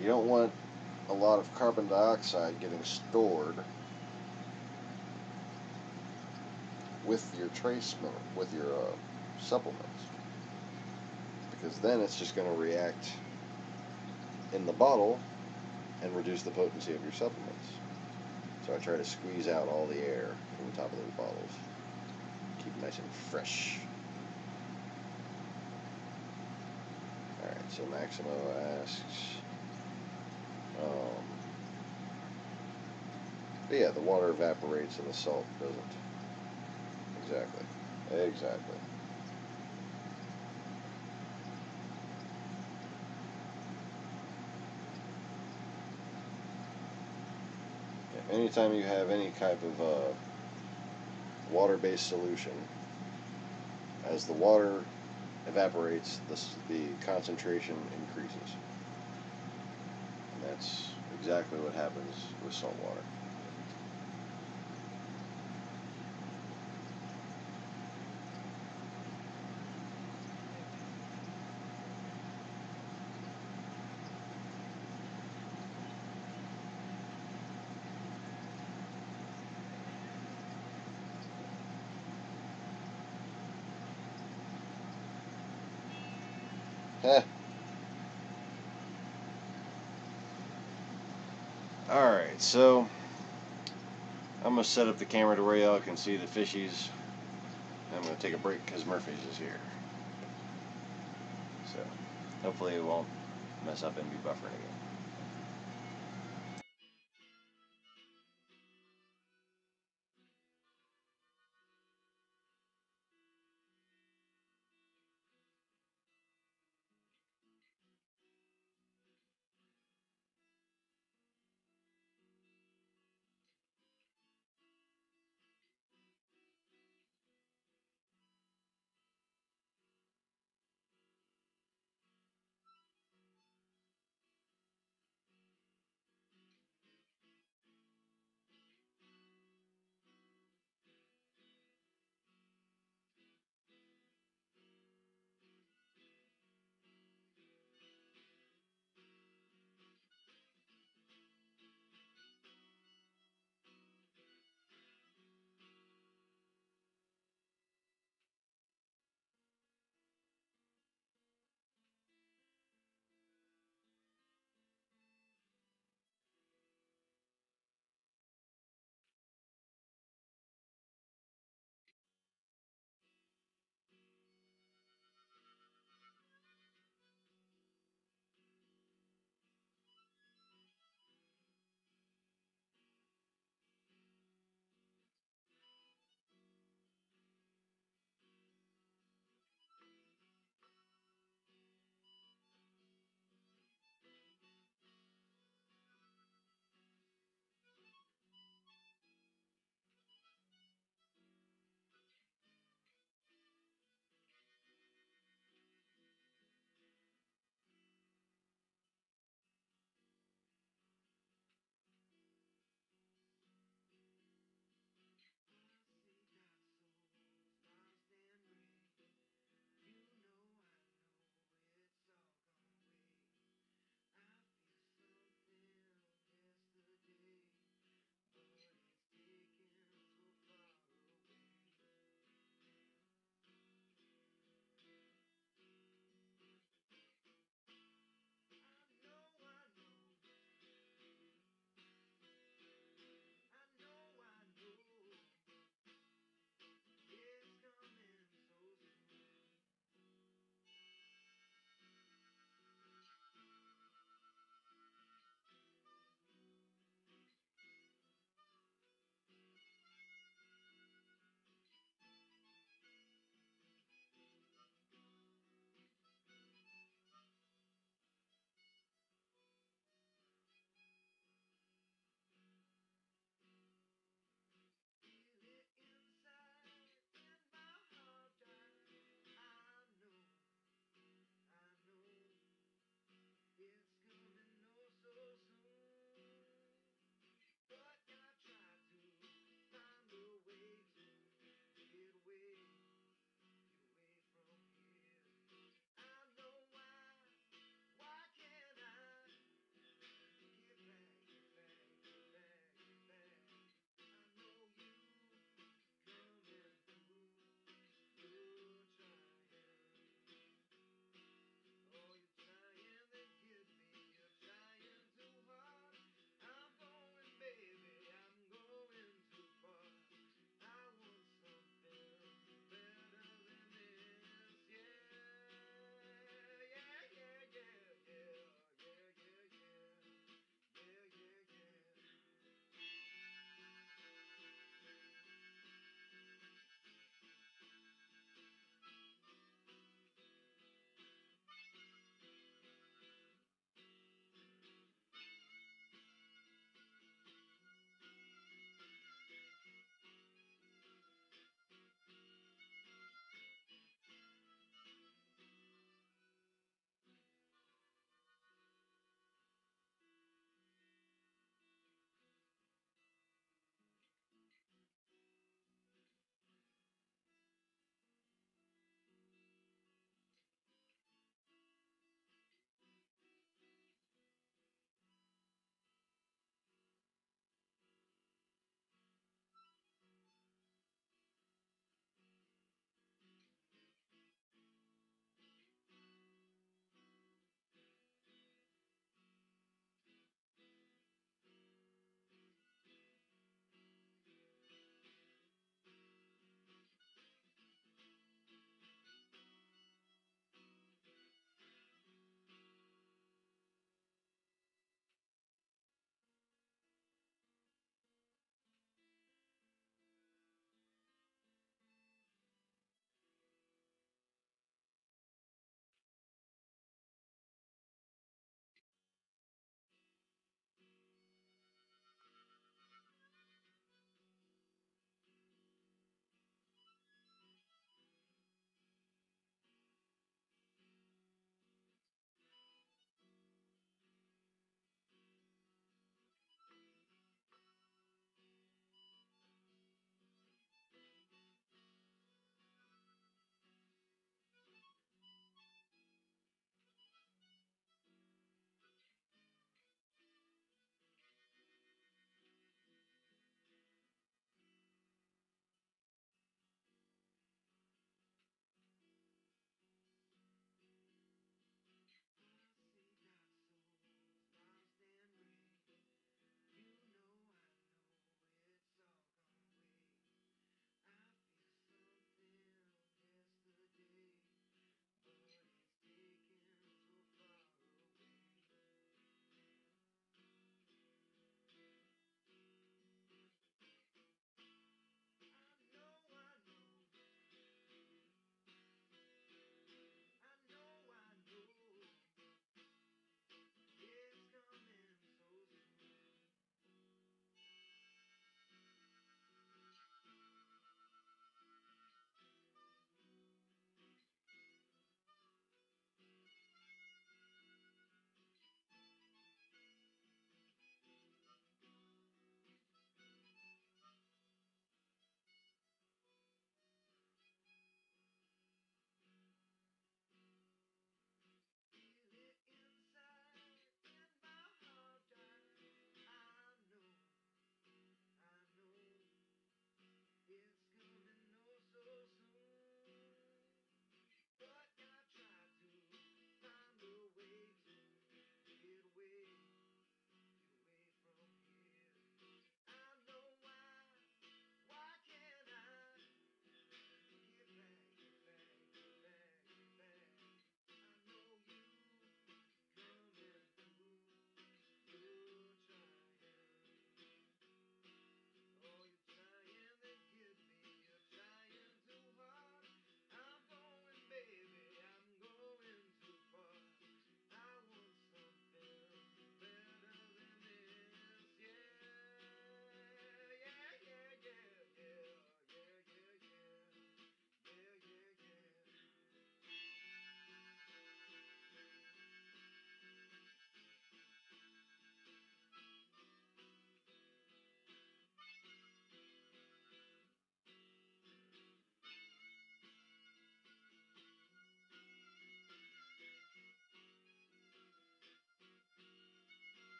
You don't want a lot of carbon dioxide getting stored with your with your supplements, because then it's just going to react in the bottle and reduce the potency of your supplements. So I try to squeeze out all the air from the top of those bottles, keep it nice and fresh. Alright, so Maximo asks, but yeah, the water evaporates and the salt doesn't. Exactly. Yeah, anytime you have any type of water-based solution, As the water evaporates, the concentration increases. And that's exactly what happens with salt water. Heh. Alright, so I'm going to set up the camera to where y'all can see the fishies. I'm going to take a break because Murphy's is here. So, hopefully it won't mess up and be buffering again.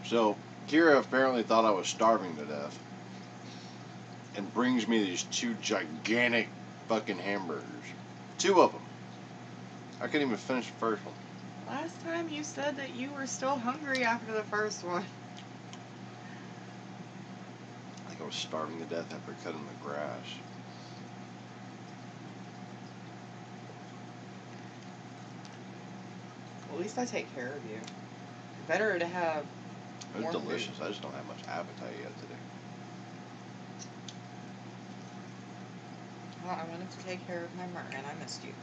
So, Kira apparently thought I was starving to death and brings me these 2 gigantic fucking hamburgers. 2 of them. I couldn't even finish the first one. Last time you said that you were still hungry after the first one. I think I was starving to death after cutting the grass. Well, at least I take care of you. Better to have It was more delicious. food. I just don't have much appetite yet today. Well, I wanted to take care of my Mer, and I missed you.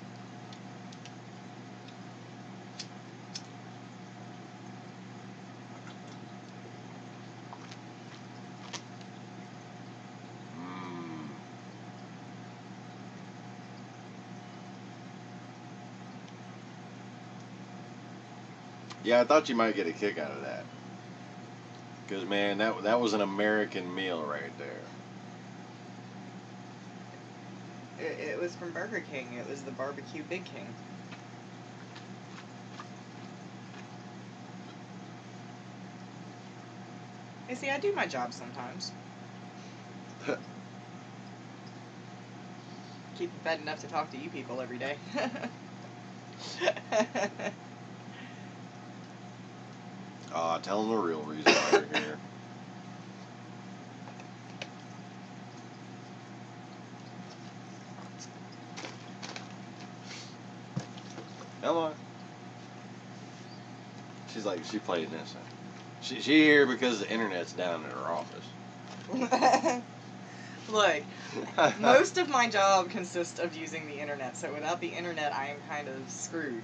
Yeah, I thought you might get a kick out of that. Because, man, that was an American meal right there. It was from Burger King. It was the Barbecue Big King. You see, I do my job sometimes. Keep in bed enough to talk to you people every day. Tell them the real reason why you're here. Come on. She's like, she played innocent. She here because the internet's down in her office. Look, most of my job consists of using the internet, so without the internet, I am kind of screwed.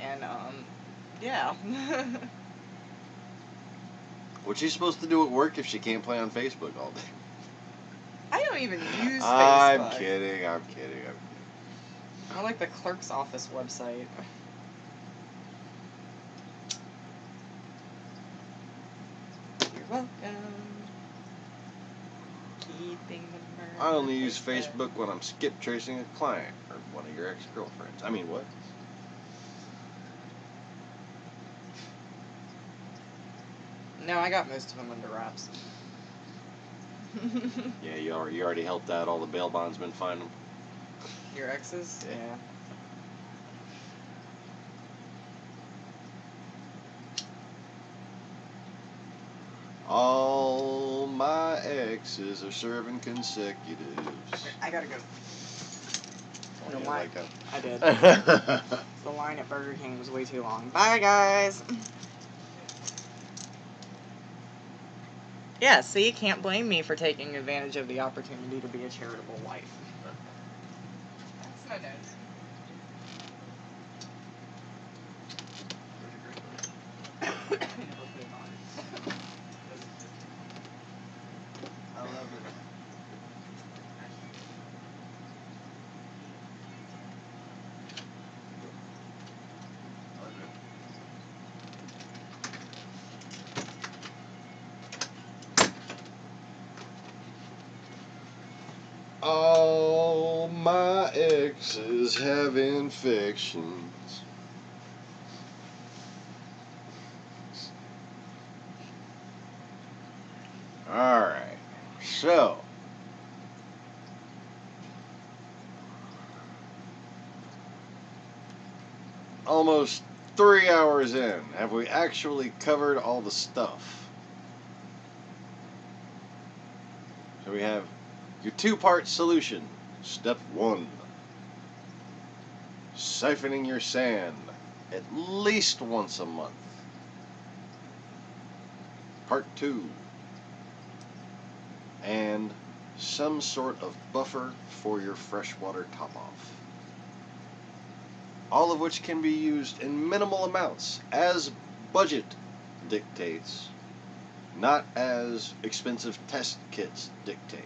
And, yeah. What's she supposed to do at work if she can't play on Facebook all day? I don't even use Facebook. I'm kidding. I like the clerk's office website. You're welcome. Keeping the murder. I only use Facebook when I'm skip tracing a client or one of your ex-girlfriends. I mean, what? No, I got most of them under wraps. Yeah, you already helped out all the bail bondsmen find them. Your exes? Yeah. All my exes are serving consecutives. I gotta go. Oh, The you line. like that? I did. The line at Burger King was way too long. Bye, guys. Yeah, see, you can't blame me for taking advantage of the opportunity to be a charitable wife. That's no nose. I love it. All my exes have infections. Alright, so almost 3 hours in, have we actually covered all the stuff? So we have your 2-part solution. Step 1. Siphoning your sand at least once a month. Part 2. And some sort of buffer for your freshwater top-off. All of which can be used in minimal amounts as budget dictates, not as expensive test kits dictate.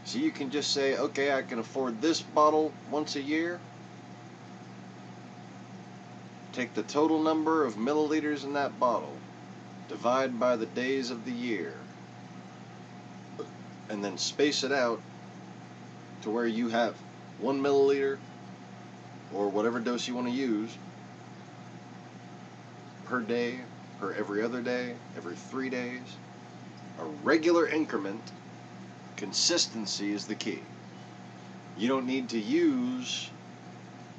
So you can just say, okay, I can afford this bottle once a year. Take the total number of milliliters in that bottle, divide by the days of the year, and then space it out to where you have 1 milliliter or whatever dose you want to use per day or every other day, every 3 days. A regular increment. Consistency is the key. You don't need to use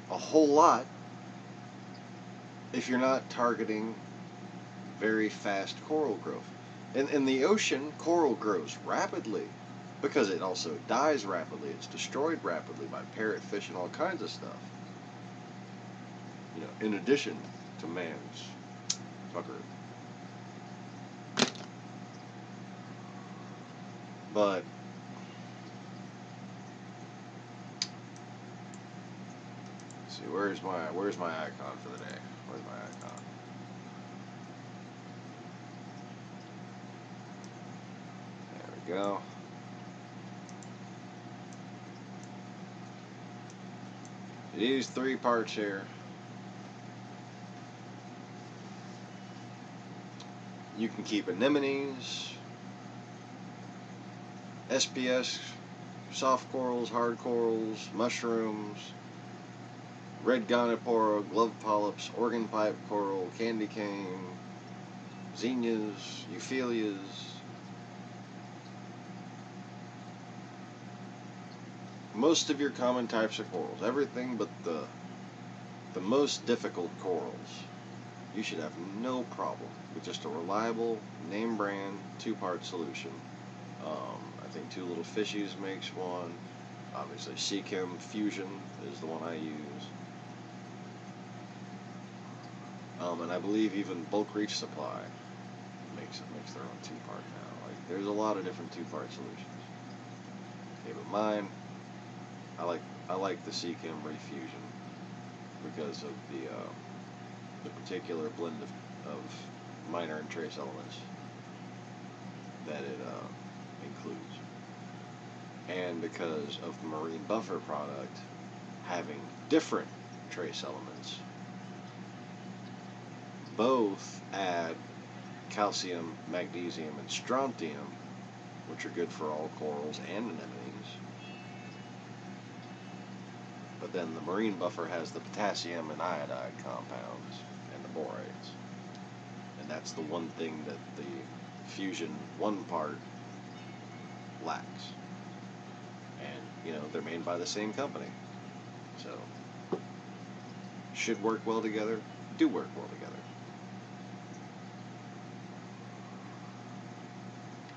a whole lot if you're not targeting very fast coral growth. In the ocean, coral grows rapidly because it also dies rapidly. It's destroyed rapidly by parrotfish and all kinds of stuff. You know, in addition to man's fuckery. But let's see, where's my icon for the day? Where's my icon? There we go. It is 3 parts here. You can keep anemones, SPS, soft corals, hard corals, mushrooms, red gonopora, glove polyps, organ pipe coral, candy cane, zinnias, euphyllias. Most of your common types of corals, everything but the most difficult corals, you should have no problem with just a reliable, name brand, 2-part solution. I think Two Little Fishies makes one. Obviously, Seachem Fusion is the one I use. And I believe even Bulk Reach Supply makes their own 2-part now. Like, there's a lot of different 2-part solutions. Okay, but mine, I like the Seachem Refusion because of the particular blend of minor and trace elements that it includes, and because of the marine buffer product having different trace elements. Both add calcium, magnesium, and strontium, which are good for all corals and anemones. But then the marine buffer has the potassium and iodide compounds and the borates. And that's the one thing that the Fusion 1-part lacks. And, you know, they're made by the same company. So, should work well together, do work well together.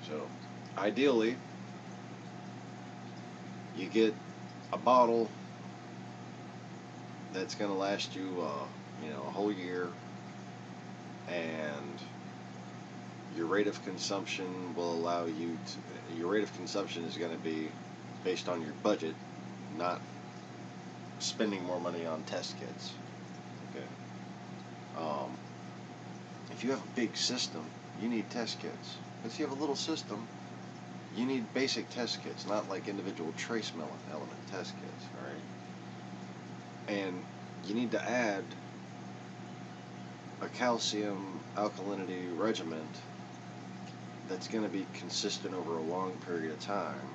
So, ideally, you get a bottle that's going to last you, a whole year, and your rate of consumption will allow you to, your rate of consumption is going to be based on your budget, not spending more money on test kits. Okay. If you have a big system, you need test kits. If you have a little system, you need basic test kits, not like individual trace element test kits, alright? And you need to add a calcium alkalinity regimen that's going to be consistent over a long period of time,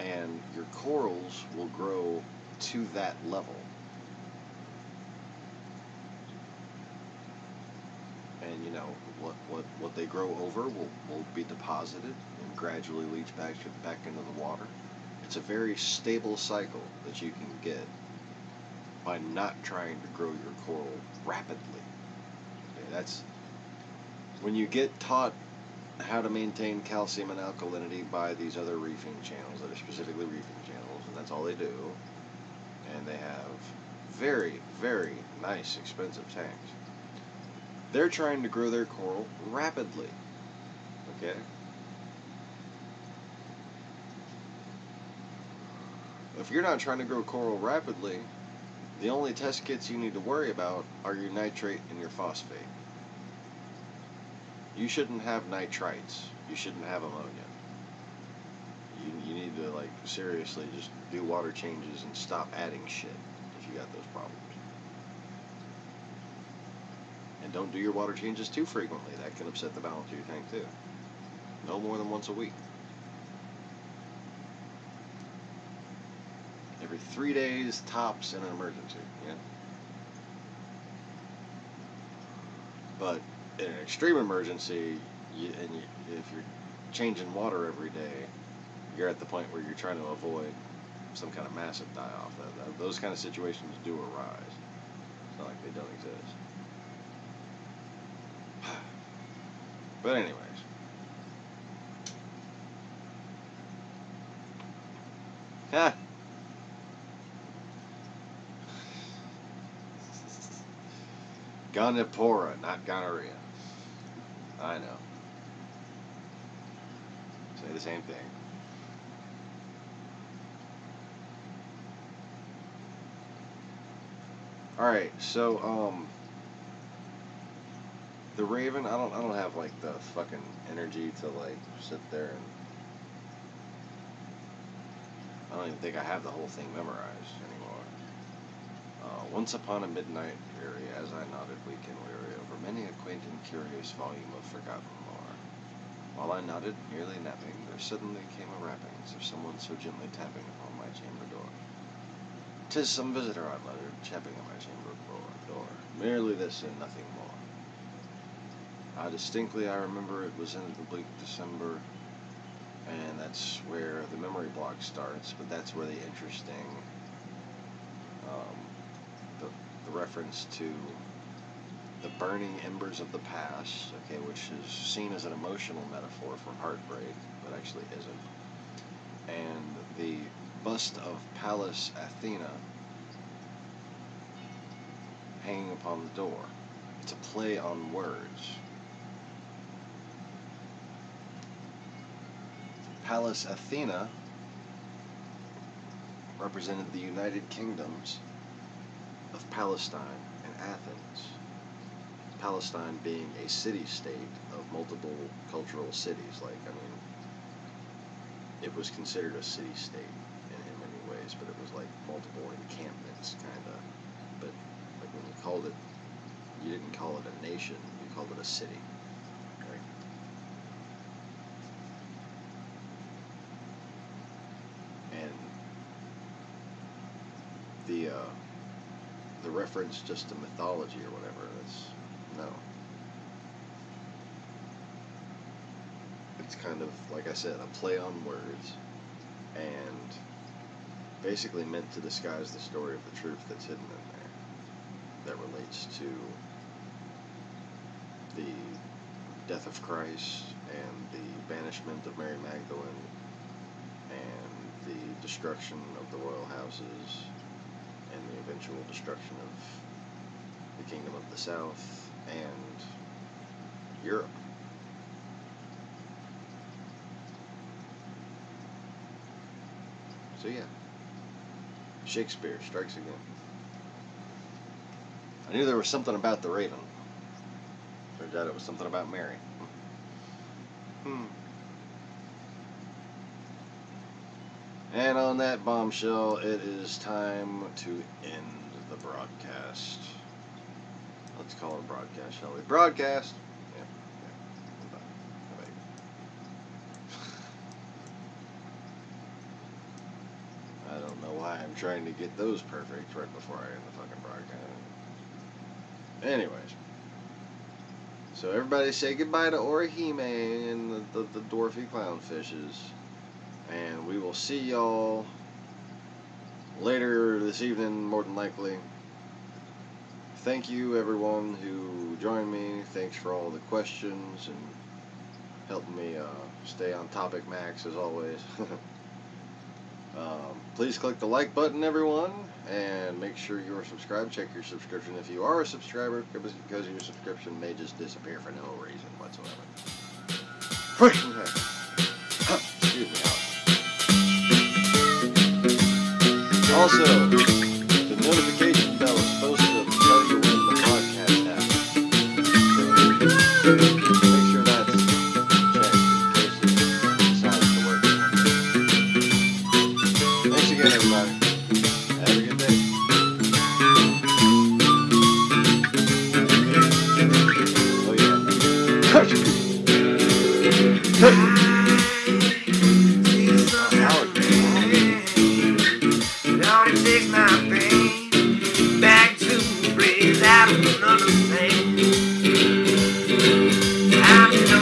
and your corals will grow to that level. And you know, what they grow over will be deposited and gradually leach back into the water. It's a very stable cycle that you can get by not trying to grow your coral rapidly. Okay, that's when you get taught how to maintain calcium and alkalinity by these other reefing channels that are specifically reefing channels, and that's all they do. And they have very, very nice, expensive tanks. They're trying to grow their coral rapidly. Okay? If you're not trying to grow coral rapidly, the only test kits you need to worry about are your nitrate and your phosphate. You shouldn't have nitrites. You shouldn't have ammonia. You need to, like, seriously just do water changes and stop adding shit if you got those problems. And don't do your water changes too frequently. That can upset the balance of your tank too. No more than once a week. Every 3 days tops in an emergency, yeah? But in an extreme emergency, if you're changing water every day, you're at the point where you're trying to avoid some kind of massive die-off. Those kind of situations do arise. It's not like they don't exist. But anyways. Ha! Gonipora, not gonorrhea. I know. Say the same thing. Alright, so, the Raven, I don't have, like, the fucking energy to, like, sit there and... I don't even think I have the whole thing memorized anymore. Once upon a midnight weary, as I nodded weak and weary over many a quaint and curious volume of forgotten lore. While I nodded, nearly napping, there suddenly came a rapping, as if someone so gently tapping upon my chamber door. "'Tis some visitor," I muttered, chapping at my chamber door. "Merely this and nothing more." Distinctly I remember it was in the bleak December, and that's where the memory block starts, but that's where the interesting, the reference to the burning embers of the past, okay, which is seen as an emotional metaphor for heartbreak, but actually isn't, and the bust of Pallas Athena hanging upon the door. It's a play on words. Pallas Athena represented the United Kingdoms of Palestine and Athens. Palestine being a city-state of multiple cultural cities. Like, I mean, it was considered a city-state in many ways, but it was like multiple encampments, kind of. But like when you called it, you didn't call it a nation, you called it a city. Right? And the reference just to mythology or whatever, that's no. It's kind of, like I said, a play on words, and basically meant to disguise the story of the truth that's hidden in there, that relates to the death of Christ and the banishment of Mary Magdalene and the destruction of the royal houses and the eventual destruction of the Kingdom of the South and Europe. So yeah, Shakespeare strikes again. I knew there was something about the Raven. Turns out it was something about Mary. And on that bombshell, it is time to end the broadcast. Let's call it a broadcast, shall we? Broadcast! Yeah. Bye-bye. I don't know why I'm trying to get those perfect right before I end the fucking broadcast. Anyways. So everybody say goodbye to Orihime and the dwarfy clownfishes. And we will see y'all later this evening, more than likely. Thank you, everyone who joined me. Thanks for all the questions and helping me stay on topic, Max, as always. Please click the like button, everyone, and make sure you're subscribed. Check your subscription if you are a subscriber, because your subscription may just disappear for no reason whatsoever. Excuse me. Also, the notification bell is supposed to tell you when the podcast happens. So make sure that's checked in case it decides to work. Thanks again, everybody. Have a good day. Oh yeah. Takes my pain back to a place I don't understand. How do you know